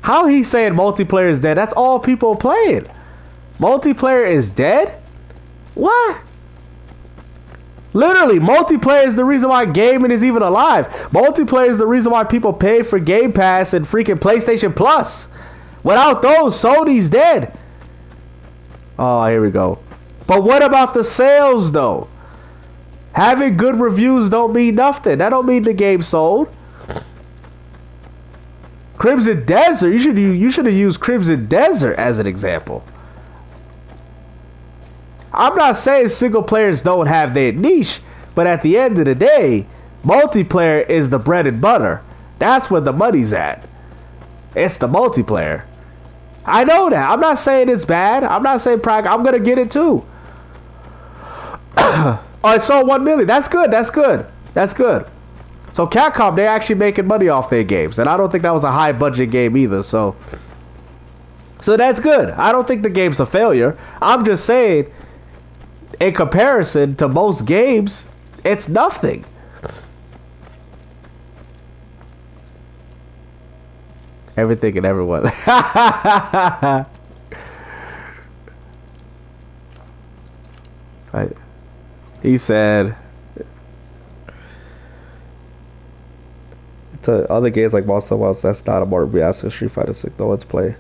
How he saying multiplayer is dead? That's all people are playing. Multiplayer is dead? What? Literally, multiplayer is the reason why gaming is even alive. Multiplayer is the reason why people pay for Game Pass and freaking PlayStation Plus. Without those, Sony's dead. Oh, here we go. But what about the sales, though? Having good reviews don't mean nothing. That don't mean the game sold. Crimson Desert. You should have used Crimson Desert as an example. I'm not saying single players don't have their niche, but at the end of the day, multiplayer is the bread and butter. That's where the money's at. It's the multiplayer. I know that. I'm not saying it's bad. I'm not saying I'm gonna get it too. Oh, it sold 1 million. That's good. So Capcom, they're actually making money off their games, and I don't think that was a high budget game either. So that's good. I don't think the game's a failure. I'm just saying, in comparison to most games, it's nothing. Everything and everyone. Right. He said to other games like Monster House, that's not a more realistic Street Fighter 6. No one's playing.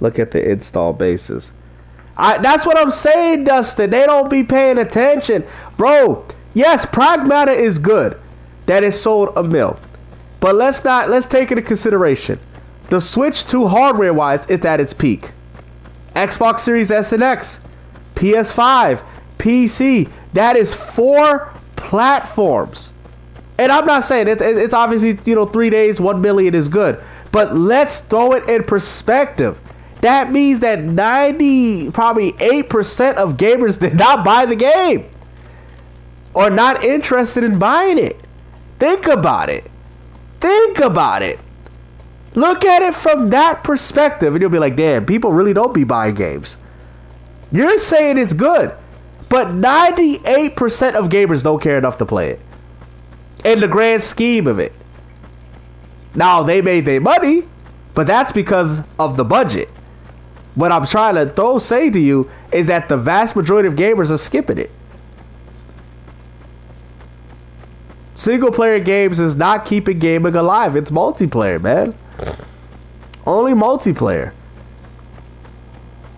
Look at the install bases. That's what I'm saying, Dustin. They don't be paying attention. Bro, yes, Pragmata is good. That it sold 1 mil. But let's take into consideration. The Switch 2 hardware wise, it's at its peak. Xbox Series S and X, PS5, PC, that is 4+ platforms. And I'm not saying it's obviously, you know, 3 days, 1 million is good. But let's throw it in perspective. That means that 90, probably 8% of gamers did not buy the game. Or not interested in buying it. Think about it. Think about it. Look at it from that perspective. And you'll be like, damn, people really don't be buying games. You're saying it's good. But 98% of gamers don't care enough to play it. In the grand scheme of it. Now, they made their money, but that's because of the budget. What I'm trying to say to you is that the vast majority of gamers are skipping it. Single player games is not keeping gaming alive. It's multiplayer, man. Only multiplayer.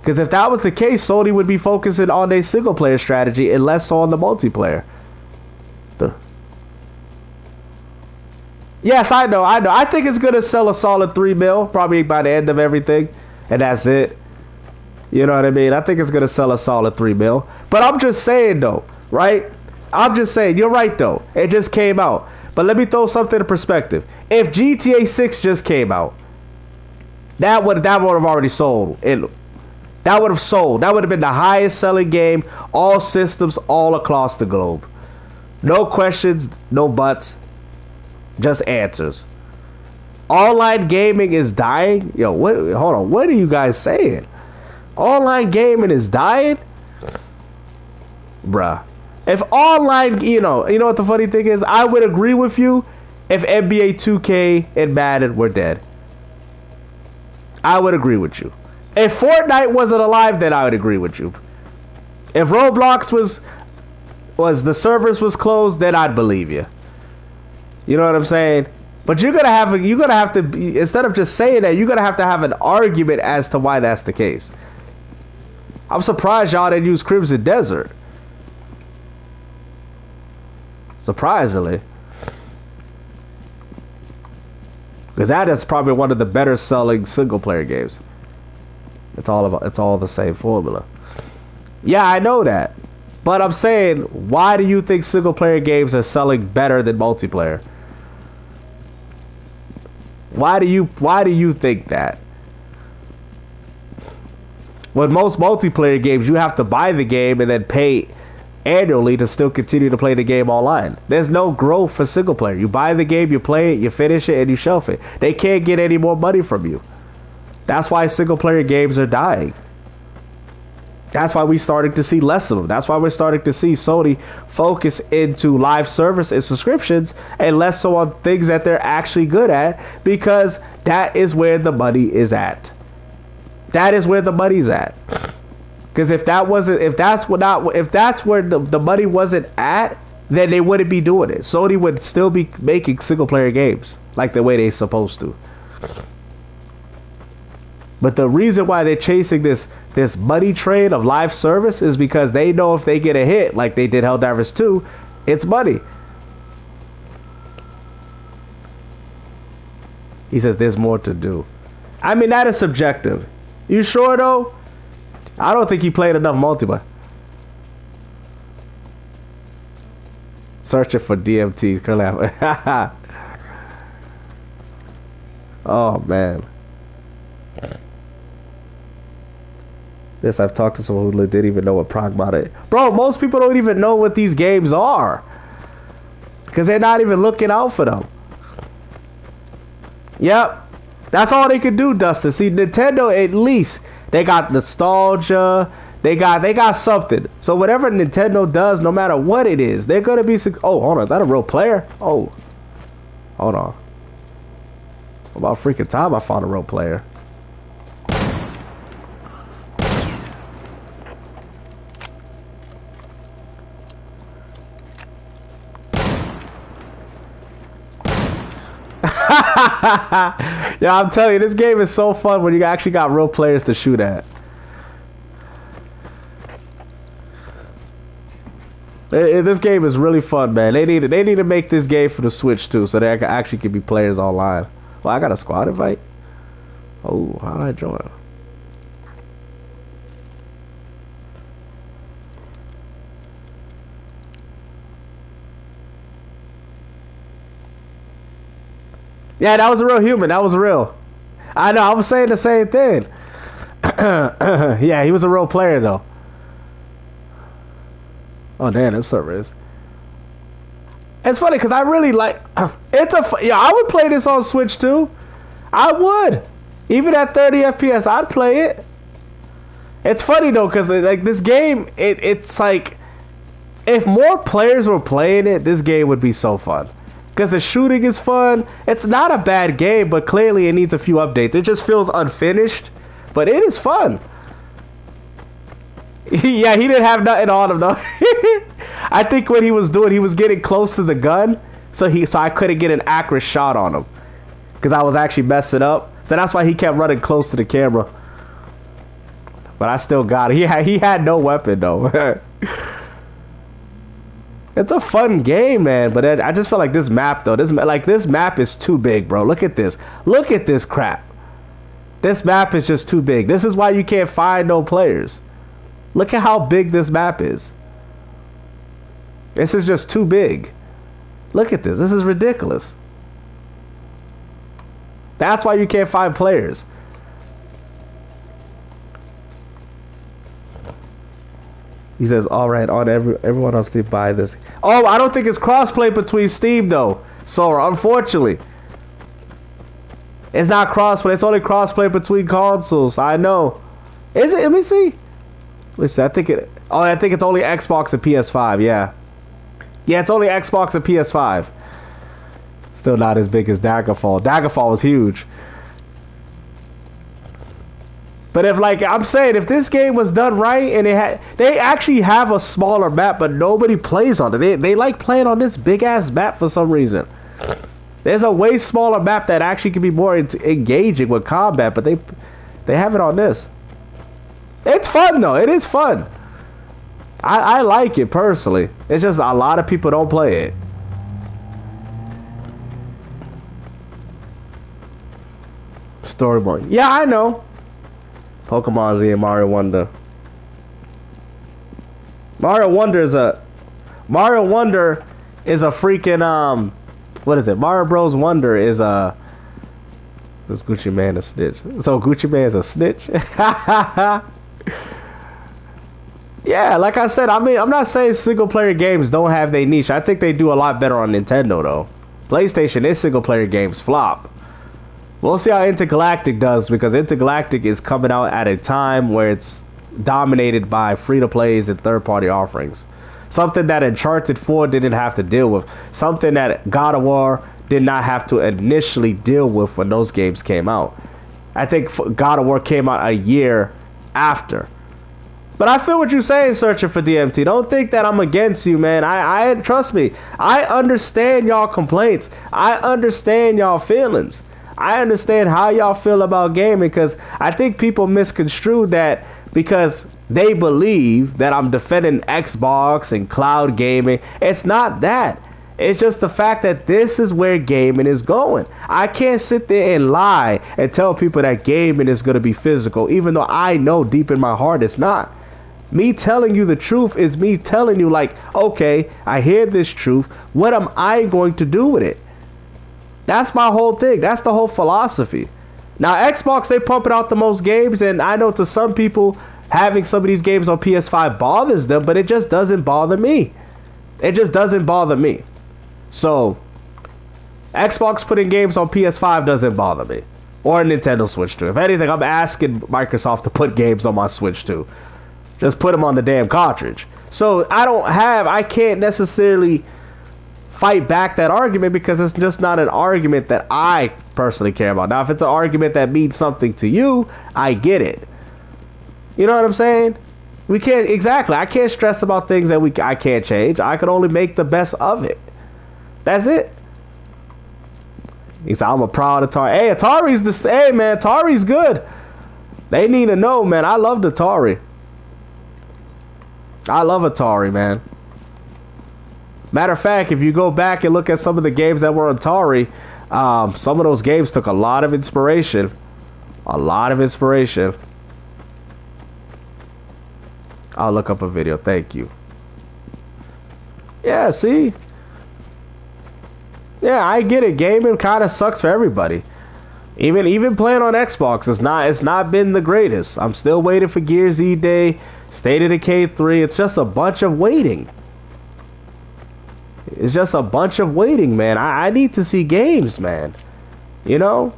Because if that was the case, Sony would be focusing on their single player strategy and less on the multiplayer. Yes, I know. I think it's going to sell a solid 3 mil, probably by the end of everything. And that's it. You know what I mean? I think it's going to sell a solid 3 mil. But I'm just saying, though, right? I'm just saying, you're right, though. It just came out. But let me throw something in perspective. If GTA 6 just came out, that would have already sold. That would have sold. That would have been the highest selling game, all systems, all across the globe. No questions, no buts. Just answers. Online gaming is dying? Yo, hold on. What are you guys saying? Online gaming is dying? Bruh. If online, you know what the funny thing is? I would agree with you if NBA 2K and Madden were dead. I would agree with you. If Fortnite wasn't alive, then I would agree with you. If Roblox was the servers was closed, then I'd believe you. You know what I'm saying? But you're gonna have to instead of just saying that, you're gonna have to have an argument as to why that's the case. I'm surprised y'all didn't use Crimson Desert. Surprisingly. Because that is probably one of the better selling single player games. It's all the same formula. Yeah, I know that. But I'm saying, why do you think single player games are selling better than multiplayer? Why do you think that? With most multiplayer games, you have to buy the game and then pay annually to still continue to play the game online. There's no growth for single player. You buy the game, you play it, you finish it, and you shelf it. They can't get any more money from you. That's why single player games are dying. That's why we're starting to see less of them. That's why we're starting to see Sony focus into live service and subscriptions and less so on things that they're actually good at, because that is where the money is at. That is where the money's at. Because if that's where the money wasn't at, then they wouldn't be doing it. Sony would still be making single player games like the way they're supposed to. But the reason why they're chasing this money train of live service is because they know if they get a hit like they did Helldivers 2, it's money. He says there's more to do. I mean, that is subjective. You sure though? I don't think he played enough multiplayer. Searching for DMTs. Oh man. This, I've talked to someone who didn't even know what Pragmata is. Bro, most people don't even know what these games are. Because they're not even looking out for them. Yep. That's all they can do, Dustin. See, Nintendo, at least, they got nostalgia. They got something. So whatever Nintendo does, no matter what it is, they're going to be... Oh, hold on. Is that a real player? Oh. Hold on. About freaking time I found a real player. Yeah, I'm telling you, this game is so fun when you actually got real players to shoot at. This game is really fun, man. They need to make this game for the Switch too, so there actually can be players online. Well, I got a squad invite. Oh, how do I join? Yeah, that was a real human. That was real. I know. I was saying the same thing. Yeah, he was a real player though. Oh damn, that server is. It's funny because I really like. Yeah, I would play this on Switch too. I would. Even at 30 FPS, I'd play it. It's funny though because like this game, it's like if more players were playing it, this game would be so fun. Because the shooting is fun. It's not a bad game, but clearly it needs a few updates. It just feels unfinished, but it is fun. Yeah, he didn't have nothing on him though. I think what he was doing, he was getting close to the gun, so I couldn't get an accurate shot on him because I was actually messing up. So that's why he kept running close to the camera. But I still got it. He had no weapon though. It's a fun game, man. But I just feel like this map though, this map is too big, bro. Look at this. Look at this crap. This map is just too big. This is why you can't find no players. Look at how big this map is. This is just too big. Look at this. This is ridiculous. That's why you can't find players. He says, all right, on everyone else to buy this. Oh, I don't think it's crossplay between Steam though. So unfortunately, it's not crossplay. It's only crossplay between consoles. I know. Is it? Let me see. Listen, I think it's only Xbox and PS5. Yeah. Yeah, it's only Xbox and PS5. Still not as big as Daggerfall. Daggerfall was huge. But I'm saying, if this game was done right and they actually have a smaller map, but nobody plays on it. They like playing on this big ass map for some reason. There's a way smaller map that actually can be more engaging with combat, but they have it on this. It's fun though. It is fun. I like it personally. It's just a lot of people don't play it. Storyboard. Yeah, I know. Pokemon Z and Mario Wonder. Mario Wonder is a freaking what is it? Mario Bros. Wonder is this Gucci Man a snitch. So Gucci Man is a snitch. Yeah, like I said, I mean, I'm not saying single player games don't have their niche. I think they do a lot better on Nintendo though. PlayStation, their single player games flop. We'll see how Intergalactic does, because Intergalactic is coming out at a time where it's dominated by free-to-plays and third-party offerings. Something that Uncharted 4 didn't have to deal with. Something that God of War did not have to initially deal with when those games came out. I think God of War came out a year after. But I feel what you're saying, Searching for DMT. Don't think that I'm against you, man. I trust me. I understand y'all complaints. I understand y'all feelings. I understand how y'all feel about gaming, because I think people misconstrue that because they believe that I'm defending Xbox and cloud gaming. It's not that. It's just the fact that this is where gaming is going. I can't sit there and lie and tell people that gaming is going to be physical, even though I know deep in my heart it's not. Me telling you the truth is me telling you, like, okay, I hear this truth. What am I going to do with it? That's my whole thing. That's the whole philosophy. Now, Xbox, they pumping out the most games, and I know to some people, having some of these games on PS5 bothers them, but it just doesn't bother me. It just doesn't bother me. So, Xbox putting games on PS5 doesn't bother me. Or Nintendo Switch too. If anything, I'm asking Microsoft to put games on my Switch too. Just put them on the damn cartridge. So, I can't necessarily fight back that argument, because it's just not an argument that I personally care about. Now, if it's an argument that means something to you, I get it. You know what I'm saying? We can't, exactly. I can't stress about things that I can't change. I can only make the best of it. That's it. He said, I'm a proud Atari. Hey, hey man, Atari's good. They need to know, man. I love Atari. I love Atari, man. Matter of fact, if you go back and look at some of the games that were on Atari, some of those games took a lot of inspiration. A lot of inspiration. I'll look up a video. Thank you. Yeah, see? Yeah, I get it. Gaming kind of sucks for everybody. Even playing on Xbox, it's not been the greatest. I'm still waiting for Gears Z Day, State of Decay 3. It's just a bunch of waiting. It's just a bunch of waiting, man. I need to see games, man. You know?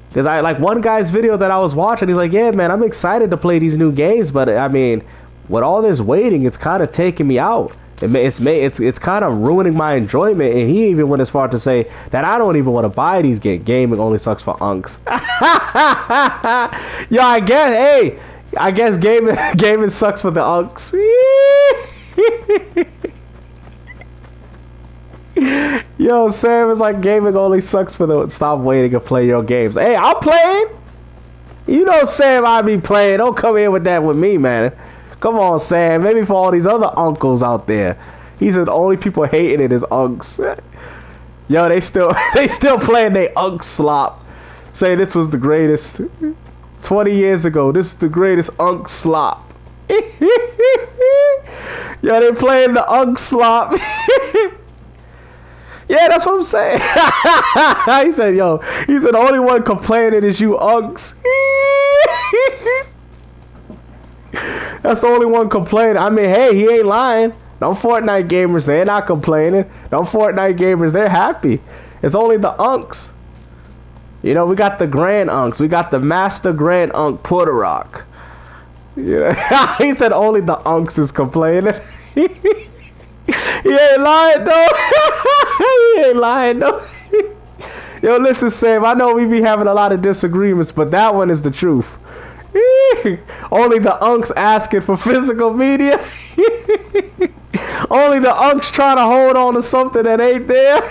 Because I like one guy's video that I was watching. He's like, yeah, man, I'm excited to play these new games, but I mean, with all this waiting, it's kind of taking me out. It's kind of ruining my enjoyment. And he even went as far to say that I don't even want to buy these games. Gaming only sucks for unks. Yo, I guess gaming sucks for the unks. Yo, Sam is like, gaming only sucks for the stop waiting and play your games. Hey, I'm playing. You know, Sam, I be playing. Don't come in with that with me, man. Come on, Sam. Maybe for all these other uncles out there. He said the only people hating it is unks. Yo, they still playing they unk slop. Say this was the greatest. 20 years ago, this is the greatest unk slop. Yo, they playing the unk slop. Yeah, that's what I'm saying. He said, the only one complaining is you unks. That's the only one complaining. I mean, hey, he ain't lying. Them Fortnite gamers, they're not complaining. Them Fortnite gamers, they're happy. It's only the unks. You know, we got the Grand Unks. We got the Master Grand Unk Puerto Rock. Yeah. He said only the unks is complaining. He ain't lying, though. He ain't lying, though. Yo, listen, Sam, I know we be having a lot of disagreements, but that one is the truth. Only the unks asking for physical media. Only the unks trying to hold on to something that ain't there.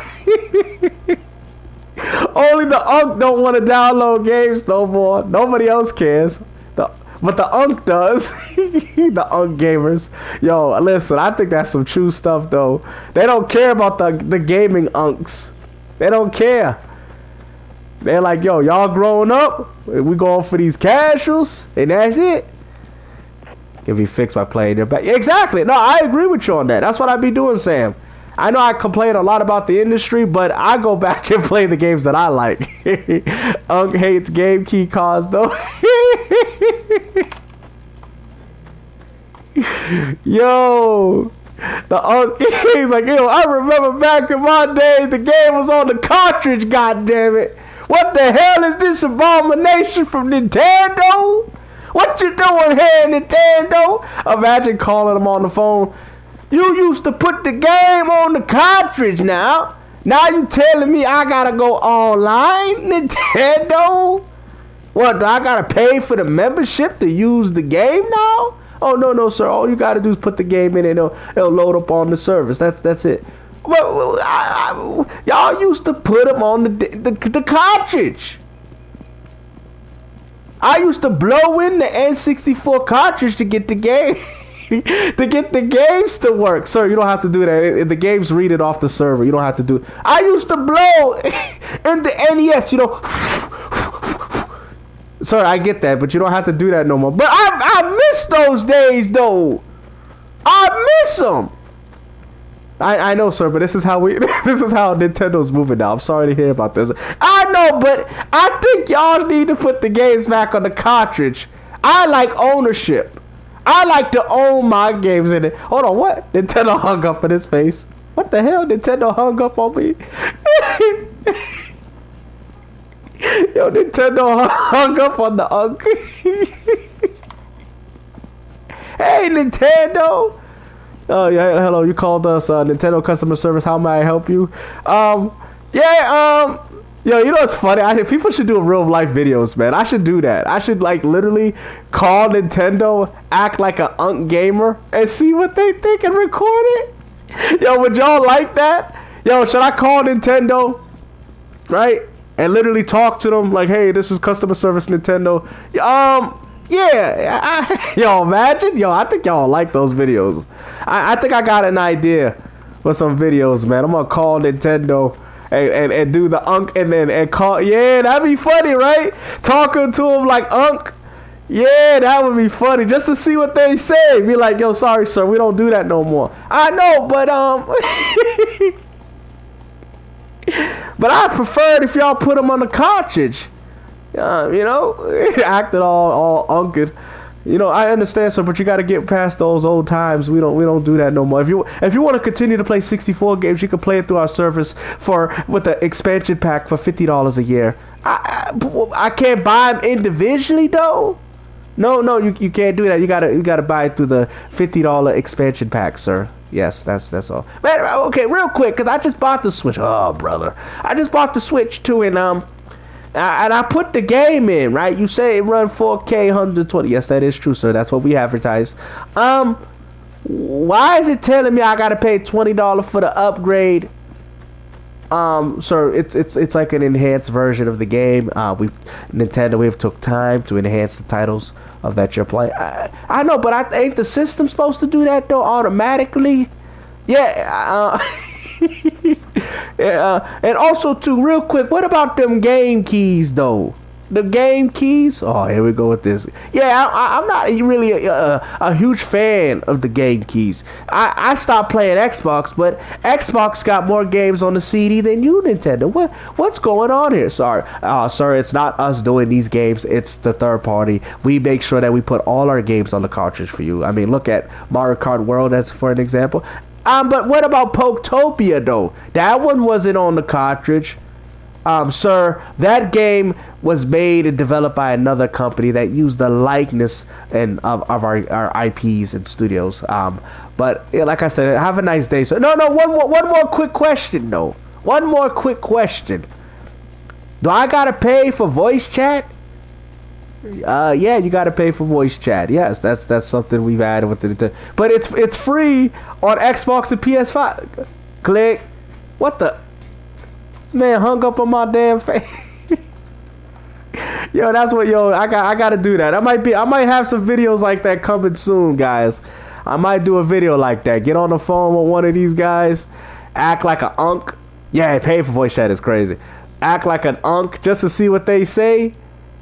Only the unk don't want to download games no more. Nobody else cares. But the unk does. The unk gamers. Yo, listen, I think that's some true stuff, though. They don't care about the gaming unks. They don't care. They're like, yo, y'all growing up, we going for these casuals, and that's it. Can be fixed by playing their back. Exactly. No, I agree with you on that. That's what I be doing, Sam. I know I complain a lot about the industry, but I go back and play the games that I like. Unk hates game key cards, though. Yo, the Unk, he's like, yo, I remember back in my day, the game was on the cartridge, goddammit. What the hell is this abomination from Nintendo? What you doing here, Nintendo? Imagine calling them on the phone. You used to put the game on the cartridge now. Now you telling me I gotta go online, Nintendo? What, do I gotta pay for the membership to use the game now? Oh, no, sir. All you gotta do is put the game in and it'll load up on the service. That's it. Well, y'all used to put them on the cartridge. I used to blow in the N64 cartridge to get the game. To get the games to work. Sir, you don't have to do that. The games read it off the server. You don't have to do it. I used to blow in the NES, Sir, I get that, but you don't have to do that no more. But I miss those days, though. I miss them. I know, sir, but this is how Nintendo's moving now. I'm sorry to hear about this. I know, but I think y'all need to put the games back on the cartridge. I like ownership. I like to own my games in it. Hold on, what? Nintendo hung up in his face. What the hell? Nintendo hung up on me. Yo, Nintendo hung up on the unk. Hey, Nintendo. Oh, yeah, hello, you called us Nintendo customer service. How may I help you? Yo, you know what's funny? People should do real life videos, man. I should do that. I should, like, literally call Nintendo, act like an unk gamer, and see what they think and record it. Yo, would y'all like that? Yo, should I call Nintendo, right? And literally talk to them like, hey, this is customer service Nintendo. Yeah, yo, imagine. Yo, I think y'all like those videos. I think I got an idea for some videos, man. I'm gonna call Nintendo and do the unk and call. Yeah, that'd be funny, right? Talking to them like unk. Yeah, that would be funny, just to see what they say. Be like, yo, sorry, sir, we don't do that no more. I know, but But I preferred if y'all put them on the cartridge. You know, acted all unked. You know, I understand, sir, but you got to get past those old times. We don't do that no more. If you want to continue to play 64 games, you can play it through our service with the expansion pack for $50 a year. I can't buy them individually though. No, you can't do that. You gotta buy it through the $50 expansion pack, sir. Yes, that's all. Man, okay, real quick, cause I just bought the Switch. Oh, brother, I just bought the Switch too, and I put the game in, right? You say it run 4K 120. Yes, that is true, sir. That's what we advertise. Why is it telling me I gotta pay $20 for the upgrade? Sir, it's like an enhanced version of the game. We've took time to enhance the titles of that you're playing. I know, but ain't the system supposed to do that though automatically? Yeah. And also too, real quick, what about them game keys though? The game keys? Oh, here we go with this. Yeah, I'm not really a huge fan of the game keys. I stopped playing Xbox, but Xbox got more games on the CD than you, Nintendo. What's going on here? Sorry, sir, it's not us doing these games. It's the third party. We make sure that we put all our games on the cartridge for you. I mean, look at Mario Kart World as for an example. But what about Poketopia though? That one wasn't on the cartridge. Sir, that game was made and developed by another company that used the likeness and of our IPs and studios. But yeah, like I said, have a nice day, sir. No, one more quick question though. One more quick question. Do I gotta pay for voice chat? Yeah, you gotta pay for voice chat. Yes, that's something we've added with it. But it's free on Xbox and PS5. Click. What the? Man, hung up on my damn face. Yo, that's what I gotta do that. I might have some videos like that coming soon, guys. I might do a video like that. Get on the phone with one of these guys, act like an unk. Yeah, pay for voice chat is crazy. Act like an unk just to see what they say.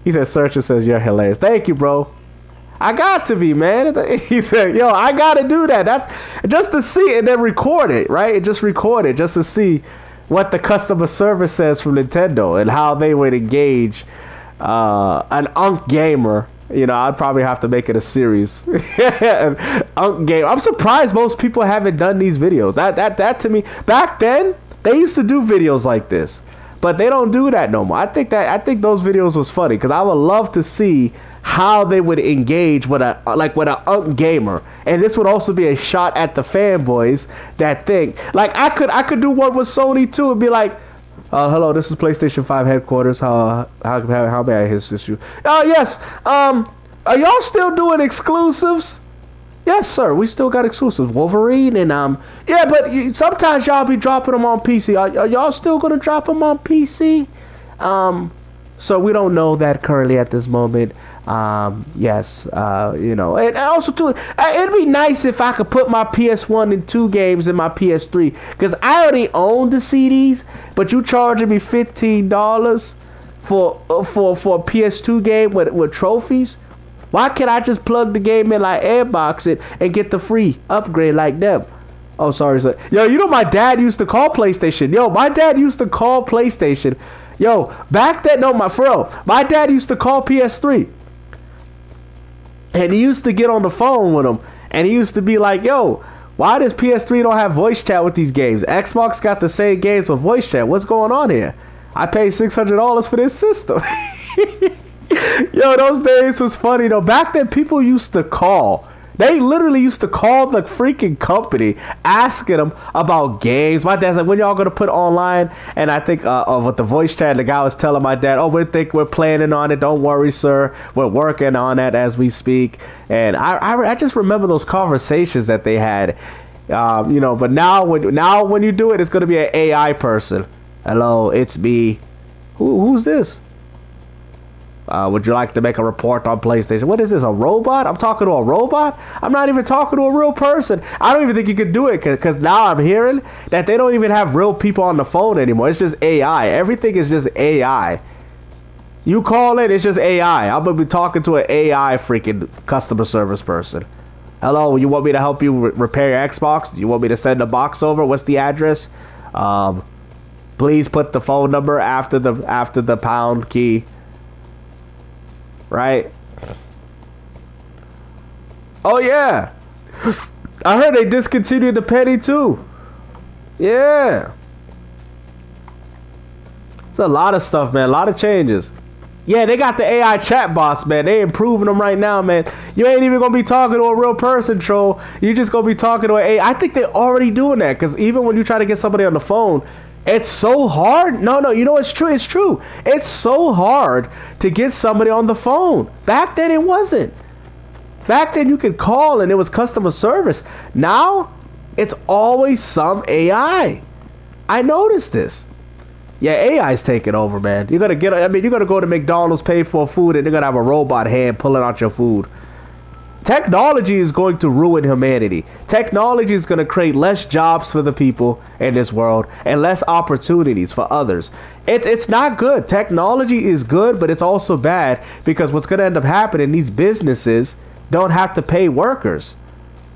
He said, Searcher says you're hilarious. Thank you, bro. I got to be, man. He said, yo, I gotta do that. That's just to see it and then record it, right? Just record it just to see what the customer service says from Nintendo and how they would engage an unk gamer. You know, I'd probably have to make it a series. Unk game. I'm surprised most people haven't done these videos. That to me, back then they used to do videos like this, but they don't do that no more. I think those videos was funny because I would love to see how they would engage with an unk gamer, and this would also be a shot at the fanboys that think like I could do one with Sony too and be like, hello, this is PlayStation 5 headquarters. How may I assist you? Oh yes. Are y'all still doing exclusives? Yes, sir. We still got exclusives. Wolverine and yeah, but sometimes y'all be dropping them on PC. Are y'all still gonna drop them on PC? So we don't know that currently at this moment. Yes, you know, and also too, it'd be nice if I could put my PS1 and 2 games in my PS3, because I already own the CDs, but you charging me $15 for a PS2 game with trophies. Why can't I just plug the game in, like Airbox it, and get the free upgrade like them? Oh, sorry, sir. Yo, you know my dad used to call PlayStation. Yo, my dad used to call PlayStation. Yo, back then, no, for real, my dad used to call PS3. And he used to get on the phone with him, and he used to be like, yo, why does PS3 don't have voice chat with these games? Xbox got the same games with voice chat. What's going on here? I paid $600 for this system. Yo, those days was funny, though. Back then, people used to call. They literally used to call the freaking company, asking them about games. My dad's like, when y'all gonna put online? And I think with the voice chat, the guy was telling my dad, oh, we're planning on it. Don't worry, sir. We're working on that as we speak. And I just remember those conversations that they had. You know, but now when you do it, it's gonna be an AI person. Hello, it's me. Who's this? Would you like to make a report on PlayStation? What is this, a robot? I'm talking to a robot? I'm not even talking to a real person. I don't even think you could do it because now I'm hearing that they don't even have real people on the phone anymore. It's just AI. Everything is just AI. You call it, it's just AI. I'm going to be talking to an AI freaking customer service person. Hello, you want me to help you repair your Xbox? You want me to send a box over? What's the address? Please put the phone number after the pound key. Right? Oh yeah. I heard they discontinued the penny too. Yeah. It's a lot of stuff, man. A lot of changes. Yeah, they got the AI chat bots, man. They improving them right now, man. You ain't even gonna be talking to a real person, troll. You just gonna be talking to an AI. I think they're already doing that, because even when you try to get somebody on the phone, it's so hard. No, you know it's true. It's true. It's so hard to get somebody on the phone. Back then it wasn't. Back then you could call and it was customer service. Now it's always some AI. I noticed this. Yeah, AI's taking over, man. You're gonna go to McDonald's, pay for food, and they're gonna have a robot hand pulling out your food. Technology is going to ruin humanity. Technology is going to create less jobs for the people in this world and less opportunities for others. It's not good. Technology is good, but it's also bad, because what's going to end up happening, these businesses don't have to pay workers.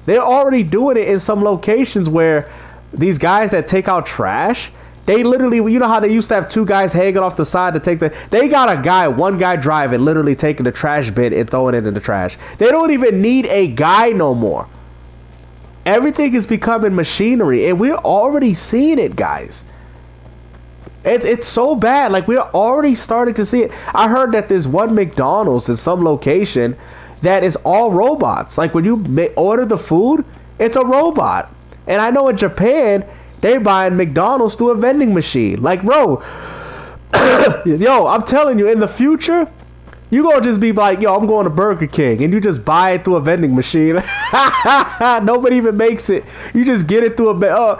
They're already doing it in some locations where these guys that take out trash, they literally, you know how they used to have two guys hanging off the side to take they got one guy driving, literally taking the trash bin and throwing it in the trash. They don't even need a guy no more. Everything is becoming machinery, and we're already seeing it, guys. It's so bad. Like, we're already starting to see it. I heard that there's one McDonald's in some location that is all robots. Like, when you order the food, it's a robot. And I know in Japan, they buying McDonald's through a vending machine. Like, bro, yo, I'm telling you, in the future, you gonna just be like, yo, I'm going to Burger King, and you just buy it through a vending machine. Nobody even makes it. You just get it through what?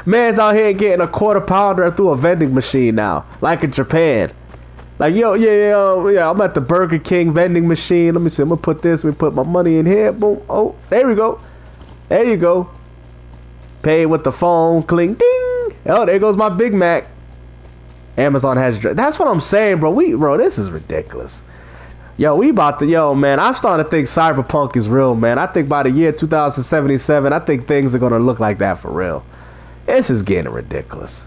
Man's out here getting a quarter pounder through a vending machine now, like in Japan. Like, yeah, I'm at the Burger King vending machine. Let me see, I'm gonna put this, let me put my money in here. Boom. Oh, there we go. There you go. Pay with the phone, cling, ding. Oh, there goes my Big Mac. Amazon has. That's what I'm saying, bro. This is ridiculous. Yo, man. I'm starting to think cyberpunk is real, man. I think by the year 2077, I think things are gonna look like that for real. This is getting ridiculous.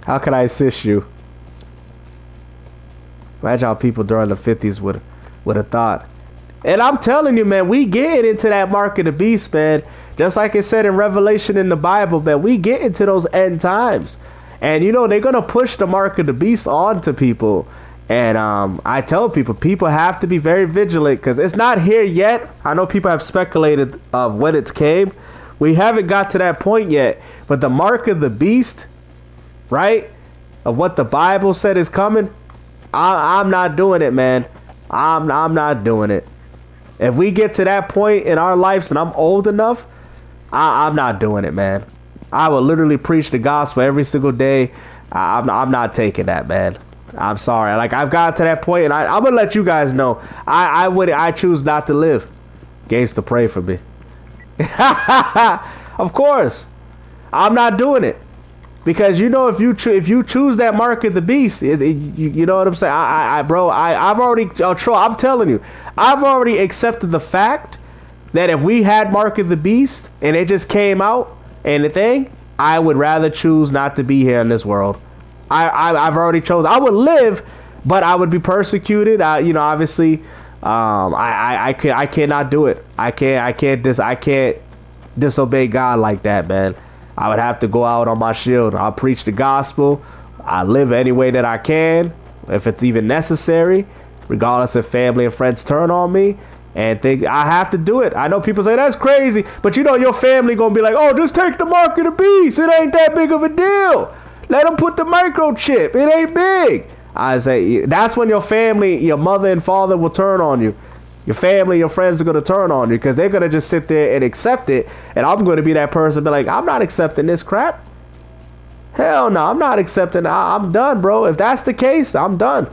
How can I assist you? Imagine how people during the 50s would have thought. And I'm telling you, man, we get into that mark of the beast, man. Just like it said in Revelation in the Bible, man, we get into those end times. And, you know, they're going to push the mark of the beast on to people. And I tell people have to be very vigilant, because it's not here yet. I know people have speculated of when it came. We haven't got to that point yet. But the mark of the beast, right, of what the Bible said is coming, I'm not doing it, man. I'm not doing it. If we get to that point in our lives and I'm old enough, I'm not doing it, man. I will literally preach the gospel every single day. I'm not taking that, man. I'm sorry. Like, I've got to that point, and I'm gonna let you guys know. I choose not to live. Gates to pray for me. Of course, I'm not doing it. Because, you know, if you choose that mark of the beast, you know what I'm saying? I've already, I'm telling you, I've already accepted the fact that if we had mark of the beast and it just came out and the thing, I would rather choose not to be here in this world. I've already chosen. I would live, but I would be persecuted. Obviously, I cannot do it. I can't disobey God like that, man. I would have to go out on my shield. I'll preach the gospel. I live any way that I can, if it's even necessary, regardless if family and friends turn on me. And I have to do it. I know people say that's crazy, but you know your family gonna be like, oh, just take the mark of the beast. It ain't that big of a deal. Let them put the microchip. It ain't big. I say that's when your family, your mother and father will turn on you. Your family, your friends are going to turn on you, because they're going to just sit there and accept it. And I'm going to be that person, be like, I'm not accepting this crap. Hell no, I'm not accepting. I'm done, bro. If that's the case, I'm done.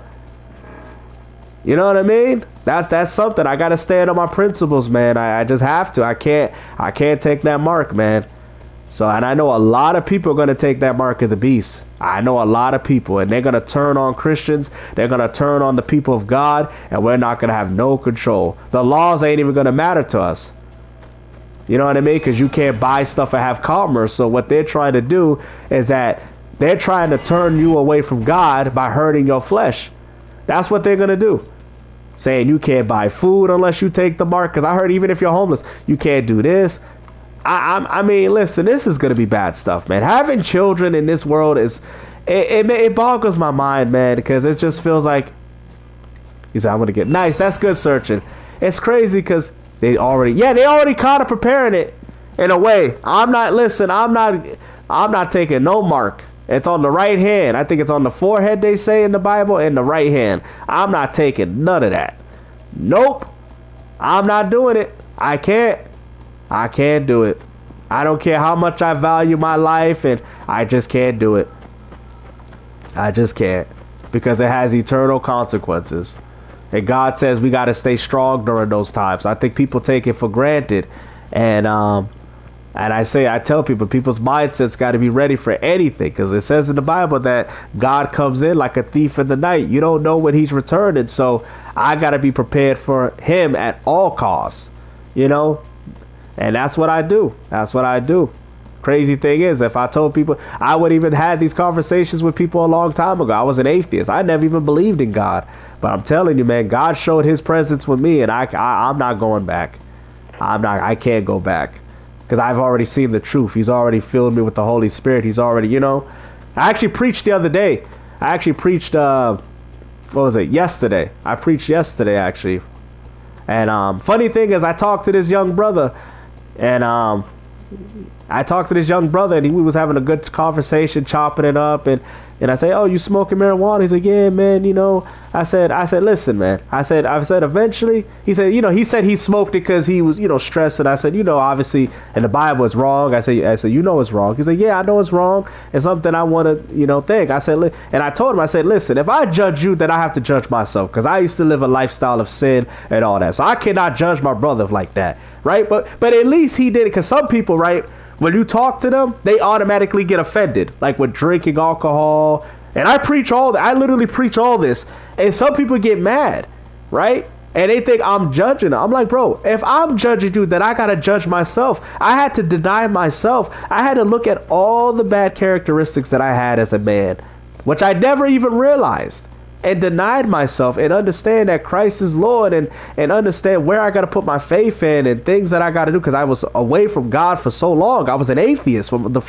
You know what I mean? That's something. I got to stand on my principles, man. I just have to. I can't take that mark, man. So, and I know a lot of people are going to take that mark of the beast. I know a lot of people, and they're going to turn on Christians. They're going to turn on the people of God, and we're not going to have no control. The laws ain't even going to matter to us. You know what I mean? Because you can't buy stuff and have commerce. So what they're trying to do is that they're trying to turn you away from God by hurting your flesh. That's what they're going to do. Saying you can't buy food unless you take the mark. Because I heard even if you're homeless, you can't do this. I mean, listen, this is going to be bad stuff, man. Having children in this world is, it boggles my mind, man, because it just feels like, he said, I'm going to get nice. That's good searching. It's crazy because they already kind of preparing it in a way. I'm not taking no mark. It's on the right hand. I think it's on the forehead, they say in the Bible, and the right hand. I'm not taking none of that. Nope. I'm not doing it. I can't do it. I don't care how much I value my life, and I just can't do it. I just can't, because it has eternal consequences. And God says we got to stay strong during those times. I think people take it for granted. And I tell people, people's mindsets got to be ready for anything, because it says in the Bible that God comes in like a thief in the night. You don't know when he's returning. So I got to be prepared for him at all costs, you know, and that's what I do. That's what I do. Crazy thing is, if I told people, I would even had these conversations with people a long time ago. I was an atheist. I never even believed in God. But I'm telling you, man, God showed his presence with me, and I'm not going back. I can't go back, because I've already seen the truth. He's already filled me with the Holy Spirit. He's already, you know, I actually preached the other day. I actually preached, yesterday. I preached yesterday, actually. And funny thing is, I talked to this young brother, and and we was having a good conversation, chopping it up, and I say, oh, you smoking marijuana? He's like, yeah, man, you know. I said, listen, man. I said, eventually. He said, you know, he said he smoked it because he was, you know, stressed. And I said, you know, obviously, in the Bible it's wrong. I said, you know, it's wrong. He said, yeah, I know it's wrong. It's something I want to, you know, think. I said, and I told him, I said, listen, if I judge you, then I have to judge myself, because I used to live a lifestyle of sin and all that. So I cannot judge my brother like that, right? But at least he did it, because some people, right, when you talk to them, they automatically get offended, like with drinking alcohol. And I preach all that. I literally preach all this. And some people get mad, right? And they think I'm judging them. I'm like, bro, if I'm judging you, then I got to judge myself. I had to deny myself. I had to look at all the bad characteristics that I had as a man, which I never even realized, and denied myself, and understand that Christ is Lord, and understand where I got to put my faith in and things that I got to do, because I was away from God for so long. I was an atheist for the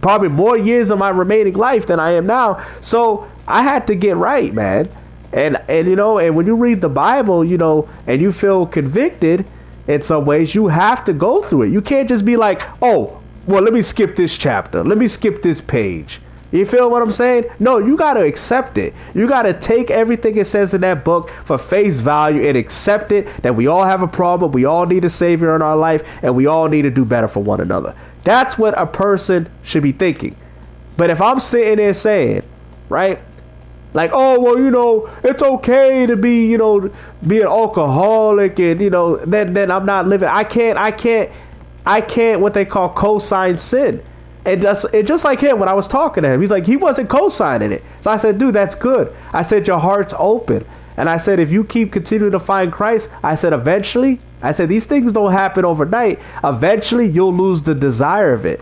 probably more years of my remaining life than I am now. So I had to get right, man. And you know, and when you read the Bible, you know, and you feel convicted in some ways, you have to go through it. You can't just be like, oh, well, let me skip this chapter. Let me skip this page. You feel what I'm saying? No, you got to accept it. You got to take everything it says in that book for face value and accept it, that we all have a problem. We all need a savior in our life, and we all need to do better for one another. That's what a person should be thinking. But if I'm sitting there saying, right, like, oh, well, you know, it's okay to be, you know, be an alcoholic, and, you know, then I'm not living. I can't what they call co-sign sin. And just like him, when I was talking to him, he's like, he wasn't co-signing it. So I said, dude, that's good. I said, your heart's open. And I said, if you keep continuing to find Christ, I said, eventually, I said, these things don't happen overnight. Eventually, you'll lose the desire of it.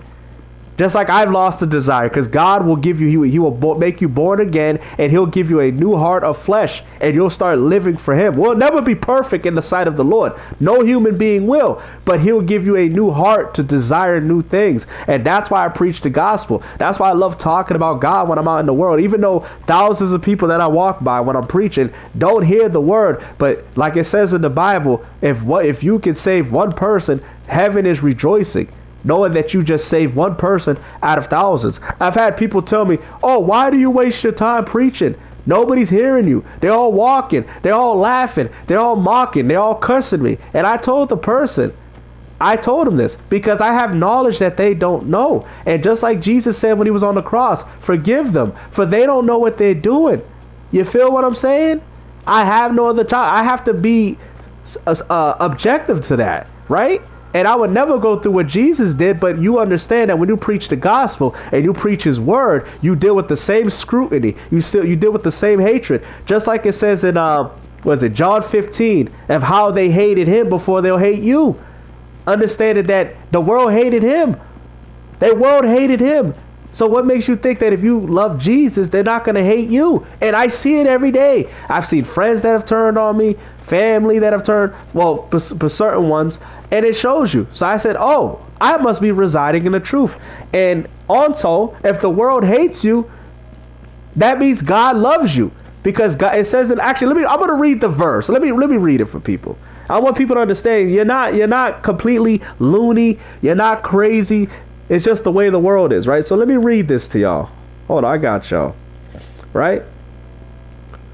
Just like I've lost the desire, because God will give you, he will make you born again, and he'll give you a new heart of flesh, and you'll start living for him. We'll never be perfect in the sight of the Lord. No human being will, but he'll give you a new heart to desire new things. And that's why I preach the gospel. That's why I love talking about God when I'm out in the world, even though thousands of people that I walk by when I'm preaching don't hear the word. But like it says in the Bible, if you can save one person, heaven is rejoicing, knowing that you just saved one person out of thousands. I've had people tell me, oh, why do you waste your time preaching? Nobody's hearing you. They're all walking. They're all laughing. They're all mocking. They're all cursing me. And I told him this because I have knowledge that they don't know. And just like Jesus said when he was on the cross, forgive them, for they don't know what they're doing. You feel what I'm saying? I have no other child. I have to be objective to that, right? And I would never go through what Jesus did, but you understand that when you preach the gospel and you preach his word, you deal with the same scrutiny. You deal with the same hatred. Just like it says in John 15, of how they hated him before they'll hate you. understanding that the world hated him. The world hated him. So what makes you think that if you love Jesus, they're not going to hate you? And I see it every day. I've seen friends that have turned on me, family that have turned, well, for certain ones, and it shows you. So I said, oh, I must be residing in the truth. And also, if the world hates you, that means God loves you. Because God, it says, I'm going to read the verse. Let me read it for people. I want people to understand you're not completely loony. You're not crazy. It's just the way the world is, right? So let me read this to y'all. Hold on, I got y'all. Right?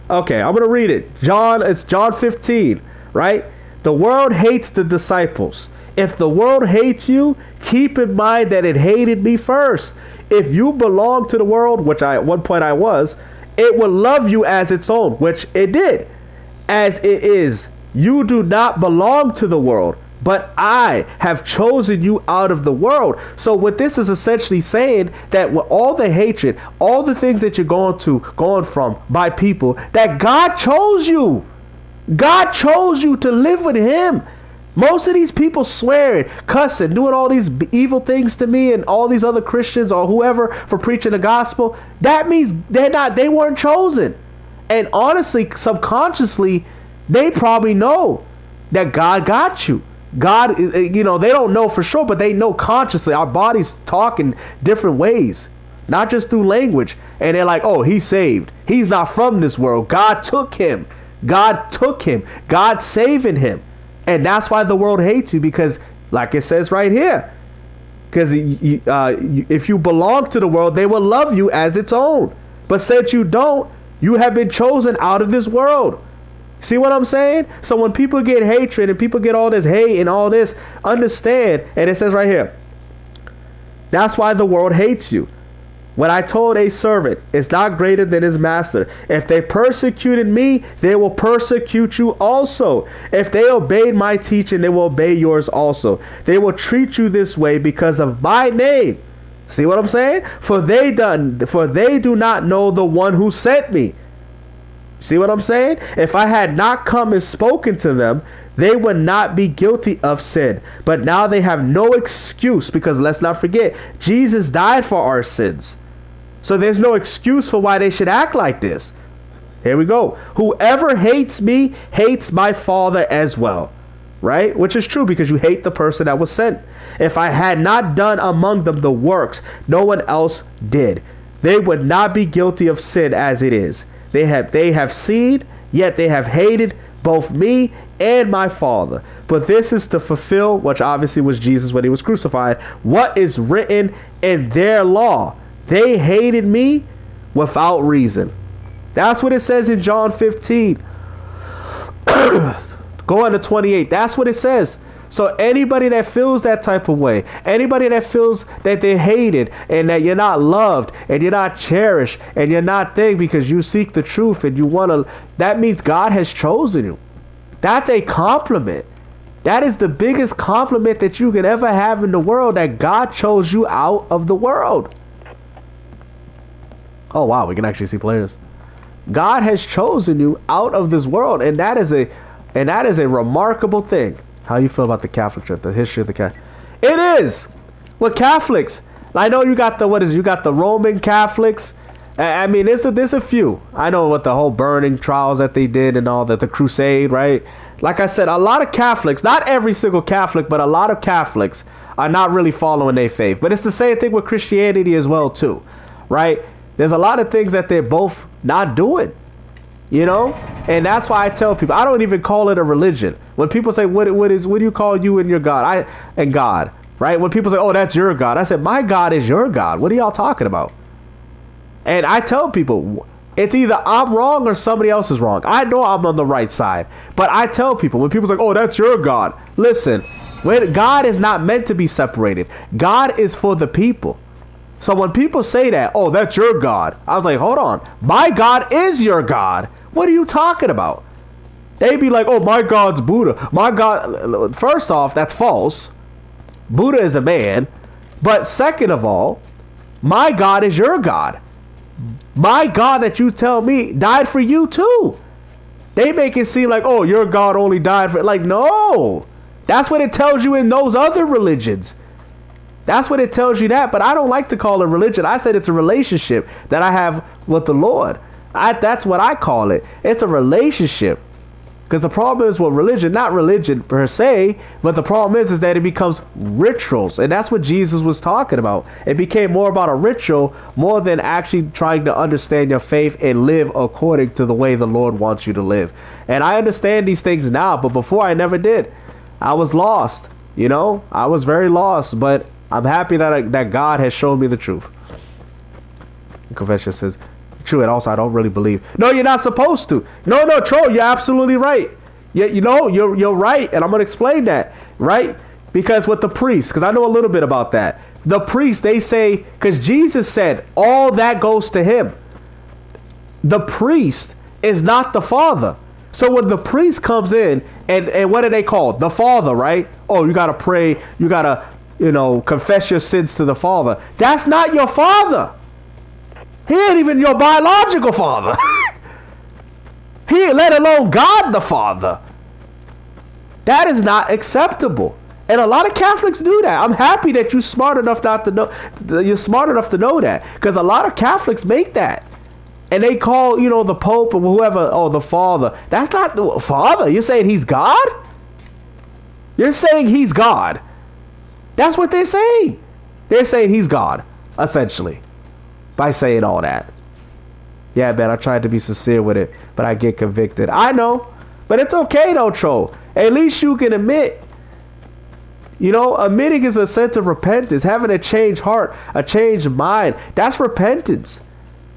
Okay, I'm going to read it. It's John 15, right? The world hates the disciples. If the world hates you, keep in mind that it hated me first. If you belong to the world, which at one point I was, it will love you as its own, which it did. As it is, you do not belong to the world, but I have chosen you out of the world. So what this is essentially saying, that with all the hatred, all the things that you're going from by people, that God chose you. God chose you to live with him. Most of these people swearing, cussing, doing all these evil things to me and all these other Christians or whoever for preaching the gospel, that means they weren't chosen. And honestly, subconsciously, they probably know that God got you. God, they don't know for sure, but they know consciously. Our bodies talk in different ways, not just through language. And they're like, oh, he's saved. He's not from this world. God took him. God took him. God's saving him. And that's why the world hates you, because like it says right here, because if you belong to the world, they will love you as its own. But since you don't, you have been chosen out of this world. See what I'm saying? So when people get hatred and people get all this hate and all this, understand, and it says right here, that's why the world hates you. When I told a servant is not greater than his master, if they persecuted me, they will persecute you also. If they obeyed my teaching, they will obey yours also. They will treat you this way because of my name. See what I'm saying? For they do not know the one who sent me. See what I'm saying? If I had not come and spoken to them, they would not be guilty of sin. But now they have no excuse, because let's not forget, Jesus died for our sins. So there's no excuse for why they should act like this. Here we go. Whoever hates me hates my Father as well. Right? Which is true, because you hate the person that was sent. If I had not done among them the works no one else did, they would not be guilty of sin as it is. They have seen, yet they have hated both me and my Father. But this is to fulfill, which obviously was Jesus when he was crucified, what is written in their law. They hated me without reason. That's what it says in John 15. Go on to 28. That's what it says. So anybody that feels that type of way, anybody that feels that they're hated and that you're not loved and you're not cherished and you're not thing because you seek the truth and you want to, that means God has chosen you. That's a compliment. That is the biggest compliment that you can ever have in the world, that God chose you out of the world. Oh wow, we can actually see players. God has chosen you out of this world, and that is a remarkable thing. How you feel about the Catholic Church, the history of the Catholic? It is. With Catholics, I know you got the Roman Catholics. I mean, there's a few. I know what the whole burning trials that they did and all that, the crusade, right? Like I said, a lot of Catholics, not every single Catholic, but a lot of Catholics are not really following their faith. But it's the same thing with Christianity as well, too, right? There's a lot of things that they're both not doing, and that's why I tell people, I don't even call it a religion. When people say, what do you call you and your God? And God, right? When people say, oh, that's your God, I said, my God is your God. What are y'all talking about? And I tell people, it's either I'm wrong or somebody else is wrong. I know I'm on the right side, but I tell people, when people say, oh, that's your God, listen, when God is not meant to be separated. God is for the people. So when people say that, oh, that's your God, I was like, hold on. My God is your God. What are you talking about? They be like, oh, my God's Buddha. My God, first off, that's false. Buddha is a man. But second of all, my God is your God. My God that you tell me died for you too. They make it seem like, oh, your God only died for, like, no. That's what it tells you in those other religions. That's what it tells you that. But I don't like to call it religion. I said it's a relationship that I have with the Lord. That's what I call it. It's a relationship. Because the problem is with religion, not religion per se, but the problem is that it becomes rituals. And that's what Jesus was talking about. It became more about a ritual more than actually trying to understand your faith and live according to the way the Lord wants you to live. And I understand these things now, but before I never did. I was lost, you know, I was very lost, but I'm happy that God has shown me the truth. Confession says, true, and also I don't really believe. No, you're not supposed to. No, Troll, you're absolutely right. You know, you're right, and I'm going to explain that, right? Because with the priests, because I know a little bit about that. The priests, they say, because Jesus said, all that goes to him. The priest is not the Father. So when the priest comes in, and what are they called? The Father, right? Oh, you got to pray, you got to, you know, confess your sins to the Father. That's not your Father. He ain't even your biological father. He ain't, let alone God the Father. That is not acceptable. And a lot of Catholics do that. I'm happy that you're smart enough not to know. You're smart enough to know that, because a lot of Catholics make that, and they call, you know, the Pope or whoever, oh, the Father. That's not the Father. You're saying he's God. You're saying he's God. That's what they're saying. They're saying he's God, essentially, by saying all that. Yeah, man, I tried to be sincere with it, but I get convicted. I know, but it's okay though, Troll. At least you can admit. You know, admitting is a sense of repentance, having a changed heart, a changed mind. That's repentance.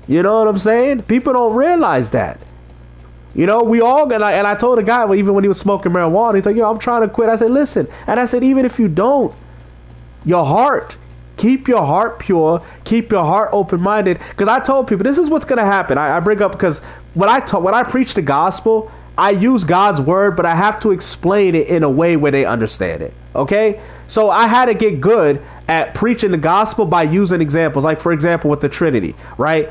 You know what I'm saying? People don't realize that. You know, we all, and I told a guy, well, even when he was smoking marijuana, he's like, yo, I'm trying to quit. I said, listen. And I said, even if you don't, your heart, keep your heart pure, keep your heart open-minded. Because I told people, this is what's going to happen. I bring up, because when I preach the gospel, I use God's word, but I have to explain it in a way where they understand it. Okay? So I had to get good at preaching the gospel by using examples. Like, for example, with the Trinity, right?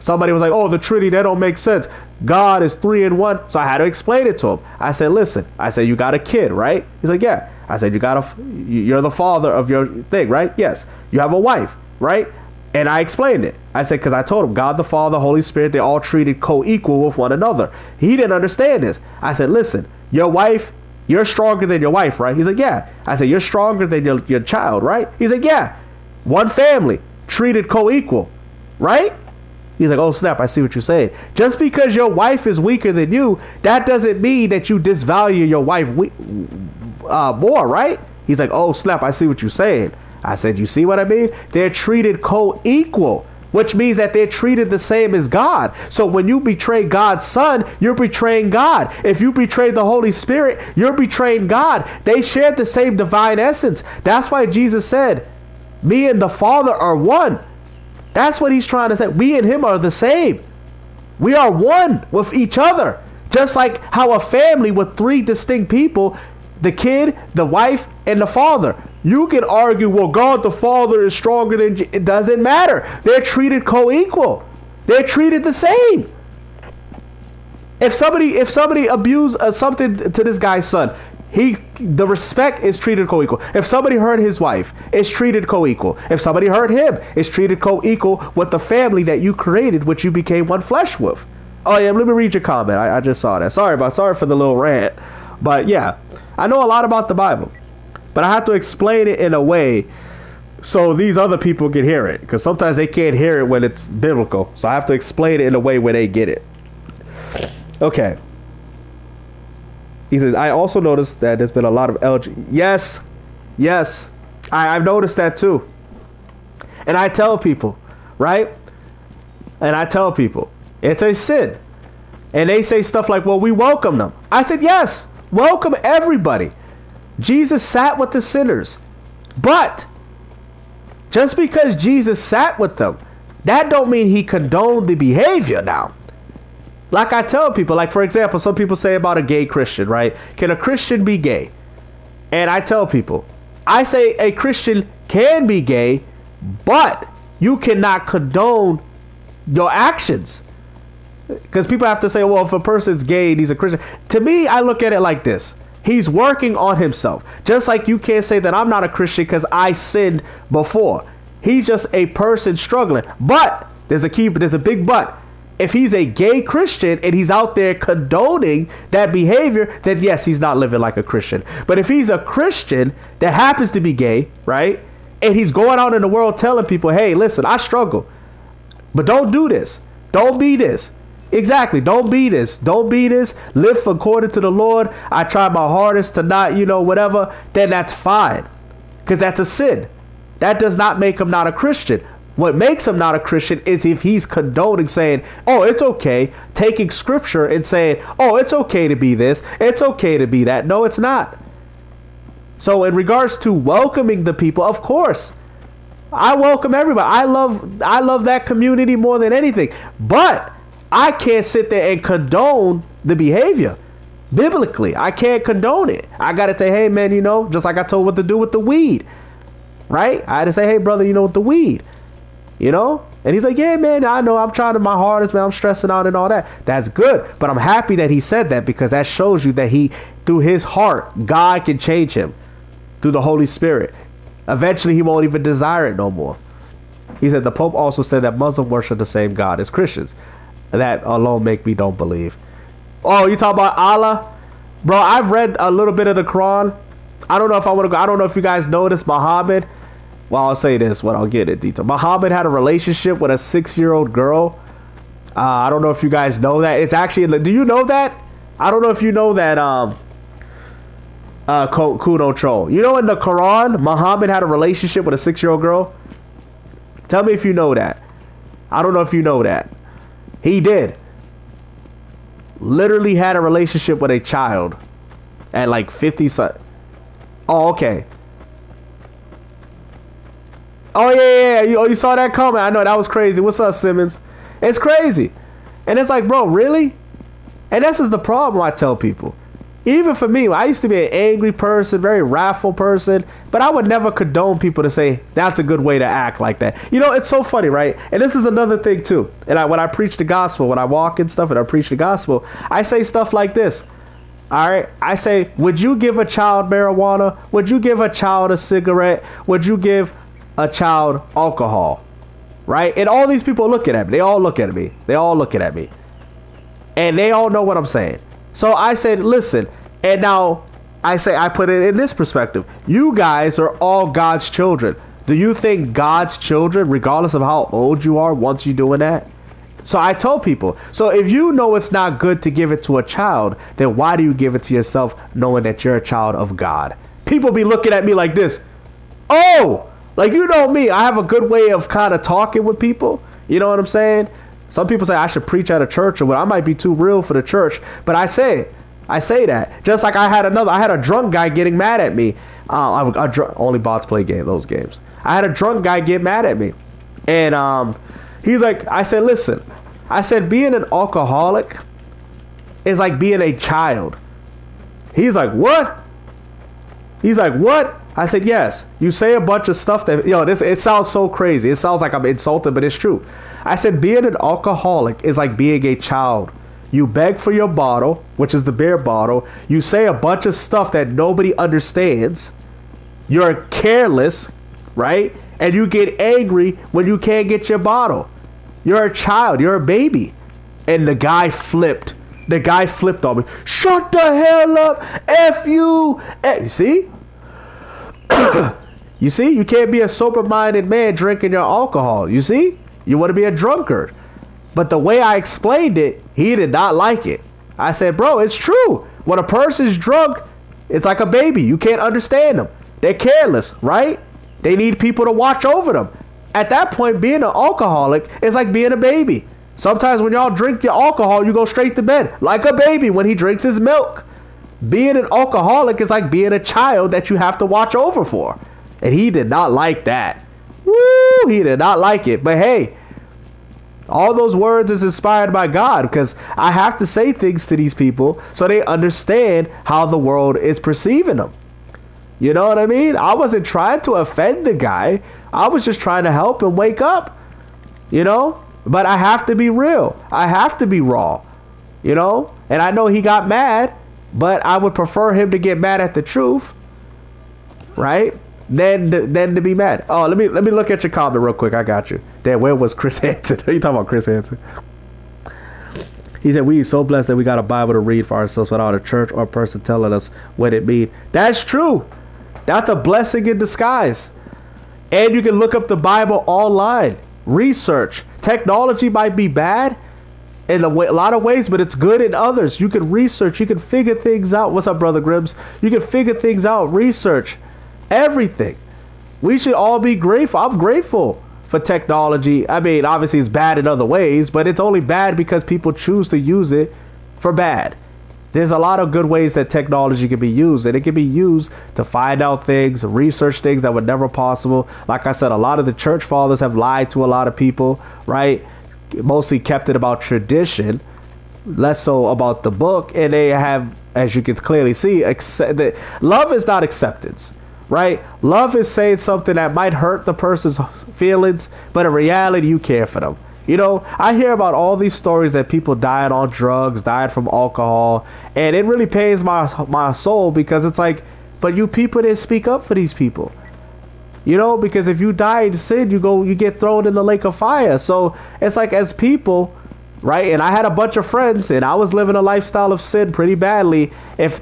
Somebody was like, oh, the Trinity, that don't make sense. God is 3 in 1. So I had to explain it to him. I said, listen, I said, you got a kid, right? He's like, yeah. I said, you're the father of your thing, right? Yes. You have a wife, right? And I explained it. I said, because I told him, God the Father, Holy Spirit, they all treated co-equal with one another. He didn't understand this. I said, listen, your wife, you're stronger than your wife, right? He's like, yeah. I said, you're stronger than your child, right? He's like, yeah. One family, treated co-equal, right? He's like, oh, snap, I see what you're saying. Just because your wife is weaker than you, that doesn't mean that you disvalue your wife more, right? He's like, oh, snap, I see what you're saying. I said, you see what I mean? They're treated co-equal, which means that they're treated the same as God. So when you betray God's Son, you're betraying God. If you betray the Holy Spirit, you're betraying God. They shared the same divine essence. That's why Jesus said, me and the Father are one. That's what he's trying to say. We and him are the same. We are one with each other. Just like how a family with 3 distinct people, the kid, the wife, and the father. You can argue, well, God the Father is stronger than... It doesn't matter. They're treated co-equal. They're treated the same. If somebody abused something to this guy's son, the respect is treated co-equal. If somebody hurt his wife, it's treated co-equal. If somebody hurt him, it's treated co-equal with the family that you created, which you became one flesh with. Oh yeah, let me read your comment. I just saw that. Sorry for the little rant. But yeah, I know a lot about the Bible, but I have to explain it in a way so these other people can hear it, because sometimes they can't hear it when it's biblical. So I have to explain it in a way where they get it. Okay. He says, I also noticed that there's been a lot of LG. Yes. I've noticed that too. And I tell people, right? And I tell people, it's a sin. And they say stuff like, well, we welcome them. I said, yes, welcome everybody. Jesus sat with the sinners. But just because Jesus sat with them, that don't mean he condoned the behavior now. Like I tell people, like for example, some people say about a gay Christian, right? Can a Christian be gay? And I tell people, I say a Christian can be gay, but you cannot condone your actions. Because people have to say, well, if a person's gay and he's a Christian. To me, I look at it like this. He's working on himself. Just like you can't say that I'm not a Christian because I sinned before. He's just a person struggling. But there's a big but. If he's a gay Christian and he's out there condoning that behavior, then yes, he's not living like a Christian. But if he's a Christian that happens to be gay, right? And he's going out in the world telling people, hey, listen, I struggle, but don't do this. Don't be this. Exactly. Don't be this. Don't be this. Live according to the Lord. I try my hardest to not, whatever. Then that's fine. Because that's a sin. That does not make him not a Christian. What makes him not a Christian is if he's condoning, saying, oh, it's okay, taking scripture and saying, oh, it's okay to be this, it's okay to be that. No, it's not. So in regards to welcoming the people, of course, I welcome everybody. I love that community more than anything. But I can't sit there and condone the behavior. Biblically, I can't condone it. I got to say, hey, man, just like I told what to do with the weed. Right? I had to say, hey, brother, with the weed. And he's like, yeah, man, I know, I'm trying my hardest, man, I'm stressing out and all that. That's good. But I'm happy that he said that, because that shows you that through his heart, God can change him through the Holy Spirit. Eventually, he won't even desire it no more. He said the Pope also said that Muslims worship the same God as Christians. That alone make me don't believe. Oh, you talk about Allah? Bro, I've read a little bit of the Quran. I don't know if I want to go. I don't know if you guys noticed Muhammad. Well, I'll say this, I'll get it detail. Muhammad had a relationship with a 6-year-old girl. I don't know if you guys know that. It's actually, do you know that? I don't know if you know that, Kuno Troll. In the Quran, Muhammad had a relationship with a 6-year-old girl? Tell me if you know that. I don't know if you know that. He did. Literally had a relationship with a child at like 50. Oh, okay. Oh, yeah. You saw that comment? I know, that was crazy. What's up, Simmons? It's crazy. And it's like, bro, really? And this is the problem I tell people. Even for me, I used to be an angry person, very wrathful person, but I would never condone people to say, that's a good way to act like that. It's so funny, right? And this is another thing, too. And when I preach the gospel, when I walk and stuff and I preach the gospel, I say stuff like this. All right? I say, would you give a child marijuana? Would you give a child a cigarette? Would you give a child alcohol? Right? And all these people looking at me. They all look at me. And they all know what I'm saying. So I said, listen, and now I put it in this perspective. You guys are all God's children. Do you think God's children, regardless of how old you are, wants you doing that? So I told people, so if you know it's not good to give it to a child, then why do you give it to yourself knowing that you're a child of God? People be looking at me like this. Oh, like, me, I have a good way of kind of talking with people. You know what I'm saying? Some people say I should preach at a church, or what, I might be too real for the church. But I say that. Just like I had a drunk guy getting mad at me. Only bots play those games. I had a drunk guy get mad at me. And he's like, I said, listen. I said, being an alcoholic is like being a child. He's like, what? I said, yes. You say a bunch of stuff that, it sounds so crazy. It sounds like I'm insulted, but it's true. I said, being an alcoholic is like being a child. You beg for your bottle, which is the beer bottle. You say a bunch of stuff that nobody understands. You're careless, right? And you get angry when you can't get your bottle. You're a child. You're a baby. And the guy flipped. On me. Shut the hell up. F you. You see? You see? You can't be a sober-minded man drinking your alcohol. You see? You want to be a drunkard. But the way I explained it, he did not like it. I said, bro, it's true. When a person's drunk, it's like a baby. You can't understand them. They're careless, right? They need people to watch over them. At that point, being an alcoholic is like being a baby. Sometimes when y'all drink your alcohol, you go straight to bed. Like a baby when he drinks his milk. Being an alcoholic is like being a child that you have to watch over for. And he did not like that. Woo! He did not like it. But hey, all those words is inspired by God, because I have to say things to these people so they understand how the world is perceiving them. You know what I mean? I wasn't trying to offend the guy. I was just trying to help him wake up. But I have to be real. I have to be raw. And I know he got mad. But I would prefer him to get mad at the truth, right? Than to be mad. Oh, let me look at your comment real quick. I got you. Damn, where was Chris Hansen? Are you talking about Chris Hansen? He said, we are so blessed that we got a Bible to read for ourselves without a church or a person telling us what it means. That's true. That's a blessing in disguise. And you can look up the Bible online. Research. Technology might be bad in a lot of ways, but it's good in others. You can research. You can figure things out. What's up, Brother Gribbs? You can figure things out. Research. Everything. We should all be grateful. I'm grateful for technology. I mean, obviously it's bad in other ways, but it's only bad because people choose to use it for bad. There's a lot of good ways that technology can be used, and it can be used to find out things, research things that were never possible. Like I said, a lot of the church fathers have lied to a lot of people, right? Mostly kept it about tradition, less so about the book, and they have, as you can clearly see, that love is not acceptance. Right? Love is saying something that might hurt the person's feelings, but in reality, you care for them. You know, I hear about all these stories that people died on drugs, died from alcohol, and it really pains my soul because it's like, but you people didn't speak up for these people. You know, because if you die in sin, you get thrown in the lake of fire. So it's like, as people, right? And I had a bunch of friends, and I was living a lifestyle of sin pretty badly. If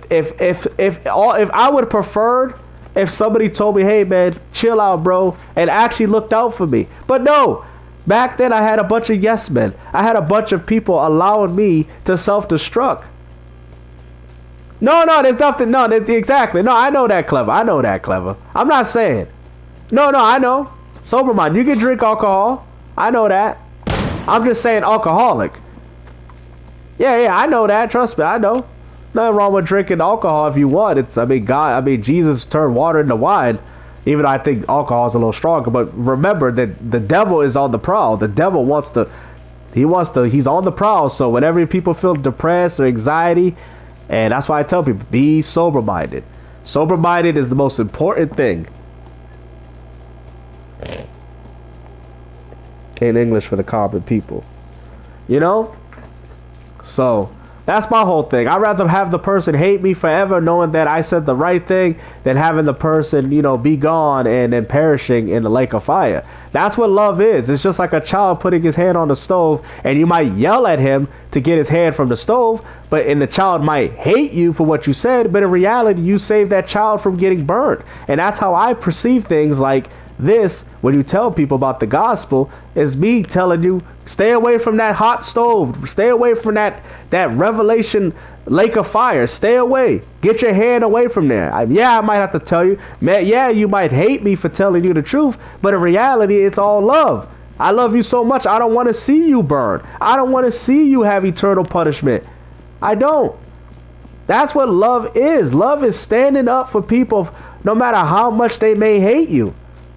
I would have preferred if somebody told me, hey man, chill out, bro, and actually looked out for me. But no, back then I had a bunch of yes men. I had a bunch of people allowing me to self-destruct. No, there's nothing. No, exactly. No, I know that, Clever. I know that, Clever. I'm not saying. No, I know. Sober mind. You can drink alcohol. I know that. I'm just saying alcoholic. Yeah, I know that. Trust me, I know. Nothing wrong with drinking alcohol if you want. Jesus turned water into wine. Even though I think alcohol is a little stronger. But remember that the devil is on the prowl. The devil he's on the prowl. So whenever people feel depressed or anxiety, and that's why I tell people, be sober-minded. Sober-minded is the most important thing. In English for the common people. You know? So that's my whole thing. I'd rather have the person hate me forever knowing that I said the right thing than having the person, be gone and then perishing in the lake of fire. That's what love is. It's just like a child putting his hand on the stove, and you might yell at him to get his hand from the stove, and the child might hate you for what you said, but in reality, you saved that child from getting burned. And that's how I perceive things like this. When you tell people about the gospel, is me telling you, stay away from that hot stove, stay away from that revelation lake of fire, stay away, get your hand away from there. I might have to tell you, man, you might hate me for telling you the truth, but in reality, it's all love. I love you so much, I don't want to see you burn. I don't want to see you have eternal punishment. I don't. That's what love is. Love is standing up for people no matter how much they may hate you.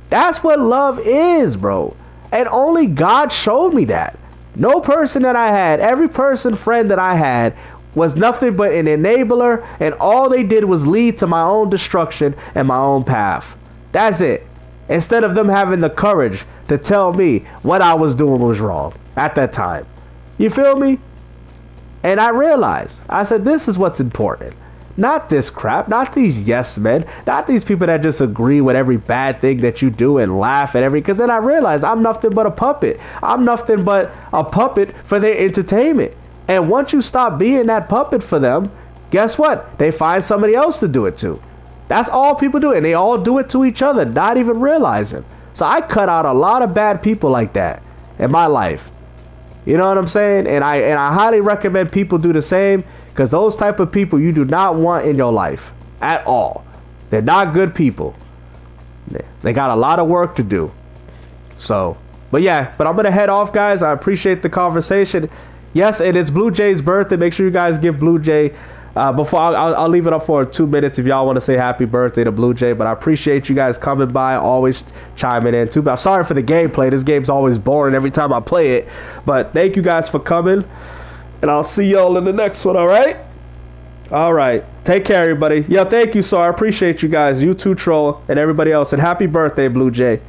That's what love is, bro. And only God showed me that. No person that I had, every friend that I had, was nothing but an enabler, and all they did was lead to my own destruction and my own path. That's it. Instead of them having the courage to tell me what I was doing was wrong at that time. You feel me? And I realized, I said, this is what's important. Not this crap, not these yes men, not these people that just agree with every bad thing that you do and laugh at because then I realize I'm nothing but a puppet. I'm nothing but a puppet for their entertainment. And once you stop being that puppet for them, guess what? They find somebody else to do it to. That's all people do, and they all do it to each other, not even realizing. So I cut out a lot of bad people like that in my life. You know what I'm saying? And I highly recommend people do the same. Because those type of people you do not want in your life at all. They're not good people. They got a lot of work to do. So, but I'm going to head off, guys. I appreciate the conversation. Yes, and it's Blue Jay's birthday. Make sure you guys give Blue Jay, before I'll leave it up for 2 minutes if y'all want to say happy birthday to Blue Jay. But I appreciate you guys coming by, always chiming in. I'm sorry for the gameplay. This game's always boring every time I play it. But thank you guys for coming. And I'll see y'all in the next one, all right? All right. Take care, everybody. Thank you, sir. I appreciate you guys. You too, Troll, and everybody else. And happy birthday, Blue Jay.